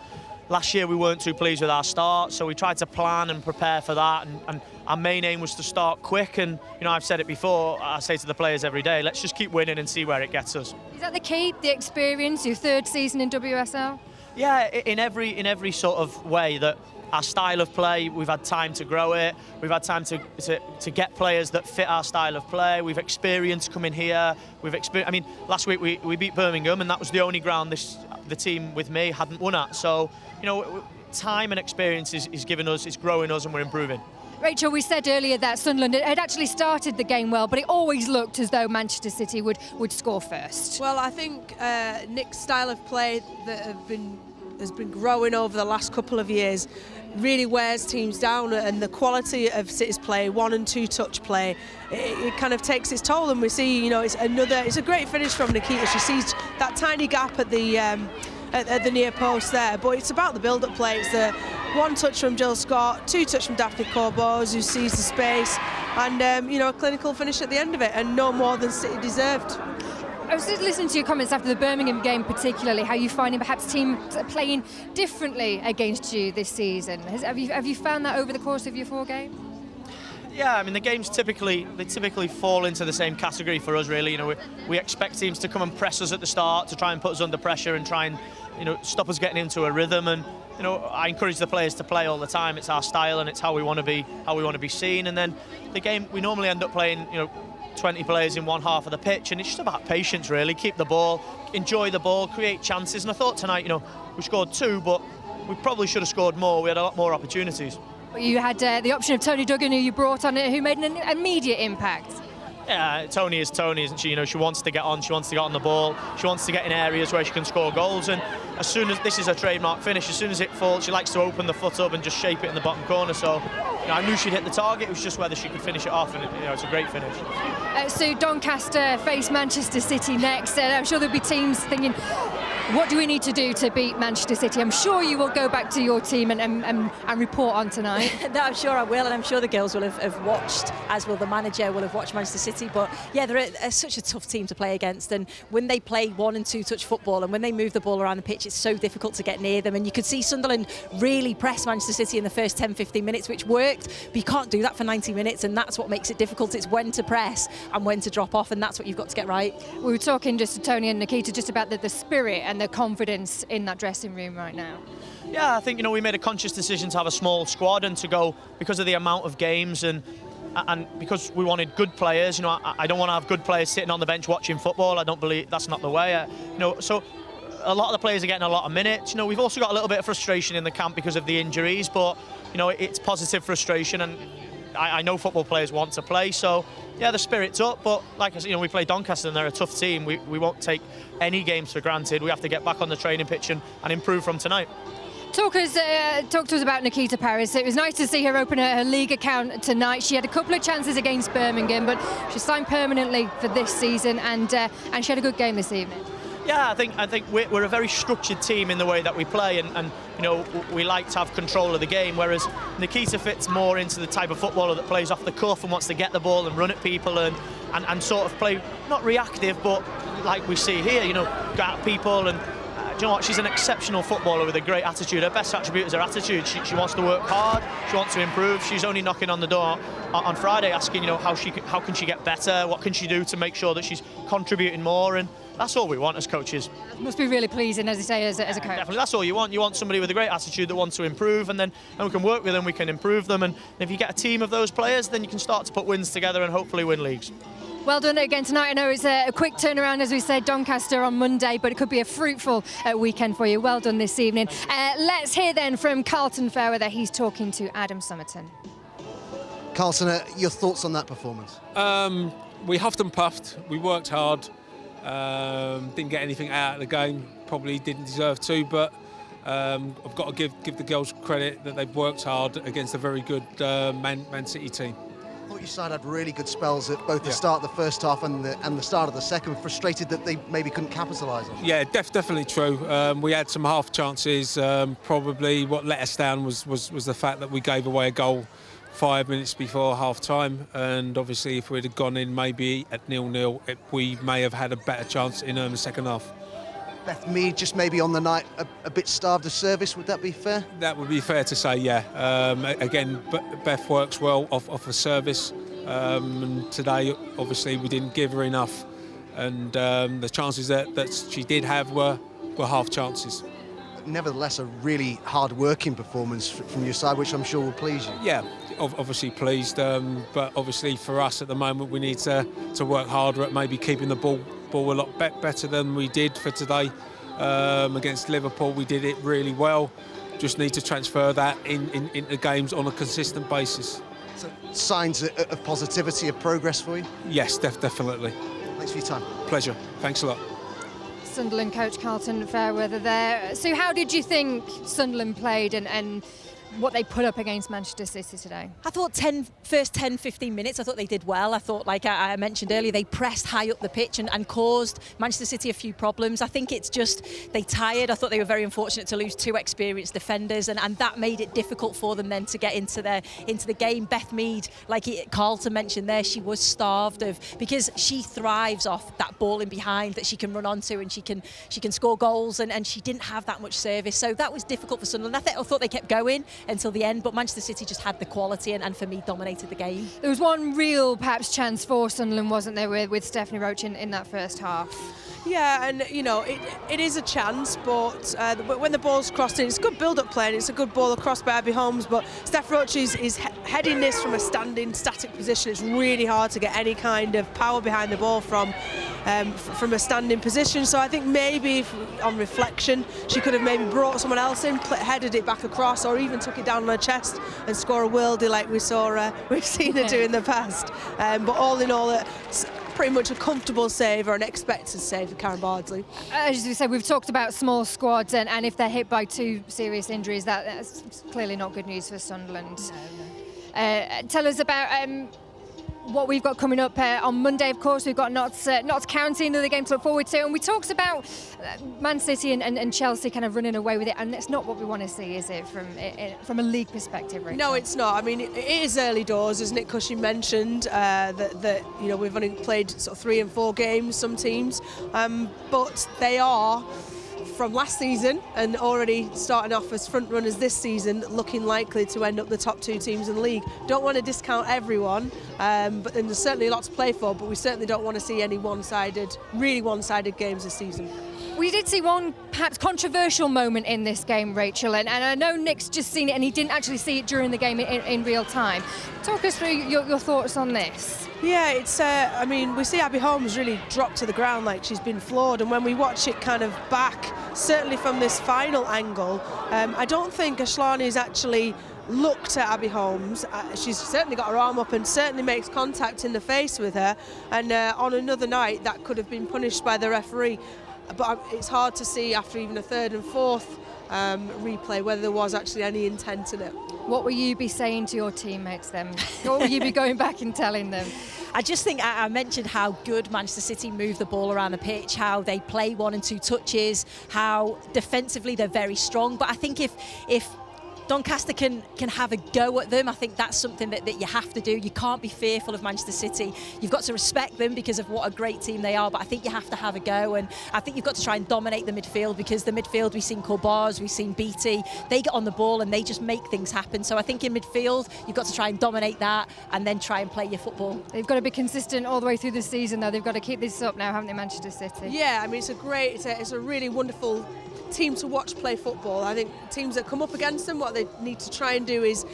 Last year we weren't too pleased with our start, so we tried to plan and prepare for that. And our main aim was to start quick. And I've said it before. I say to the players every day, let's just keep winning and see where it gets us. Is that the key? The experience? Your 3rd season in WSL? Yeah, in every sort of way that. Our style of play, we've had time to grow it. We've had time to get players that fit our style of play. We've experienced coming here. Last week we beat Birmingham, and that was the only ground the team with me hadn't won at. So, time and experience is giving us, it's growing us, and we're improving. Rachel, we said earlier that Sunderland had actually started the game well, but it always looked as though Manchester City would score first. Well, I think Nick's style of play that has been growing over the last couple of years really wears teams down, and the quality of City's play, 1 and 2 touch play, it kind of takes its toll. And we see, it's a great finish from Nikita. She sees that tiny gap at the near post there, but it's about the build-up play. It's the 1 touch from Jill Scott, 2 touch from Daphne Corbos, who sees the space, and a clinical finish at the end of it, and no more than City deserved. I was just listening to your comments after the Birmingham game, particularly how you finding perhaps teams playing differently against you this season. Have you found that over the course of your 4 games? Yeah, the games typically fall into the same category for us, really. We expect teams to come and press us at the start to try and put us under pressure and try and stop us getting into a rhythm. And I encourage the players to play all the time. It's our style and it's how we want to be seen. And then the game, we normally end up playing 20 players in one half of the pitch, and it's just about patience, really. Keep the ball, enjoy the ball, create chances. And I thought tonight, we scored 2, but we probably should have scored more. We had a lot more opportunities. You had the option of Tony Duggan, who you brought on, who made an immediate impact. Yeah, Tony is Tony, isn't she? She wants to get on, she wants to get on the ball, she wants to get in areas where she can score goals, and as soon as this is her trademark finish, as soon as it falls, she likes to open the foot up and just shape it in the bottom corner. So I knew she'd hit the target, it was just whether she could finish it off, and it's a great finish. So Doncaster face Manchester City next. I'm sure there'll be teams thinking, what do we need to do to beat Manchester City? I'm sure you will go back to your team and report on tonight. No, I'm sure I will, and I'm sure the girls will have watched, as will the manager, will have watched Manchester City. But yeah, they're such a tough team to play against, and when they play 1 and 2 touch football, and when they move the ball around the pitch, it's so difficult to get near them. And you could see Sunderland really press Manchester City in the first 10-15 minutes, which worked, but you can't do that for 90 minutes, and that's what makes it difficult. It's when to press and when to drop off, and that's what you've got to get right. We were talking just to Tony and Nikita just about the spirit and the confidence in that dressing room right now. Yeah, I think we made a conscious decision to have a small squad and to go because of the amount of games and because we wanted good players. I don't want to have good players sitting on the bench watching football. I don't believe that's not the way. So a lot of the players are getting a lot of minutes. We've also got a little bit of frustration in the camp because of the injuries, but it's positive frustration, and I know football players want to play. So yeah, the spirit's up, but like I said, we play Doncaster and they're a tough team. We won't take any games for granted. We have to get back on the training pitch and improve from tonight. Talk to us about Nikita Paris. It was nice to see her open her league account tonight. She had a couple of chances against Birmingham, but she signed permanently for this season, and she had a good game this evening. Yeah, I think we're a very structured team in the way that we play, and we like to have control of the game, whereas Nikita fits more into the type of footballer that plays off the cuff and wants to get the ball and run at people and sort of play, not reactive, but like we see here, go at people. And do you know what? She's an exceptional footballer with a great attitude. Her best attribute is her attitude. She wants to work hard. She wants to improve. She's only knocking on the door on Friday asking, how can she get better? What can she do to make sure that she's contributing more? And that's all we want as coaches. It must be really pleasing, as you say, as a coach. Definitely, that's all you want. You want somebody with a great attitude that wants to improve, and then we can work with them, we can improve them. And if you get a team of those players, then you can start to put wins together and hopefully win leagues. Well done again tonight. I know it's a quick turnaround, as we said, Doncaster on Monday, but it could be a fruitful weekend for you. Well done this evening. Let's hear then from Carlton Fairweather. He's talking to Adam Somerton. Carlton, your thoughts on that performance? We huffed and puffed. We worked hard. Didn't get anything out of the game. Probably didn't deserve to, but I've got to give the girls credit that they've worked hard against a very good Man City team. I thought your side had really good spells at both the start of the first half and the start of the second. Frustrated that they maybe couldn't capitalise on it. Yeah, definitely true. We had some half chances. Probably what let us down was the fact that we gave away a goal 5 minutes before half time, and obviously if we'd have gone in maybe at 0-0, we may have had a better chance in the second half. Beth Mead just maybe on the night a bit starved of service, would that be fair? That would be fair to say, yeah. Again, Beth works well off a service, and today obviously we didn't give her enough, and the chances that she did have were half chances. Nevertheless, a really hard-working performance from your side, which I'm sure will please you. Yeah, obviously pleased, but obviously for us at the moment we need to work harder at maybe keeping the ball a lot better than we did for today. Against Liverpool we did it really well. Just need to transfer that into games on a consistent basis. So signs of positivity, of progress for you? Yes, definitely. Thanks for your time. Pleasure. Thanks a lot. Sunderland coach Carlton Fairweather there. So how did you think Sunderland played and what they put up against Manchester City today? I thought first 10-15 minutes I thought they did well. I thought, like I mentioned earlier, they pressed high up the pitch and caused Manchester City a few problems. I think it's just they tired. I thought they were very unfortunate to lose two experienced defenders, and that made it difficult for them then to get into the game. Beth Mead, like Carlton mentioned there, she was starved because she thrives off that ball in behind that she can run onto, and she can score goals, and she didn't have that much service, so that was difficult for Sunderland. I thought they kept going until the end, but Manchester City just had the quality and for me dominated the game. There was one real perhaps chance for Sunderland, wasn't there, with Stephanie Roach in that first half? Yeah, and you know it is a chance, but when the ball's crossed in, it's good build-up play and it's a good ball across by Abby Holmes. But Steph Roach is heading this from a standing, static position. It's really hard to get any kind of power behind the ball from a standing position. So I think maybe on reflection, she could have maybe brought someone else in, headed it back across, or even took it down on her chest and score a worldie like we've seen her do in the past. But all in all, pretty much a comfortable save or an expected save for Karen Bardsley. As we said, we've talked about small squads, and if they're hit by two serious injuries, that's clearly not good news for Sunderland. No. Tell us about what we've got coming up on Monday. Of course, we've got Notts County, another game to look forward to, and we talked about Man City and Chelsea kind of running away with it, and it's not what we want to see, is it, from a league perspective, Rachel? No, it's not. I mean, it is early doors, as Nick Cushing mentioned, that you know, we've only played sort of 3 and 4 games, some teams, but they are, from last season and already starting off as front runners this season, looking likely to end up the top 2 teams in the league. Don't want to discount everyone, but there's certainly a lot to play for, but we certainly don't want to see any really one-sided games this season. We did see one perhaps controversial moment in this game, Rachel, and I know Nick's just seen it and he didn't actually see it during the game in real time. Talk us through your thoughts on this. Yeah, it's. I mean, we see Abby Holmes really drop to the ground like she's been floored, and when we watch it kind of back, certainly from this final angle, I don't think Ashlani's actually looked at Abby Holmes. She's certainly got her arm up and certainly makes contact in the face with her, and on another night that could have been punished by the referee. But it's hard to see after even a 3rd and 4th replay whether there was actually any intent in it. What will you be saying to your teammates then? What will you be going back and telling them? I just think I mentioned how good Manchester City move the ball around the pitch, how they play 1 and 2 touches, how defensively they're very strong. But I think if Doncaster can have a go at them, I think that's something that you have to do. You can't be fearful of Manchester City. You've got to respect them because of what a great team they are, but I think you have to have a go, and I think you've got to try and dominate the midfield, because the midfield, we've seen Corbars, we've seen Beattie, they get on the ball and they just make things happen. So I think in midfield you've got to try and dominate that and then try and play your football. They've got to be consistent all the way through the season though. They've got to keep this up now, haven't they, Manchester City? Yeah, I mean, it's a really wonderful team to watch play football. I think teams that come up against them, what they need to try and do is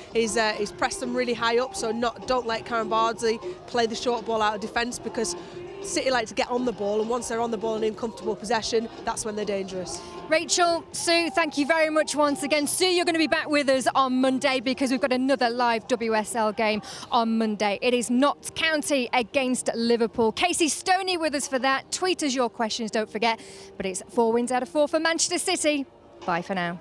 press them really high up. So don't let Karen Bardsley play the short ball out of defence, because City like to get on the ball, and once they're on the ball and in comfortable possession, that's when they're dangerous. Rachel, Sue, thank you very much once again. Sue, you're going to be back with us on Monday, because we've got another live WSL game on Monday. It is Notts County against Liverpool. Casey Stoney with us for that. Tweet us your questions, don't forget. But it's 4 wins out of 4 for Manchester City. Bye for now.